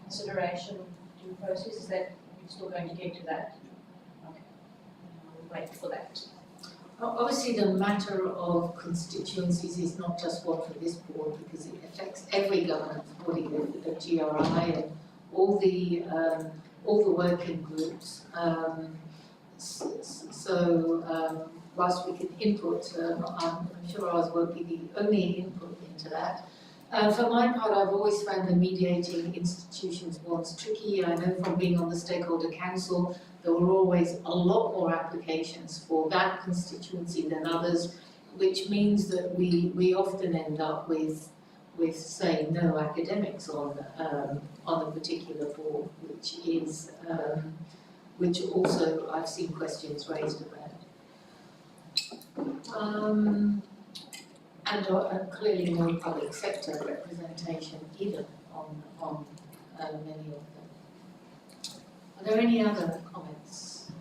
S9: consideration due process? Is that, we're still going to get to that? Okay, we'll wait for that.
S1: Obviously, the matter of constituencies is not just one for this board because it affects every governance body, the GRI and all the working groups. Whilst we can input, I'm sure ours won't be the only input into that. For my part, I've always found the mediating institutions ones tricky. I know from being on the stakeholder council, there were always a lot more applications for that constituency than others, which means that we often end up with say no academics on a particular board, which also I've seen questions raised about. And clearly no public sector representation either on many of them. Are there any other comments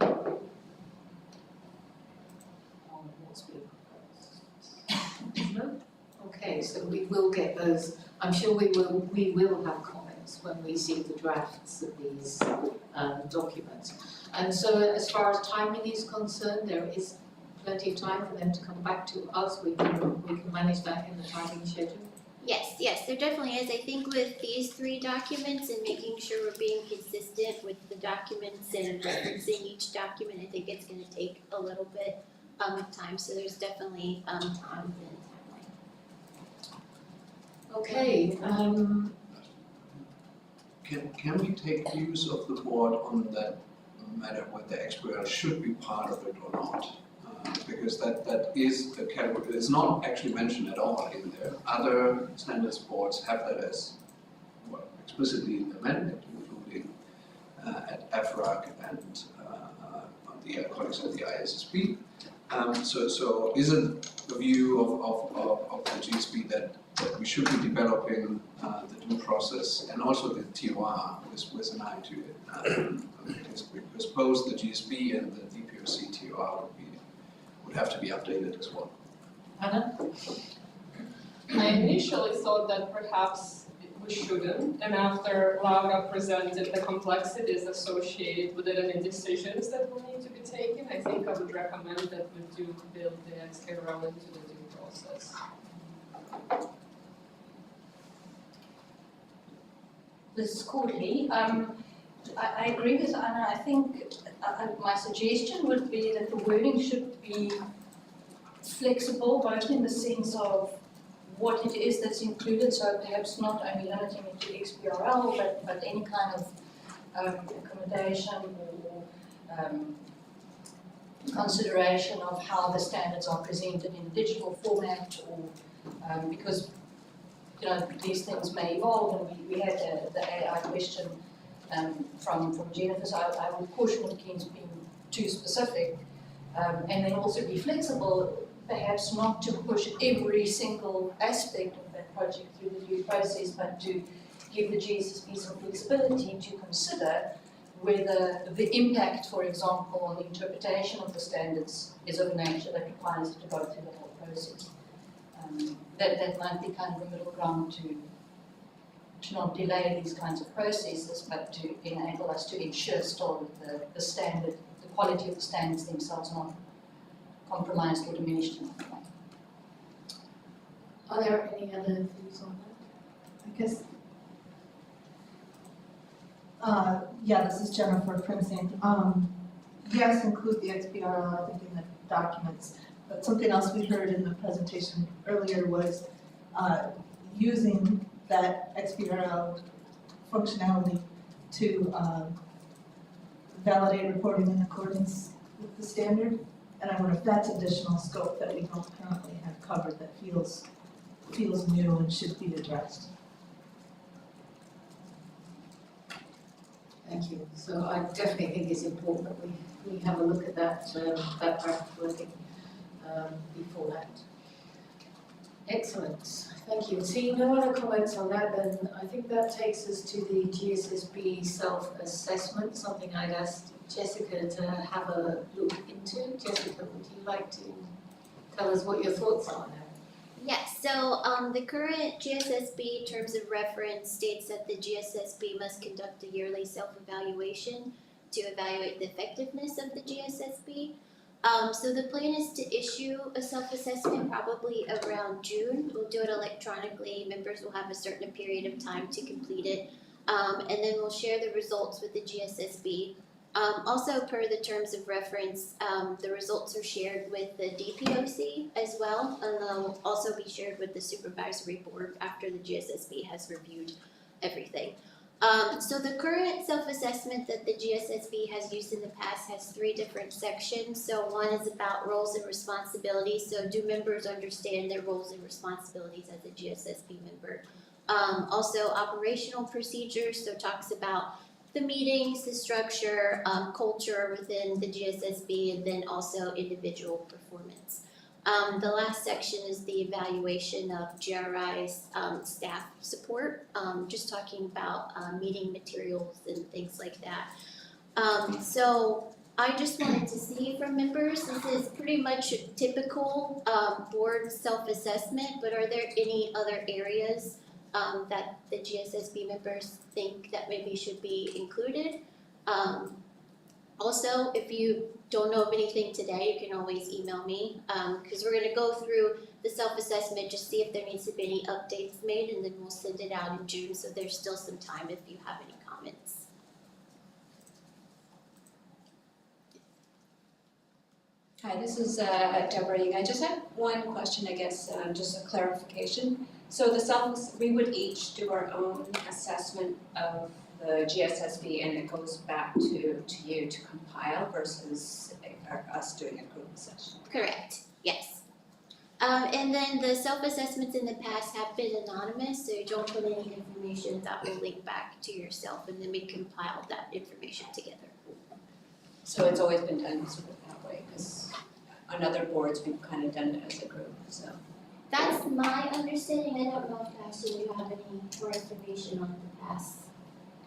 S1: on what's being proposed? No? Okay, so we will get those. I'm sure we will have comments when we see the drafts of these documents. And so as far as timing is concerned, there is plenty of time for them to come back to us. We can manage that in the timing schedule.
S21: Yes, there definitely is. I think with these 3 documents and making sure we're being consistent with the documents and referencing each document, I think it's going to take a little bit of time. So there's definitely time within the timeline.
S1: Okay.
S13: Can we take views of the board on that matter whether XBRL should be part of it or not? Because that is a category, it's not actually mentioned at all in there. Other standards boards have that as explicitly in the amendment, including at AFRAC and the colleagues at the ISSB. So is it the view of the GSB that we should be developing the due process and also the TOR with an eye to it? Because both the GSB and the DPRC TOR would have to be updated as well.
S1: Anna?
S5: I initially thought that perhaps we shouldn't, and after Laura presented the complexities associated with it and the decisions that will need to be taken, I think I would recommend that we do build the XBRL into the due process.
S9: This is Courtney. I agree with Anna. I think my suggestion would be that the wording should be flexible, both in the sense of what it is that's included, so perhaps not only limiting it to XBRL, but any kind of accommodation or consideration of how the standards are presented in digital format, or because these things may evolve, and we had the AI question from Jennifer, so I would caution against being too specific, and then also be flexible, perhaps not to push every single aspect of that project through the due process, but to give the GSSB some flexibility to consider whether the impact, for example, on the interpretation of the standards is of a nature that requires it to go through the whole process. That might be kind of a middle ground to not delay these kinds of processes, but to enable us to ensure still that the standard, the quality of the standards themselves not compromised or diminished in any way.
S1: Are there any other views on that?
S10: I guess, this is Jennifer Prinzing. Yes, include the XBRL, I think, in the documents. But something else we heard in the presentation earlier was using that XBRL functionality to validate reporting in accordance with the standard. And I wonder if that's additional scope that we don't currently have covered that feels new and should be addressed.
S1: Thank you. So I definitely think it's important that we have a look at that draft wording before that. Excellent. Thank you. Seeing no other comments on that, then I think that takes us to the GSSB self-assessment, something I'd asked Jessica to have a look into. Jessica, would you like to tell us what your thoughts are now?
S21: Yes, so the current GSSB terms of reference states that the GSSB must conduct a yearly self-evaluation to evaluate the effectiveness of the GSSB. So the plan is to issue a self-assessment probably around June. We'll do it electronically. Members will have a certain period of time to complete it. And then we'll share the results with the GSSB. Also, per the terms of reference, the results are shared with the DPOC as well, and they'll also be shared with the supervisory board after the GSSB has reviewed everything. So the current self-assessment that the GSSB has used in the past has 3 different sections. So one is about roles and responsibilities. So do members understand their roles and responsibilities as a GSSB member? Also operational procedures, so talks about the meetings, the structure, culture within the GSSB, and then also individual performance. The last section is the evaluation of GRI's staff support, just talking about meeting materials and things like that. So I just wanted to see from members, this is pretty much a typical board self-assessment, but are there any other areas that the GSSB members think that maybe should be included? Also, if you don't know of anything today, you can always email me, because we're gonna go through the self-assessment, just see if there needs to be any updates made, and then we'll send it out in June, so there's still some time if you have any comments.
S3: Hi, this is Deborah Ying. I just have one question, I guess, just a clarification. So we would each do our own assessment of the GSSB, and it goes back to you to compile versus us doing a group session?
S21: Correct, yes. And then the self-assessments in the past have been anonymous, so you don't put any information that will link back to yourself, and then we compile that information together.
S3: So it's always been done sort of that way, because on other boards, we've kind of done it as a group, so.
S21: That's my understanding. I don't know if actually you have any more information on the past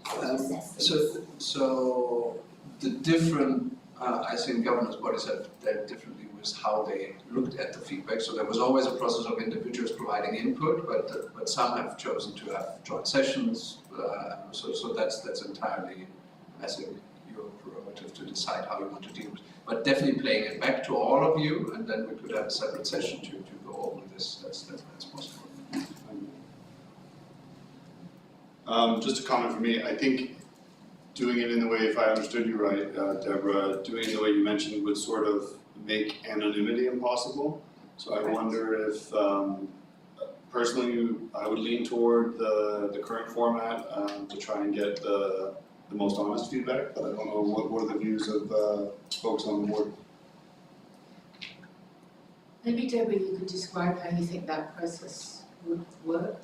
S21: self-assessments.
S13: So the different, I think governance bodies have dealt differently with how they looked at the feedback. So there was always a process of individuals providing input, but some have chosen to have joint sessions. So that's entirely, I think, your prerogative to decide how you want to deal with it. But definitely playing it back to all of you, and then we could have a separate session to go over this. That's possible.
S7: Just a comment from me, I think doing it in the way, if I understood you right, Deborah, doing it in the way you mentioned would sort of make anonymity impossible. So I wonder if, personally, I would lean toward the current format to try and get the most honest feedback, but I don't know what are the views of folks on the board.
S1: Maybe Deborah, you could describe how you think that process would work,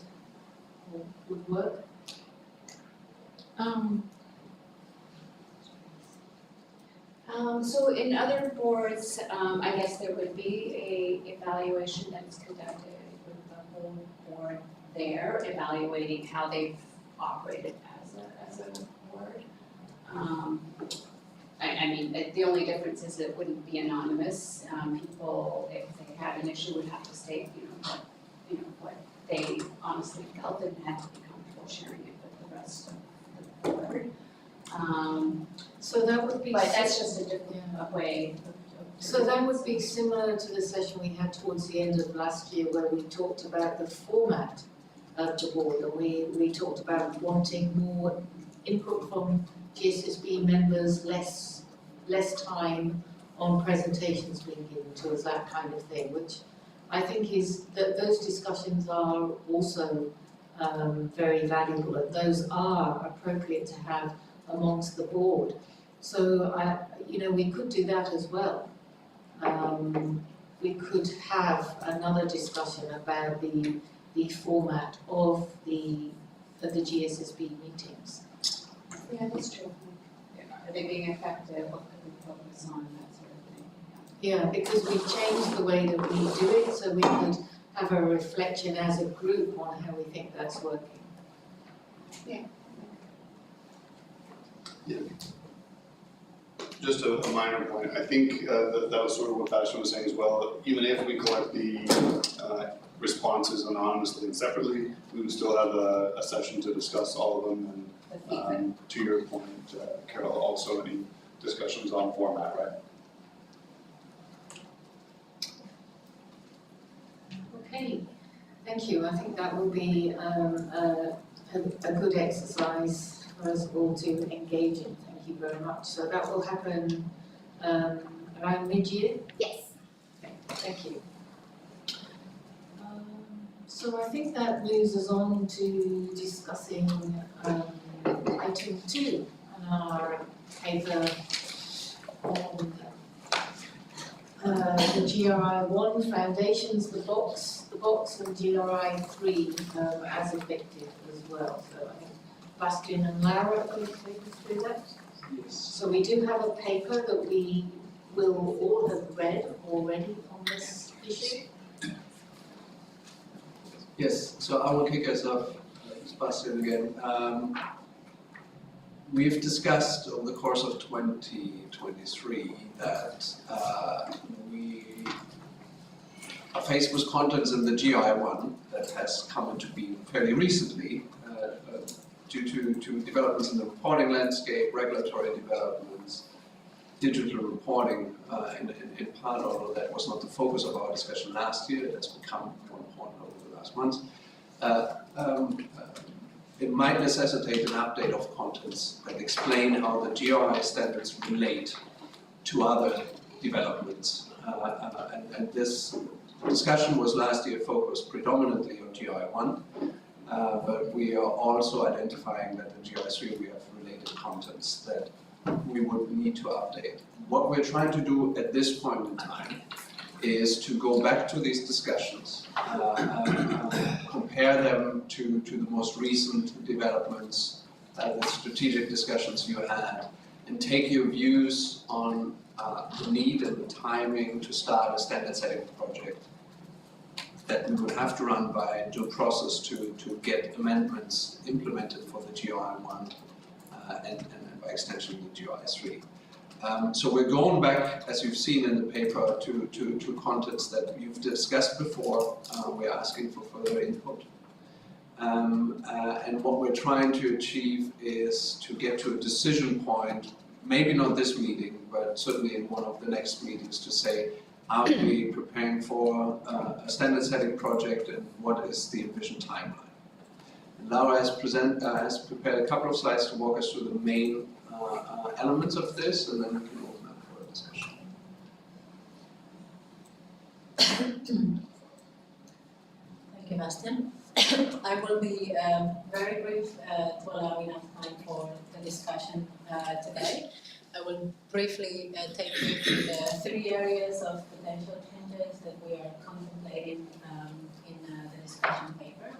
S1: or would work?
S17: So in other boards, I guess there would be a evaluation that is conducted with the whole board there, evaluating how they've operated as a board. I mean, the only difference is it wouldn't be anonymous. People, if they had an issue, would have to state, what they honestly felt and had to be comfortable sharing it with the rest of the board.
S1: So that would be.
S17: But that's just a different way of
S1: So that would be similar to the session we had towards the end of last year where we talked about the format of the board, and we talked about wanting more input from GSSB members, less time on presentations being given to us, that kind of thing, which I think is that those discussions are also very valuable, and those are appropriate to have amongst the board. So we could do that as well. We could have another discussion about the format of the GSSB meetings.
S17: Yeah, that's true. Are they being effective? What could we focus on, that sort of thing?
S1: Yeah, because we changed the way that we do it, so we could have a reflection as a group on how we think that's working.
S17: Yeah.
S7: Yeah. Just a minor point, I think that was sort of what Bastion was saying as well. Even if we collect the
S11: responses anonymously and separately. We would still have a session to discuss all of them, and to your point, Carol, also any discussions on format, right?
S1: Okay, thank you. I think that will be a good exercise for us all to engage in. Thank you very much. So that will happen around mid-year?
S21: Yes.
S1: Okay, thank you. So I think that moves us on to discussing item 2 on our paper on the GRI 1 foundations, the box and GRI 3 as effective as well. So I think Bastian and Laura are going to take us through that.
S13: Yes.
S1: So we do have a paper that we will all have read already on this issue.
S13: Yes, so I will kick us off, Sebastian again. We've discussed over the course of 2023 that we are faced with contents in the GI1 that has come into being fairly recently due to developments in the reporting landscape, regulatory developments, digital reporting in part, although that was not the focus of our discussion last year, it has become more important over the last months. It might necessitate an update of contents that explain how the GRI standards relate to other developments. And this discussion was last year focused predominantly on GI1, but we are also identifying that in GI3 we have related contents that we would need to update. What we're trying to do at this point in time is to go back to these discussions, compare them to the most recent developments, the strategic discussions you had, and take your views on the need and the timing to start a standard setting project that we would have to run by due process to get amendments implemented for the GRI1 and by extension the GRI3. So we're going back, as you've seen in the paper, to contents that you've discussed before. We're asking for further input. And what we're trying to achieve is to get to a decision point, maybe not this meeting, but certainly in one of the next meetings, to say, are we preparing for a standard setting project and what is the envisioned timeline? And Laura has prepared a couple of slides to walk us through the main elements of this, and then we can open up for a discussion.
S17: Thank you, Bastian. I will be very brief to allow enough time for the discussion today. I will briefly take you through the 3 areas of potential changes that we are contemplating in the discussion paper.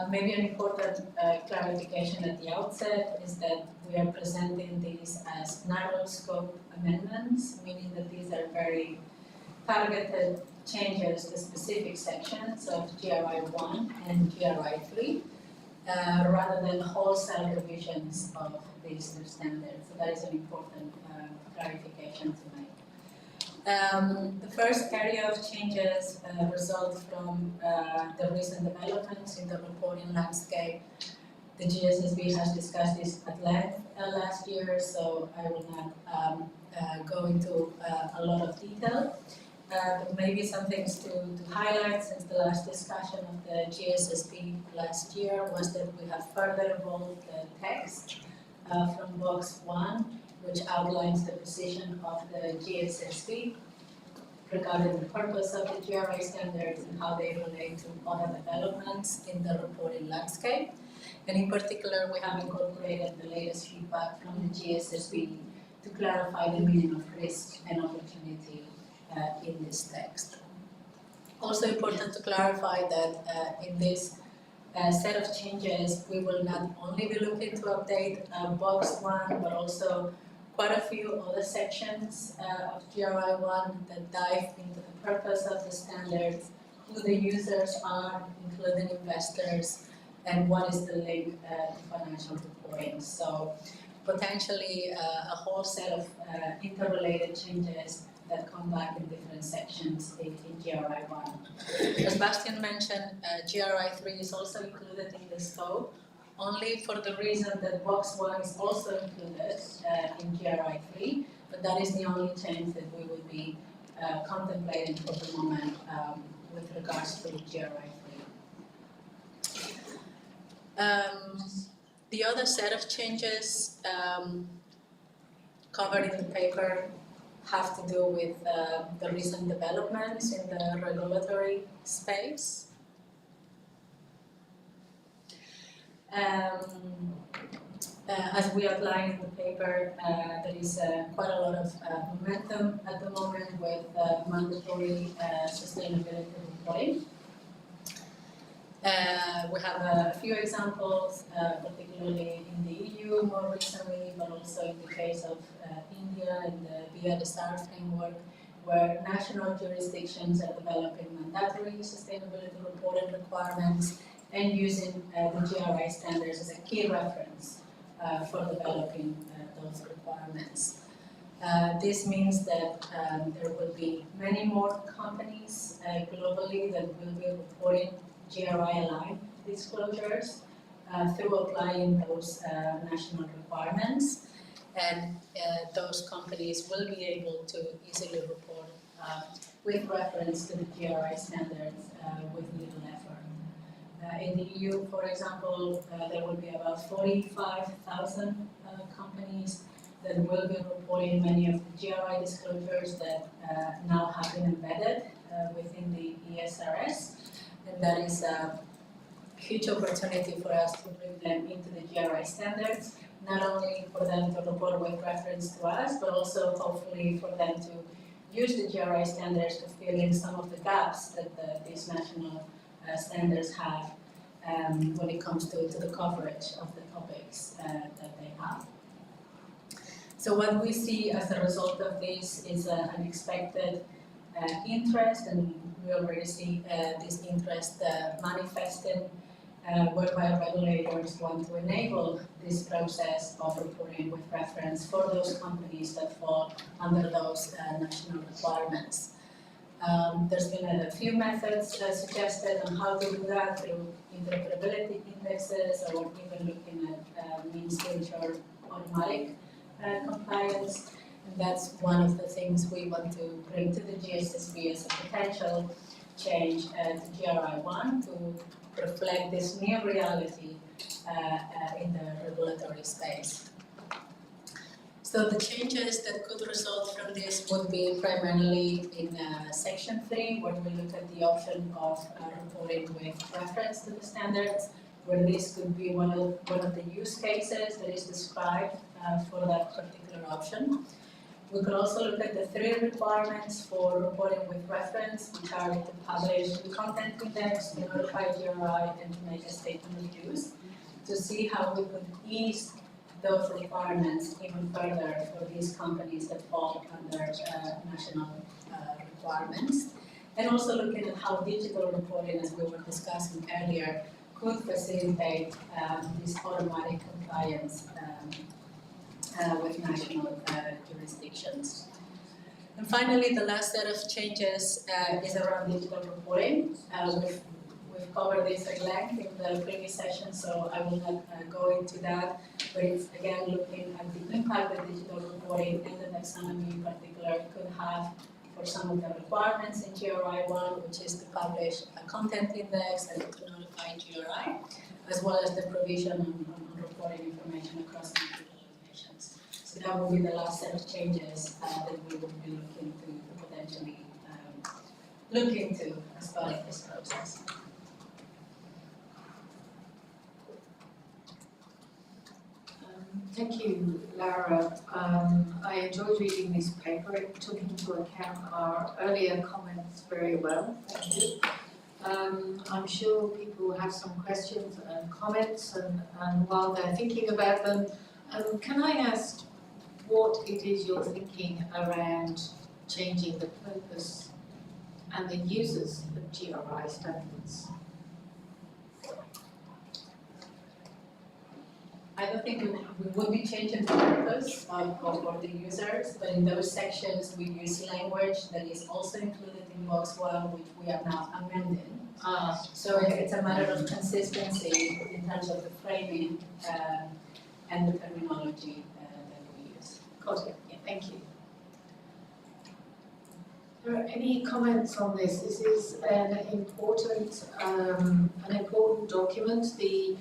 S17: Maybe an important clarification at the outset is that we are presenting these as narrow scope amendments, meaning that these are very targeted changes to specific sections of GRI1 and GRI3, rather than wholesale revisions of these new standards. So that is an important clarification to make. The first area of changes result from the recent developments in the reporting landscape. The GSSB has discussed this at length last year, so I will not go into a lot of detail. But maybe some things to highlight since the last discussion of the GSSB last year was that we have further evolved the text from box 1, which outlines the position of the GSSB regarding the purpose of the GRI standards and how they relate to other developments in the reporting landscape. And in particular, we have incorporated the latest feedback from the GSSB to clarify the meaning of risk and opportunity in this text. Also important to clarify that in this set of changes, we will not only be looking to update box 1, but also quite a few other sections of GRI1 that dive into the purpose of the standards, who the users are, including investors, and what is the link to financial reporting. So potentially a whole set of interrelated changes that come back in different sections in GRI 1. As Bastian mentioned, GRI 3 is also included in the scope, only for the reason that box 1 is also included in GRI 3, but that is the only change that we will be contemplating for the moment with regards to GRI 3. The other set of changes covered in the paper have to do with the recent developments in the regulatory space. As we outlined in the paper, there is quite a lot of momentum at the moment with mandatory sustainability reporting. We have a few examples, particularly in the EU more recently, but also in the case of India in the BRSR framework, where national jurisdictions are developing mandatory sustainability reporting requirements and using the GRI standards as a key reference for developing those requirements. This means that there will be many more companies globally that will be reporting GRI-aligned disclosures through applying those national requirements, and those companies will be able to easily report with reference to the GRI standards with little effort. In the EU, for example, there will be about 45,000 companies that will be reporting many of the GRI disclosures that now have been embedded within the ESRS. And that is a huge opportunity for us to bring them into the GRI standards, not only for them to report with reference to us, but also hopefully for them to use the GRI standards to fill in some of the gaps that these national standards have when it comes to the coverage of the topics that they have. So what we see as a result of this is an expected interest, and we already see this interest manifesting whereby regulators want to enable this process of reporting with reference for those companies that fall under those national requirements. There's been a few methods suggested on how to do that through interoperability indexes or even looking at means to ensure automatic compliance. And that's one of the things we want to bring to the GSSB as a potential change to GRI 1 to reflect this new reality in the regulatory space. So the changes that could result from this would be primarily in Section 3, where we look at the option of reporting with reference to the standards, where this could be one of the use cases that is described for that particular option. We could also look at the 3 requirements for reporting with reference, which are to publish the content index, to notify GRI, and to make a statement of use, to see how we could ease those requirements even further for these companies that fall under national requirements. And also looking at how digital reporting, as we were discussing earlier, could facilitate this automatic compliance with national jurisdictions. And finally, the last set of changes is around digital reporting. We've covered this at length in the previous session, so I will not go into that. But it's again looking at the impact that digital reporting and the taxonomy in particular could have for some of the requirements in GRI 1, which is to publish a content index and to notify GRI, as well as the provision on reporting information across country locations. So that will be the last set of changes that we will be looking to potentially look into as part of this process.
S1: Thank you, Lara. I enjoyed reading this paper. It took into account our earlier comments very well. Thank you. I'm sure people will have some questions and comments, and while they're thinking about them, can I ask what it is you're thinking around changing the purpose and the users of GRI standards? I
S17: don't think we will be changing the purpose for the users, but in those sections we use language that is also included in box 1, which we are now amending. So it's a matter of consistency in terms of the framing and the terminology that we use.
S1: Got it, yeah, thank you. Are there any comments on this? This is an important document. The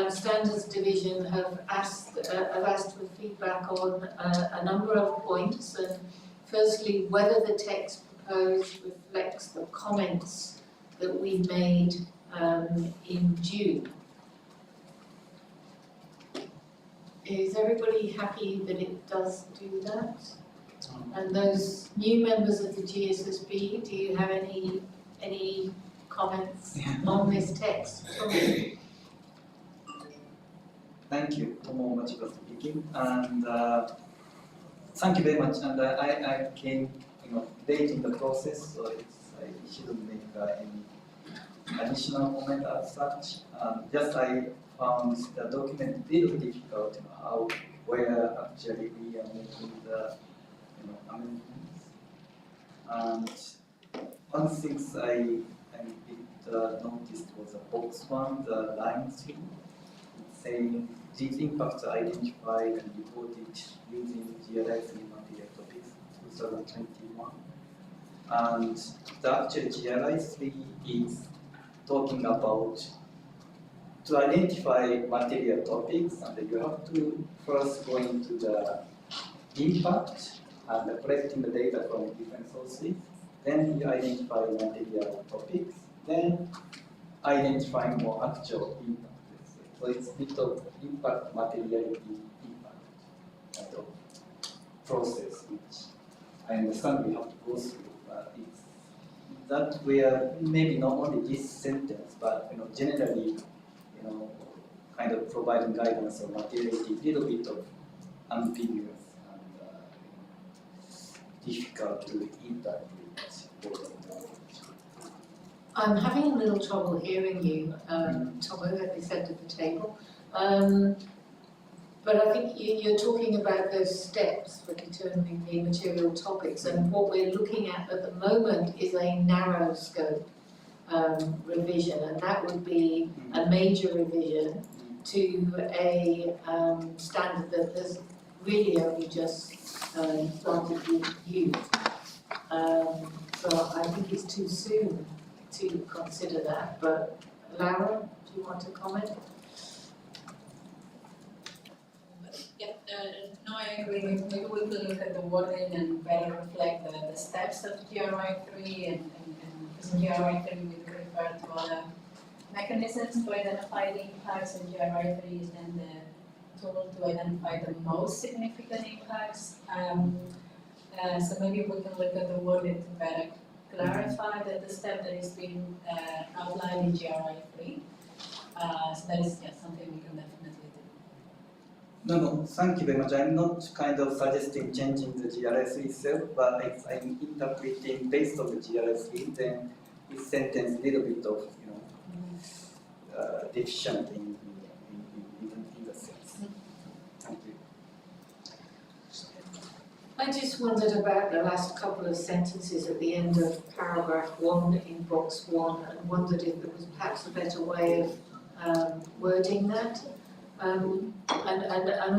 S1: Standards Division have asked for feedback on a number of points. And firstly, whether the text proposed reflects the comments that we made in June. Is everybody happy that it does do that? And those new members of the GSSB, do you have any comments on this text?
S6: Thank you, Tomo Machiko speaking, and thank you very much. And I came, late in the process, so I shouldn't make any additional comment as such. Just I found the document a little difficult, where actually we are making the amendments. And one thing I noticed was a box 1, the line 3, saying these impacts are identified and reported using GRI 3 material topics 2021. And the actual GRI 3 is talking about to identify material topics, and you have to first go into the impact and collecting the data from different sources. Then you identify material topics, then identifying more actual impact. So it's a bit of impact, materiality, impact kind of process, which I understand we have to go through, but it's that we are maybe not only this sentence, but generally, kind of providing guidance on materiality, a little bit of ambiguous and difficult to interpret.
S1: I'm having a little trouble hearing you, Tomo, at this end of the table. But I think you're talking about those steps for determining the material topics, and what we're looking at the moment is a narrow scope revision, and that would be a major revision to a standard that has really only just started being used. So I think it's too soon to consider that, but Laura, do you want to comment?
S17: Yeah, no, I agree. Maybe we could look at the wording and better reflect the steps of GRI 3 and because in GRI 3 we refer to other mechanisms to identify the impacts, and GRI 3 is then the tool to identify the most significant impacts. So maybe we can look at the wording to better clarify that the step that is being outlined in GRI 3. So that is something we can definitely do.
S6: No, thank you very much. I'm not kind of suggesting changing the GRI itself, but if I'm interpreting based on the GRI, then this sentence a little bit of, deficient in the sense. Thank you.
S1: I just wondered about the last couple of sentences at the end of paragraph 1 in box 1, and wondered if there was perhaps a better way of wording that. And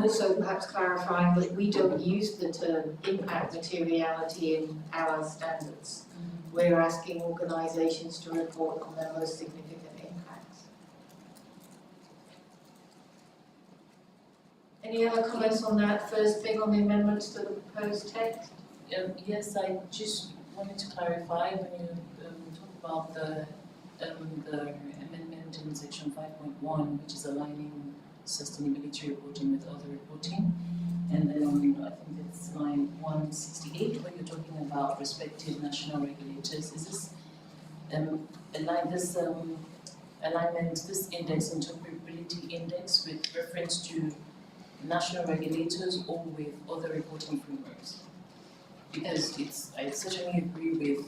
S1: also perhaps clarifying that we don't use the term impact materiality in our standards. We're asking organisations to report on their most significant impacts. Any other comments on that first thing on the amendments to the proposed text?
S16: Yes, I just wanted to clarify when you talk about the amendment in section 5.1, which is aligning sustainability reporting with other reporting, and then I think it's line 168 where you're talking about respective national regulators. Is this alignment, this index, interoperability index, with reference to national regulators or with other reporting frameworks? Because I certainly agree with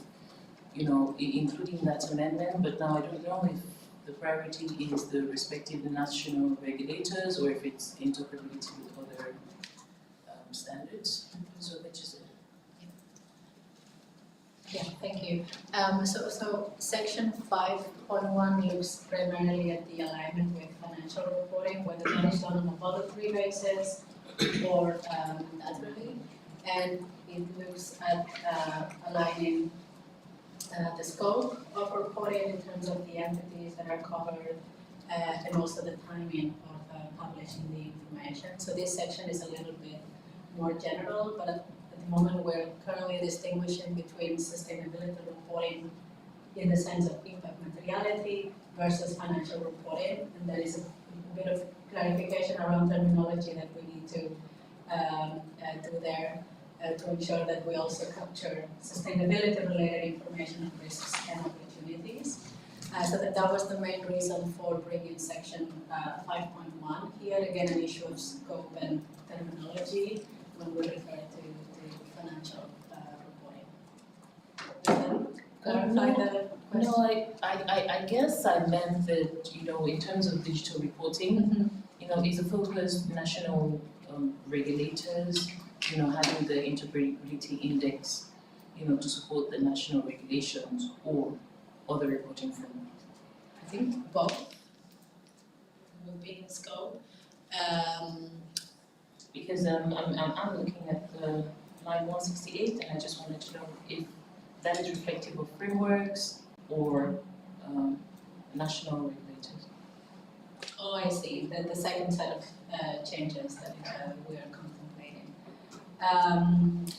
S16: including that amendment, but now I don't know if the priority is the respective national regulators or if it's interoperability with other standards. So that is it.
S17: Yeah, thank you. So section 5.1 looks primarily at the alignment with financial reporting, whether that is done on a voluntary basis or naturally. And it looks at aligning the scope of reporting in terms of the entities that are covered and also the timing of publishing the information. So this section is a little bit more general, but at the moment we're currently distinguishing between sustainability reporting in the sense of impact materiality versus financial reporting, and there is a bit of clarification around terminology that we need to do there to ensure that we also capture sustainability related information on risks and opportunities. So that was the main reason for bringing section 5.1 here, again an issue of scope and terminology when we refer to financial reporting. Does that clarify the question?
S16: No, I guess I meant that, you know, in terms of digital reporting, you know, is the focus national regulators, you know, having the interoperability index, you know, to support the national regulations or other reporting frameworks?
S17: I think both will be in scope.
S16: Because I'm looking at the line 168 and I just wanted to know if that is reflective of frameworks or national regulators.
S17: Oh, I see. The second set of changes that we are contemplating.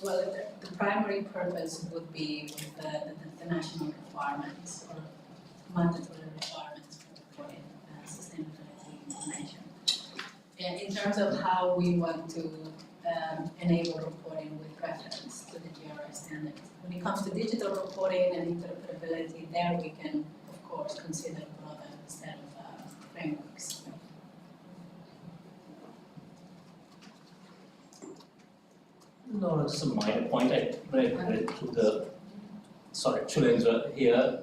S17: Well, the primary purpose would be with the national requirements or mandatory requirements for reporting sustainability information. In terms of how we want to enable reporting with reference to the GRI standards. When it comes to digital reporting and interoperability, there we can, of course, consider a broader set of frameworks.
S4: No, it's a minor point. I read through the, sorry, Chulendra here.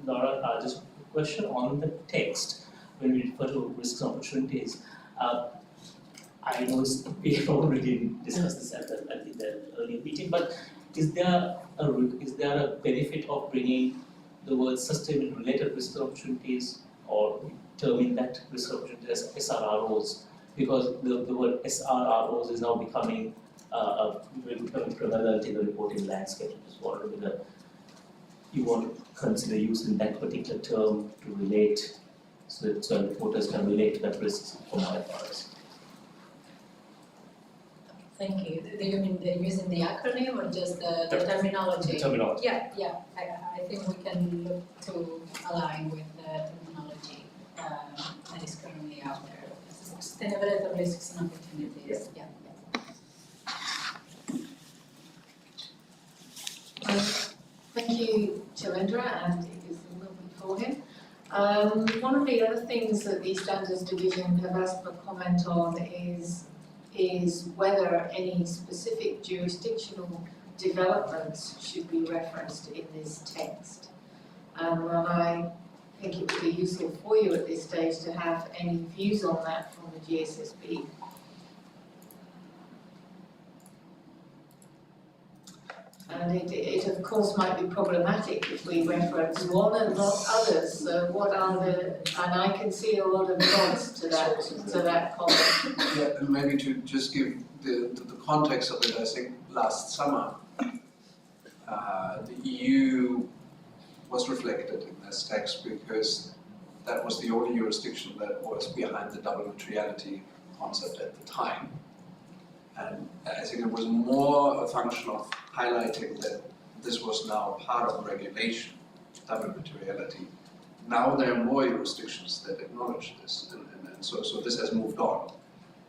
S4: Laura, just a question on the text. When we refer to risks and opportunities, I know we have already discussed this at the earlier meeting, but is there a benefit of bringing the word sustainability related risks and opportunities or terming that risk and opportunities as SRROs? Because the word SRROs is now becoming prevalent in the reporting landscape. Just wondering whether you want to consider using that particular term to relate so that reporters can relate to that risks from IFRS.
S17: Thank you. Do you mean using the acronym or just the terminology?
S4: The terminology.
S17: Yeah. I think we can look to align with the terminology that is currently out there. Sustainability risks and opportunities. Yeah. Thank you, Chilendra, and it is a little before him. One of the other things that the Standards Division have asked for comment on is whether any specific jurisdictional developments should be referenced in this text. And I think it would be useful for you at this stage to have any views on that from the GSSB. And it of course might be problematic if we reference one and not others. So what are the, and I can see a lot of nods to that comment.
S13: Yeah, and maybe to just give the context of it, I think last summer the EU was reflected in this text because that was the only jurisdiction that was behind the double materiality concept at the time. And I think it was more a function of highlighting that this was now part of regulation, double materiality. Now there are more jurisdictions that acknowledge this, and so this has moved on.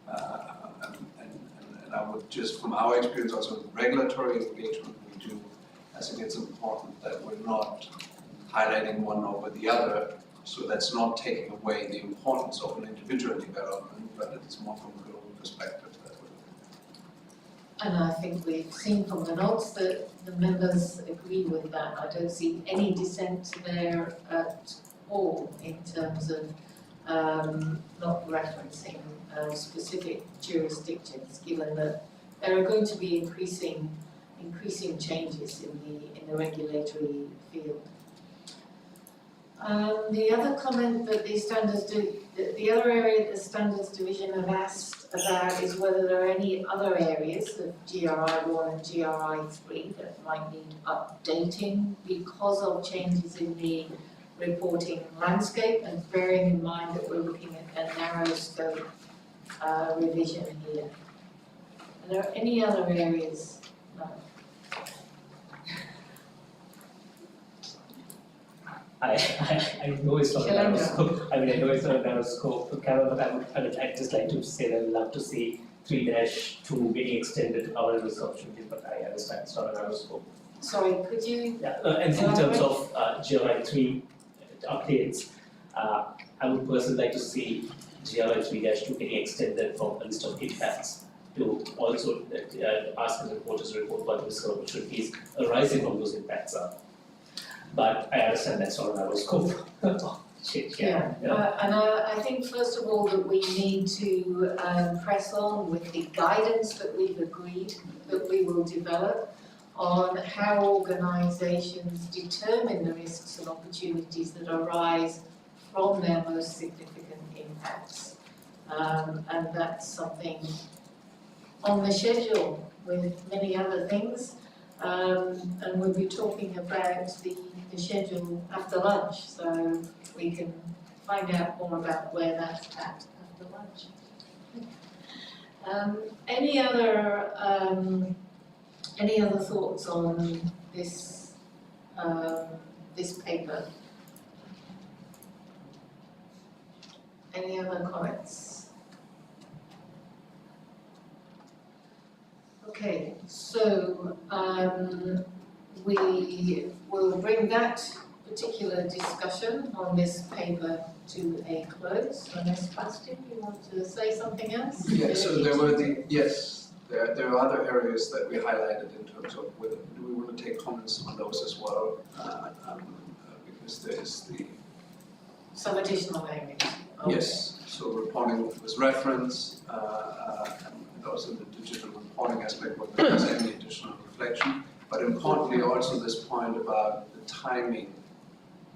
S13: And I would just, from our experience also with regulatory engagement we do, I think it's important that we're not highlighting one over the other, so that's not taking away the importance of an individual development, but it's more from a global perspective.
S17: And I think we've seen from the notes that the members agree with that. I don't see any dissent there at
S1: whole in terms of not referencing specific jurisdictions, given that there are going to be increasing changes in the regulatory field. The other comment that the other area that the Standards Division have asked about is whether there are any other areas of GRI1 and GRI3 that might need updating because of changes in the reporting landscape, and bearing in mind that we're looking at a narrow scope revision here. Are there any other areas? No.
S4: I know it's not a narrow scope. I know it's not a narrow scope, Carol, but I'd just like to say that I'd love to see 3-2 being extended to our research opportunities, but I understand it's not a narrow scope.
S1: Sorry, could you?
S4: Yeah, and in terms of GRI3 updates, I would personally like to see GRI3-2 getting extended from a list of impacts to also ask the reporters to report what the risk opportunities arising from those impacts are. But I understand that's not a narrow scope.
S1: And I think first of all that we need to press on with the guidance that we've agreed that we will develop on how organisations determine the risks and opportunities that arise from their most significant impacts. And that's something on the schedule with many other things. And we'll be talking about the schedule after lunch, so we can find out more about where that's at after lunch. Any other thoughts on this this paper? Any other comments? Okay, so we will bring that particular discussion on this paper to a close. Unless, Bastian, you want to say something else?
S13: Yeah, so there are other areas that we highlighted in terms of whether do we want to take comments on those as well, because there is
S1: some additional areas.
S13: Okay. Yes, so reporting with reference, and also the digital reporting aspect, whether there's any additional reflection. But importantly, also this point about the timing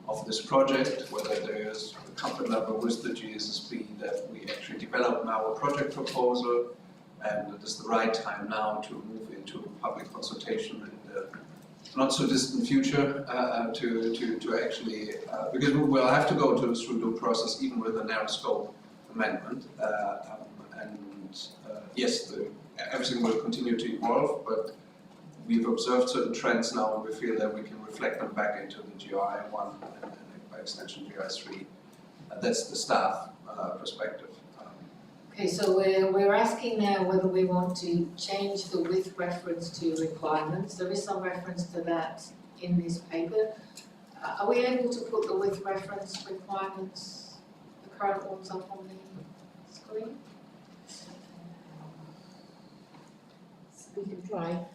S13: of this project, whether there is a comfort level with the GSSB that we actually develop now a project proposal, and it is the right time now to move into public consultation in the not so distant future to actually, because we'll have to go through the process even with a narrow scope amendment, yes, everything will continue to evolve, but we've observed certain trends now and we feel that we can reflect them back into the GRI1 and by extension GRI3. That's the staff perspective.
S1: Okay, so we're asking now whether we want to change the with reference to requirements. There is some reference to that in this paper. Are we able to put the with reference requirements, the current ones, up on the screen?
S18: We can try.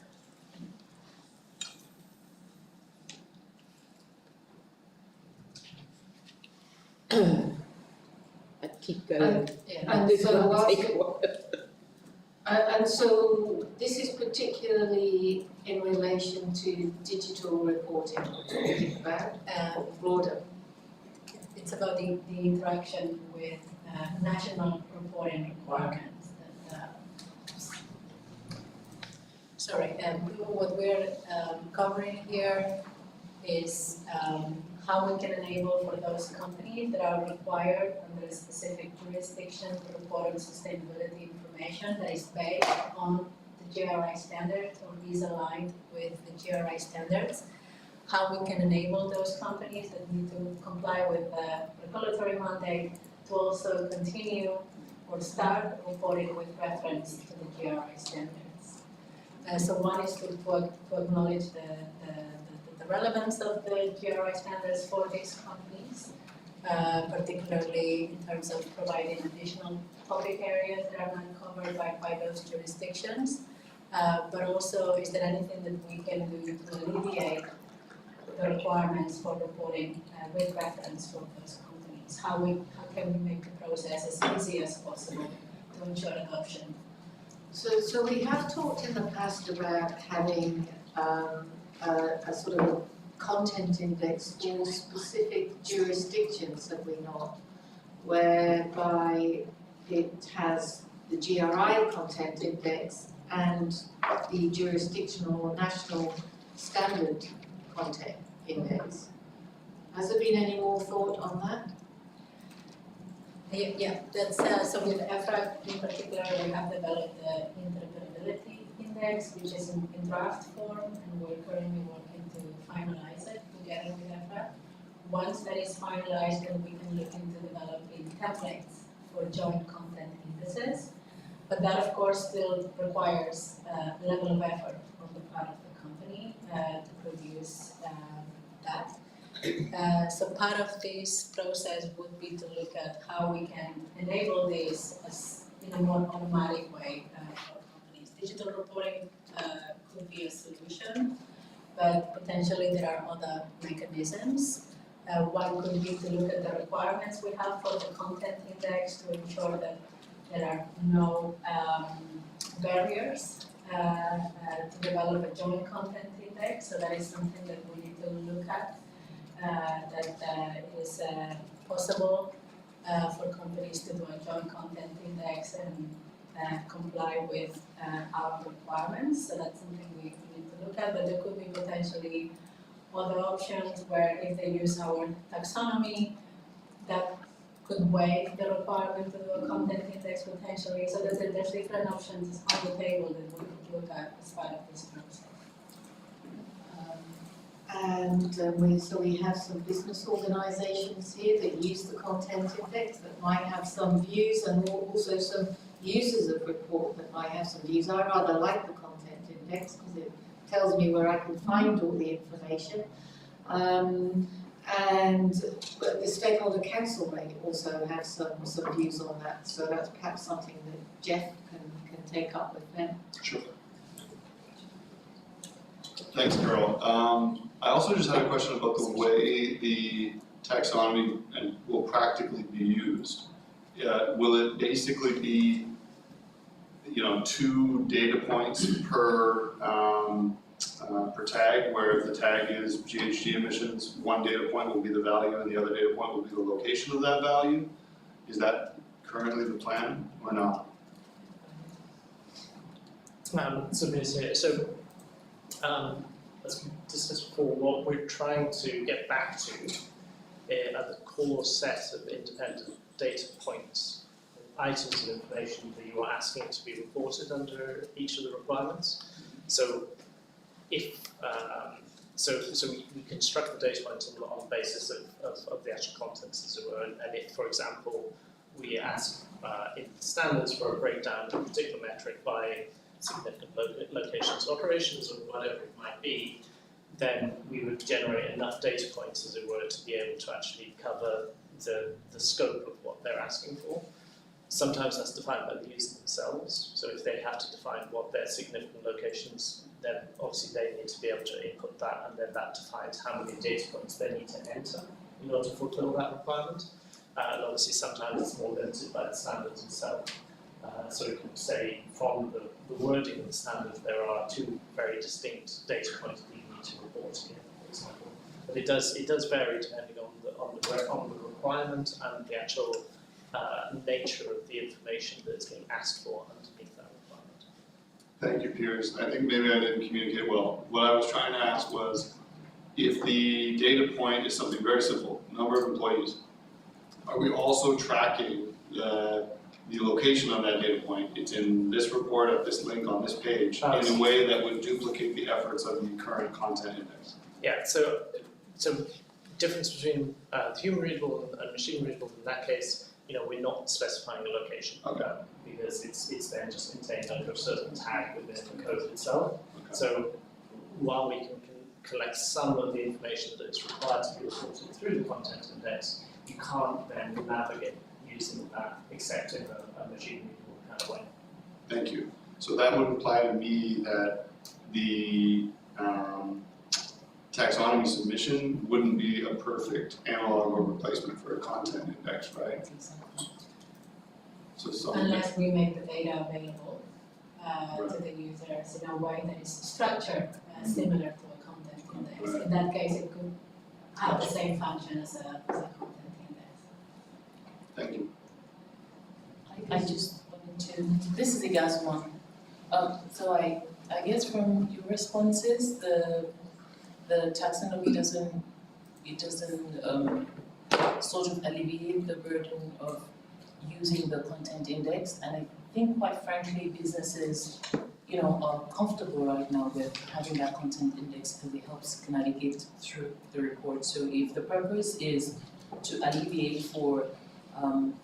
S18: I keep going.
S1: And so this is particularly in relation to digital reporting, about broader.
S17: It's about the interaction with national reporting requirements. What we're covering here is how we can enable for those companies that are required under a specific jurisdiction to report on sustainability information that is based on the GRI standards or is aligned with the GRI standards. How we can enable those companies that need to comply with the regulatory mandate to also continue or start reporting with reference to the GRI standards. So one is to acknowledge the relevance of the GRI standards for these companies, particularly in terms of providing additional topic areas that are not covered by those jurisdictions. But also, is there anything that we can do to alleviate the requirements for reporting with reference for those companies? How can we make the process as easy as possible to ensure adoption?
S1: So we have talked in the past about having a sort of content index for specific jurisdictions, have we not? Whereby it has the GRI content index and the jurisdictional or national standard content index. Has there been any more thought on that?
S17: Yeah, that's so with EFRA in particular, we have developed the interoperability index, which is in draft form, and we're currently working to finalize it together with EFRA. Once that is finalized, then we can look into developing templates for joint content indices. But that, of course, still requires a level of effort on the part of the company to produce that. So part of this process would be to look at how we can enable this as in a more automatic way for companies. Digital reporting could be a solution, but potentially there are other mechanisms. One could be to look at the requirements we have for the content index to ensure that there are no barriers to develop a joint content index. So that is something that we need to look at. That is possible for companies to do a joint content index and comply with our requirements. So that's something we need to look at, but there could be potentially other options where if they use our taxonomy, that could waive the requirement to do a content index potentially. So that there's different options on the table that we could look at as part of this process.
S1: So we have some business organisations here that use the content index that might have some views, and also some users of report that might have some views. I rather like the content index because it tells me where I can find all the information. And the stakeholder council may also have some views on that, so that's perhaps something that Jeff can take up with them.
S11: Sure. Thanks, Carol. I also just had a question about the way the taxonomy will practically be used. Will it basically be, 2 data points per tag, where if the tag is GHG emissions, one data point will be the value and the other data point will be the location of that value? Is that currently the plan or not?
S15: As we discussed before, what we're trying to get back to are the core set of independent data points, items of information that you are asking to be reported under each of the requirements. So if we construct the data points on the basis of the actual contents, as it were, and if, for example, we ask in the standards for a breakdown of a particular metric by significant locations, operations, or whatever it might be, then we would generate enough data points, as it were, to be able to actually cover the scope of what they're asking for. Sometimes that's defined by the user themselves, so if they have to define what their significant locations, then obviously they need to be able to input that, and then that defines how many data points they need to enter in order to fulfill that requirement. And obviously sometimes it's more limited by the standards itself. So we can say from the wording of the standards, there are 2 very distinct data points that you need to report here, for example. But it does vary depending on the requirement and the actual nature of the information that's being asked for underneath that requirement.
S11: Thank you, Piers. I think maybe I didn't communicate well. What I was trying to ask was, if the data point is something very simple, number of employees, are we also tracking the location of that data point? It's in this report at this link on this page in a way that would duplicate the efforts of the current content index.
S15: Yeah, so difference between the human readable and machine readable in that case, we're not specifying a location because it's then just contained under a certain tag within the code itself. Okay. So while we can collect some of the information that is required to be reported through the content index, you can't then navigate using that except in a machine readable kind of way.
S11: Thank you. So that would imply to me that the taxonomy submission wouldn't be a perfect analog or replacement for a content index, right? So something.
S17: Unless we make the data available to the users in a way that is structured similar to a content index. In that case, it could have the same function as a content index.
S11: Thank you.
S16: I just wanted to, this is a gas one. So I guess from your responses, the taxonomy doesn't sort of alleviate the burden of using the content index, and I think quite frankly businesses, are comfortable right now with having that content index because it helps navigate through the report. So if the purpose is to alleviate for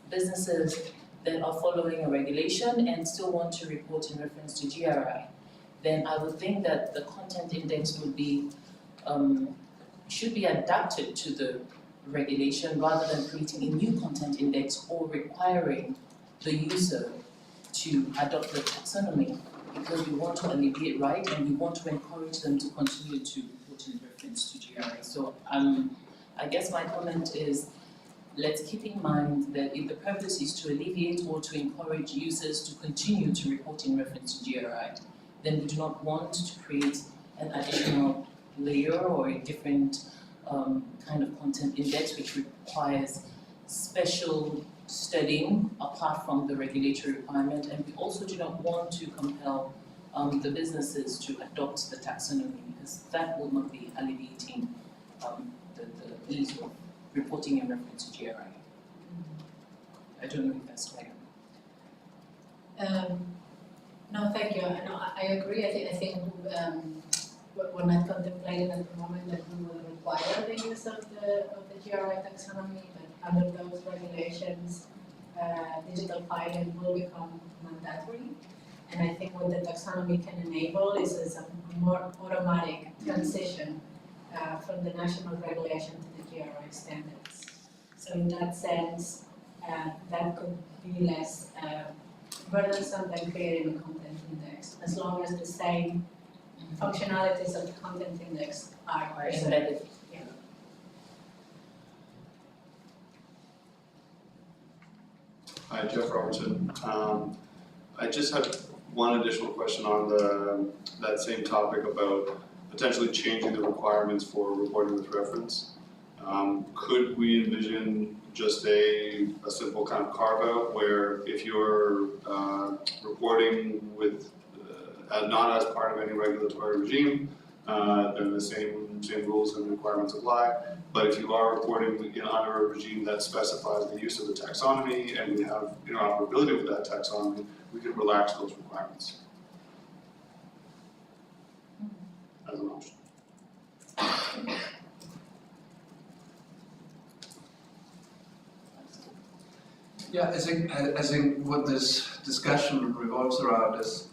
S16: businesses that are following a regulation and still want to report in reference to GRI, then I would think that the content index would be should be adapted to the regulation rather than creating a new content index or requiring the user to adopt the taxonomy, because we want to alleviate, right, and we want to encourage them to continue to report in reference to GRI. So I guess my comment is, let's keep in mind that if the purpose is to alleviate or to encourage users to continue to report in reference to GRI, then we do not want to create an additional layer or a different kind of content index which requires special studying apart from the regulatory requirement, and we also do not want to compel the businesses to adopt the taxonomy, because that will not be alleviating the ease of reporting in reference to GRI. I don't know if that's clear.
S17: No, thank you. No, I agree. I think we're not contemplating at the moment that we will require the use of the GRI taxonomy, but under those regulations, digital filing will become mandatory. And I think what the taxonomy can enable is a more automatic transition from the national regulation to the GRI standards. So in that sense, that could be less burdensome than creating a content index, as long as the same functionalities of the content index are embedded. Yeah.
S11: Hi, Jeff Robertson. I just had one additional question on that same topic about potentially changing the requirements for reporting with reference. Could we envision just a simple kind of carve out where if you're reporting with not as part of any regulatory regime, then the same rules and requirements apply. But if you are reporting under a regime that specifies the use of the taxonomy and we have interoperability with that taxonomy, we could relax those requirements as an option.
S13: Yeah, I think what this discussion revolves around is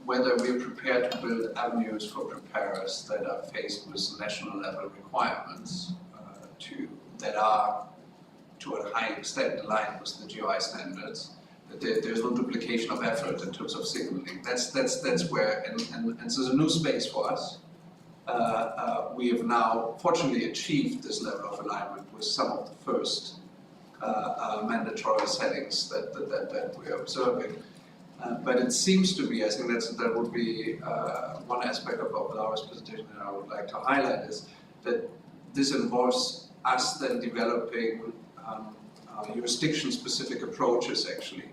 S13: whether we're prepared to build avenues for preparers that are faced with national level requirements that are to a high extent aligned with the GRI standards. That there's no duplication of effort in terms of signaling. That's where, and there's a new space for us. We have now fortunately achieved this level of alignment with some of the first mandatory settings that we are observing. But it seems to be, I think that would be one aspect of Laura's presentation that I would like to highlight, is that this involves us then developing jurisdiction-specific approaches actually,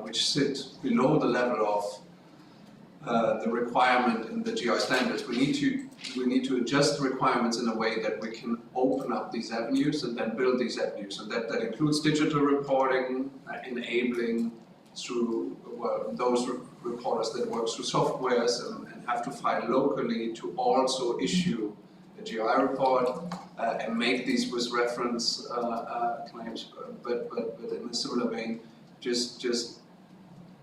S13: which sit below the level of the requirement in the GRI standards. We need to adjust the requirements in a way that we can open up these avenues and then build these avenues, and that includes digital reporting, enabling through those reporters that work through softwares and have to file locally to also issue a GRI report and make these with reference claims, but in a similar vein, just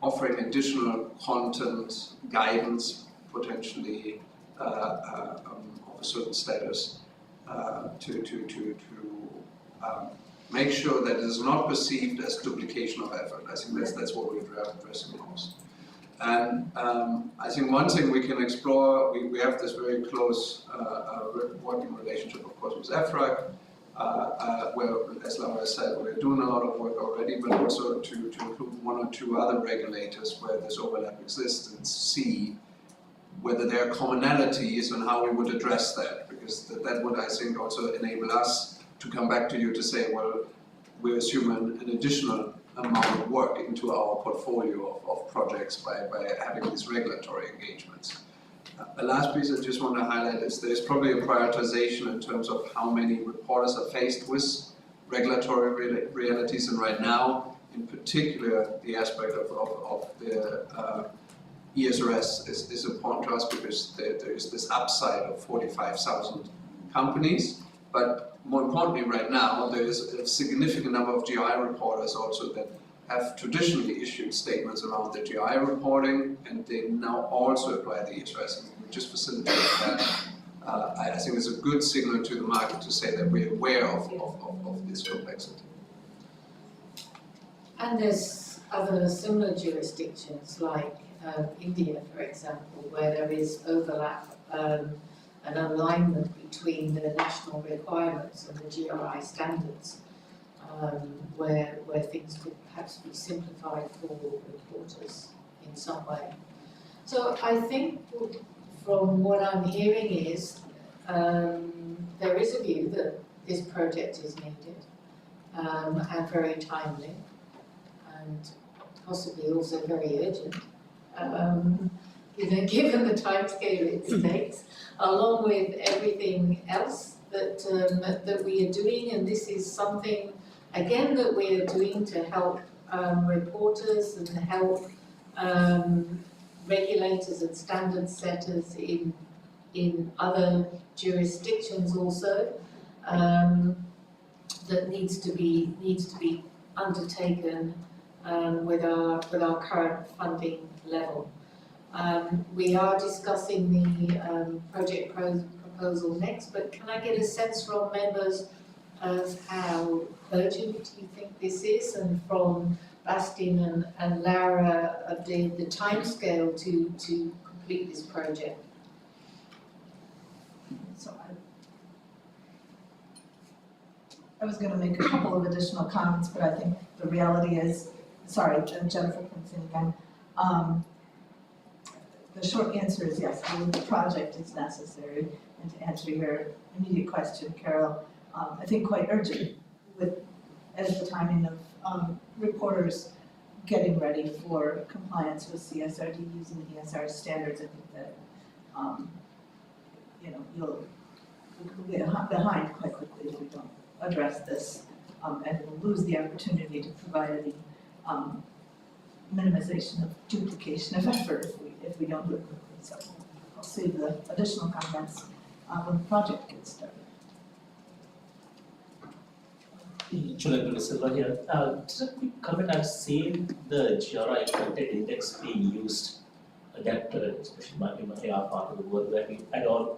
S13: offering additional content guidance, potentially of a certain status, to make sure that it is not perceived as duplication of effort. I think that's what we're addressing most. And I think one thing we can explore, we have this very close working relationship, of course, with EFRAG, where, as Laura said, we're doing a lot of work already, but also to include one or two other regulators where this overlap exists and see whether there are commonalities and how we would address that, because that would, I think, also enable us to come back to you to say, well, we're assuming an additional amount of work into our portfolio of projects by having these regulatory engagements. The last piece I just want to highlight is there's probably a prioritization in terms of how many reporters are faced with regulatory realities, and right now, in particular, the aspect of the ESRS is important to us because there is this upside of 45,000 companies, but more importantly right now there is a significant number of GI reporters also that have traditionally issued statements around the GI reporting, and they now also apply the ESRS, and we just facilitate that. I think it's a good signal to the market to say that we're aware of this complexity.
S1: And there's other similar jurisdictions like India, for example, where there is overlap and alignment between the national requirements and the GRI standards, where things could perhaps be simplified for reporters in some way. So I think from what I'm hearing is there is a view that this project is needed and very timely and possibly also very urgent. Given the timescale it takes, along with everything else that we are doing, and this is something again that we are doing to help reporters and help regulators and standard setters in other jurisdictions also, that needs to be undertaken with our current funding level. We are discussing the project proposal next, but can I get a sense from members of how urgent you think this is, and from Bastian and Laura of the timescale to complete this project?
S10: So I was going to make a couple of additional comments, but I think the reality is, sorry, Jennifer Princeton again. The short answer is yes, the project is necessary. And to answer your immediate question, Carol, I think quite urgent as the timing of reporters getting ready for compliance with CSRD using the ESR standards. I think that you'll get behind quite quickly if we don't address this, and we'll lose the opportunity to provide any minimization of duplication of effort if we don't do it quickly. So I'll save the additional comments when the project gets started.
S4: Julian Silva here. Just a quick comment. I've seen the GRI content index being used, adapted, especially in our part of the world, where we add on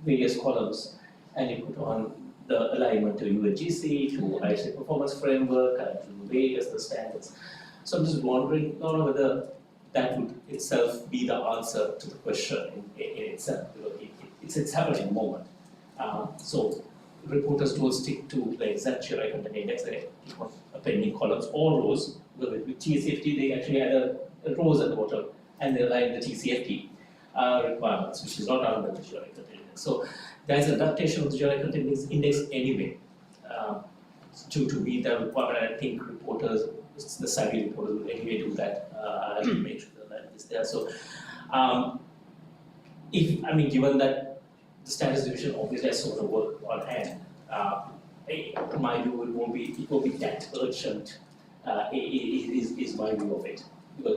S4: various columns and you put on the alignment to UNGC, to ISA performance framework, and to various other standards. So I'm just wondering, Laura, whether that would itself be the answer to the question in itself. It's happening at the moment. So reporters don't stick to the exact GRI content index, they keep on appending columns or rows. With TCFT, they actually add a rows at the bottom and they align the TCFT requirements, which is not under the GRI content index. So there's adaptation of the GRI content index anyway to meet the requirement. I think reporters, the savvy reporters, will anyway do that to make sure that is there. So, given that the standards division obviously has sort of work on hand, my view it won't be that urgent. Is my view of it, because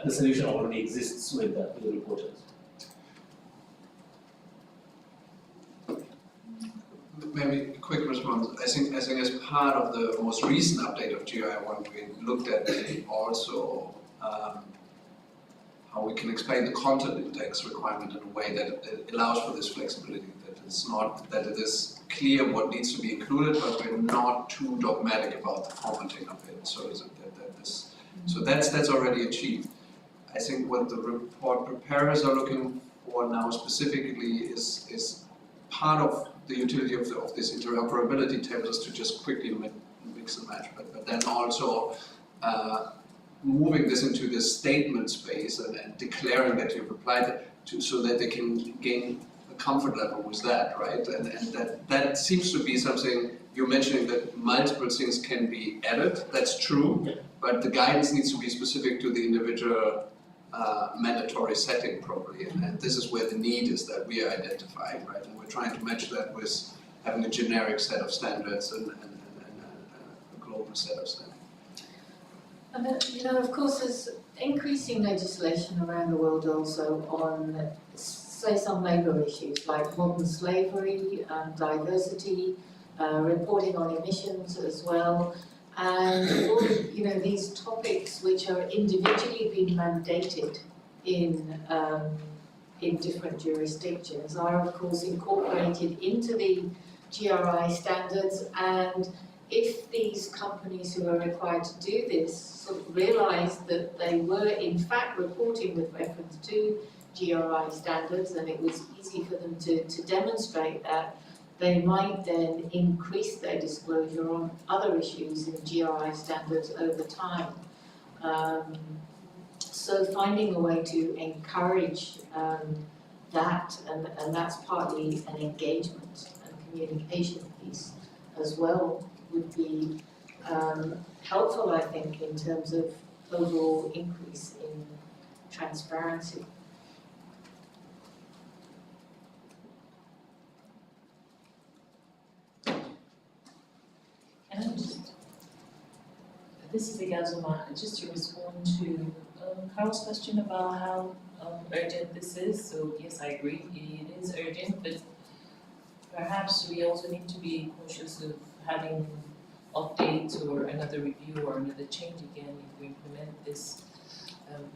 S4: the solution already exists with the reporters.
S13: Maybe a quick response. I think as part of the most recent update of GRI1, we looked at also how we can explain the content index requirement in a way that it allows for this flexibility, that it's not that it is clear what needs to be included, but we're not too dogmatic about the formatting of it. So that's already achieved. I think what the report preparers are looking for now specifically is part of the utility of this interoperability table is to just quickly mix and match, but then also moving this into the statement space and declaring that you've applied to, so that they can gain a comfort level with that, right? And that seems to be something, you're mentioning that multiple things can be added, that's true, but the guidance needs to be specific to the individual mandatory setting probably, and this is where the need is that we are identifying, right? And we're trying to match that with having a generic set of standards and a global set of standards.
S1: And you know, of course, there's increasing legislation around the world also on, say, some labour issues like modern slavery, diversity, reporting on emissions as well, and all, you know, these topics which are individually being mandated in different jurisdictions are of course incorporated into the GRI standards, and if these companies who are required to do this sort of realise that they were in fact reporting with reference to GRI standards and it was easy for them to demonstrate that, they might then increase their disclosure on other issues in GRI standards over time. So finding a way to encourage that, and that's partly an engagement and communication piece as well, would be helpful, I think, in terms of overall increase in transparency.
S16: And this is Igazuma, just to respond to Carl's question about how urgent this is. So yes, I agree, it is urgent, but perhaps we also need to be cautious of having updates or another review or another change again if we implement this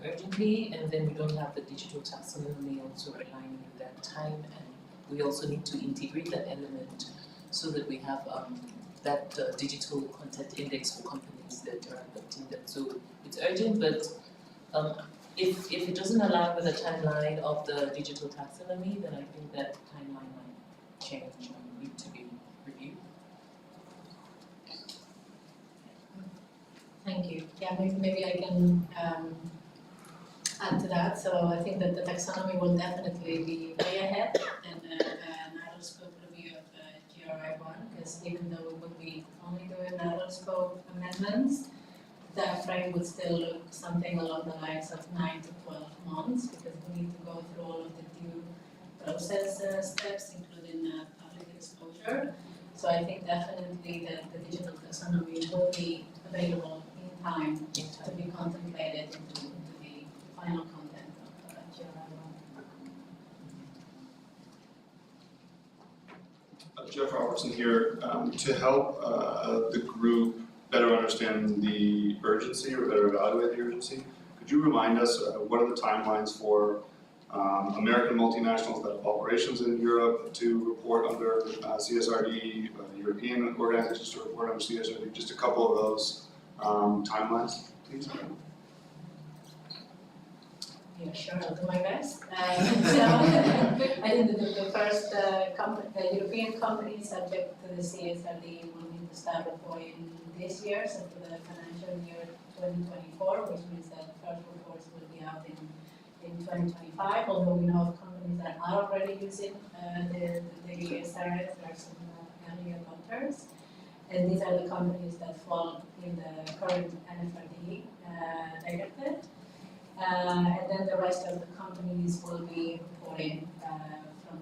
S16: urgently, and then we don't have the digital taxonomy also aligning with that time, and we also need to integrate that element so that we have that digital content index for companies that are adopting that. So it's urgent, but if it doesn't align with the timeline of the digital taxonomy, then I think that timeline might change and need to be reviewed.
S17: Thank you. Yeah, maybe I can add to that. So I think that the taxonomy will definitely be way ahead in a narrow scope review of GRI1, because even though we would be only doing narrow scope amendments, that frame would still look something along the lines of 9 to 12 months, because we need to go through all of the due process steps, including public exposure. So I think definitely that the digital taxonomy will be available in time to be contemplated into the final content of GRI1.
S11: Jeff Robertson here. To help the group better understand the urgency or better evaluate the urgency, could you remind us what are the timelines for American multinationals that have operations in Europe to report under CSRD, European organizations to report under CSRD, just a couple of those timelines, please?
S17: Yeah, sure, I'll do my best. So I think the first European company subject to the CSRD will need to start reporting this year, so for the financial year 2024, which means that first reports will be out in 2025, although we know of companies that are already using the SRS, there are some early adopters. And these are the companies that fall in the current NFRD directive. And then the rest of the companies will be reporting from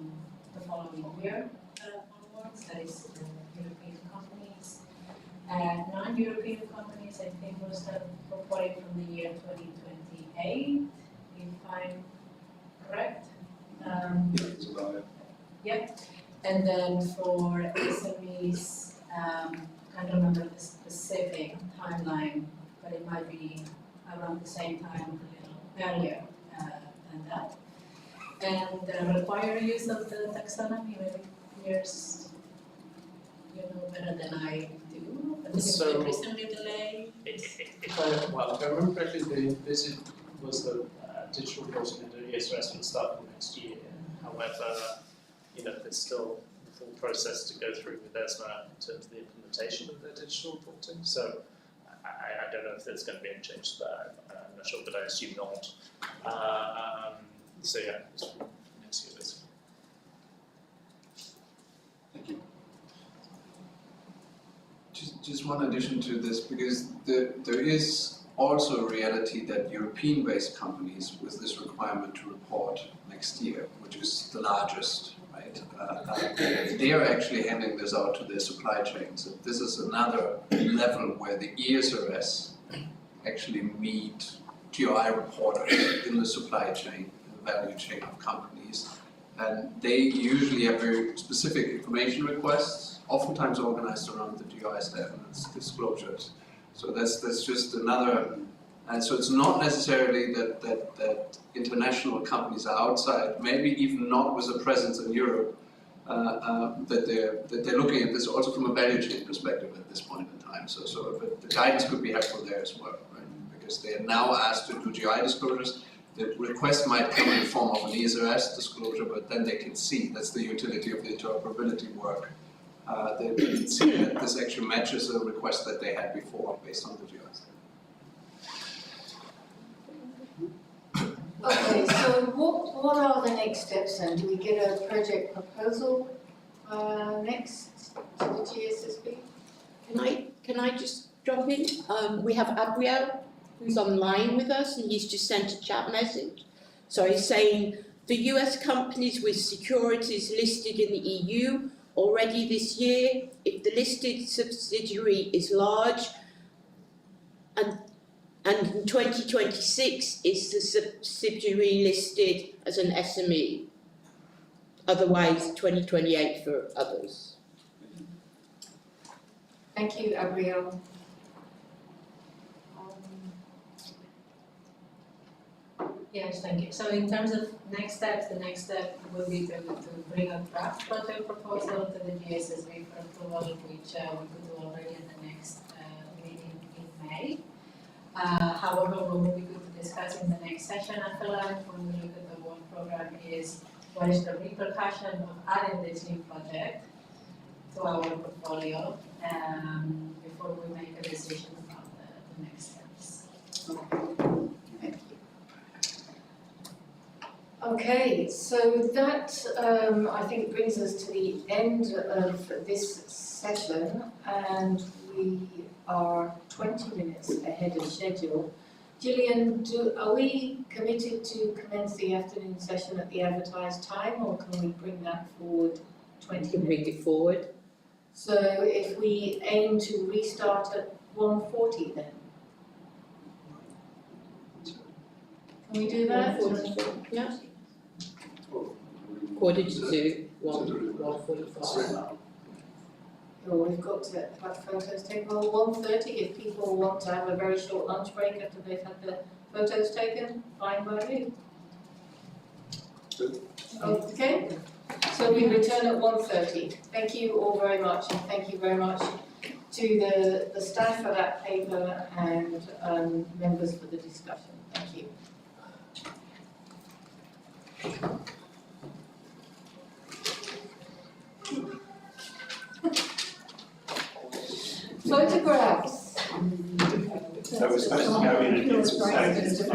S17: the following year onwards, that is European companies. Non-European companies, I think, will start reporting from the year 2028, if I'm correct.
S11: That's about it.
S17: Yep. And then for SMEs, can't remember the specific timeline, but it might be around the same time, a little earlier than that. And the required use of the taxonomy, maybe years, you know better than I do, but this is recently delayed.
S15: If I remember correctly, the visit was the digital reporting under ESRS will start from next year. However, there's still the full process to go through with ESMA in terms of the implementation of their digital reporting. So I don't know if there's going to be any change to that. I'm not sure, but I assume not. So yeah, it's next year basically.
S11: Thank you.
S13: Just one addition to this, because there is also a reality that European-based companies with this requirement to report next year, which is the largest, right? They are actually handing this out to their supply chains. So this is another level where the ESRS actually meet GRI reporters in the supply chain, in the value chain of companies. And they usually have very specific information requests, oftentimes organized around the GRI standards, disclosures. So that's just another, and so it's not necessarily that international companies are outside, maybe even not with a presence in Europe, that they're looking at this also from a value chain perspective at this point in time. So but the guidance could be helpful there as well, right? Because they are now asked to do GRI disclosures. The request might come in the form of an ESRS disclosure, but then they can see, that's the utility of the interoperability work. They can see that this actually matches a request that they had before based on the GRI.
S1: Okay, so what are the next steps then? Do we get a project proposal next to the GSSB?
S18: Can I just drop in? We have Gabriel, who's online with us, and he's just sent a chat message. So he's saying the US companies with securities listed in the EU already this year, if the listed subsidiary is large, and in 2026 is the subsidiary listed as an SME. Otherwise, 2028 for others.
S1: Thank you, Gabriel.
S17: Yes, thank you. So in terms of next steps, the next step will be to bring a draft project proposal to the GSSB for approval, which we could do already at the next meeting in May. However, what will be good to discuss in the next session after lunch when we look at the work program is what is the repercussion of adding this new project to our portfolio before we make a decision about the next steps.
S1: Okay, so that I think brings us to the end of this session, and we are 20 minutes ahead of schedule. Gillian, are we committed to commence the afternoon session at the advertised time, or can we bring that forward 20 minutes?
S18: We can bring it forward.
S1: So if we aim to restart at 1:40 then? Can we do that?
S18: 1:44, yeah. 1:45, 1:45.
S1: Or we've got to have photos taken, or 1:30 if people want to have a very short lunch break after they've had the photos taken, fine by me. Okay, so we return at 1:30. Thank you all very much, and thank you very much to the staff for that paper and members for the discussion. Thank you. Photographs.
S2: So we're supposed to go in and get some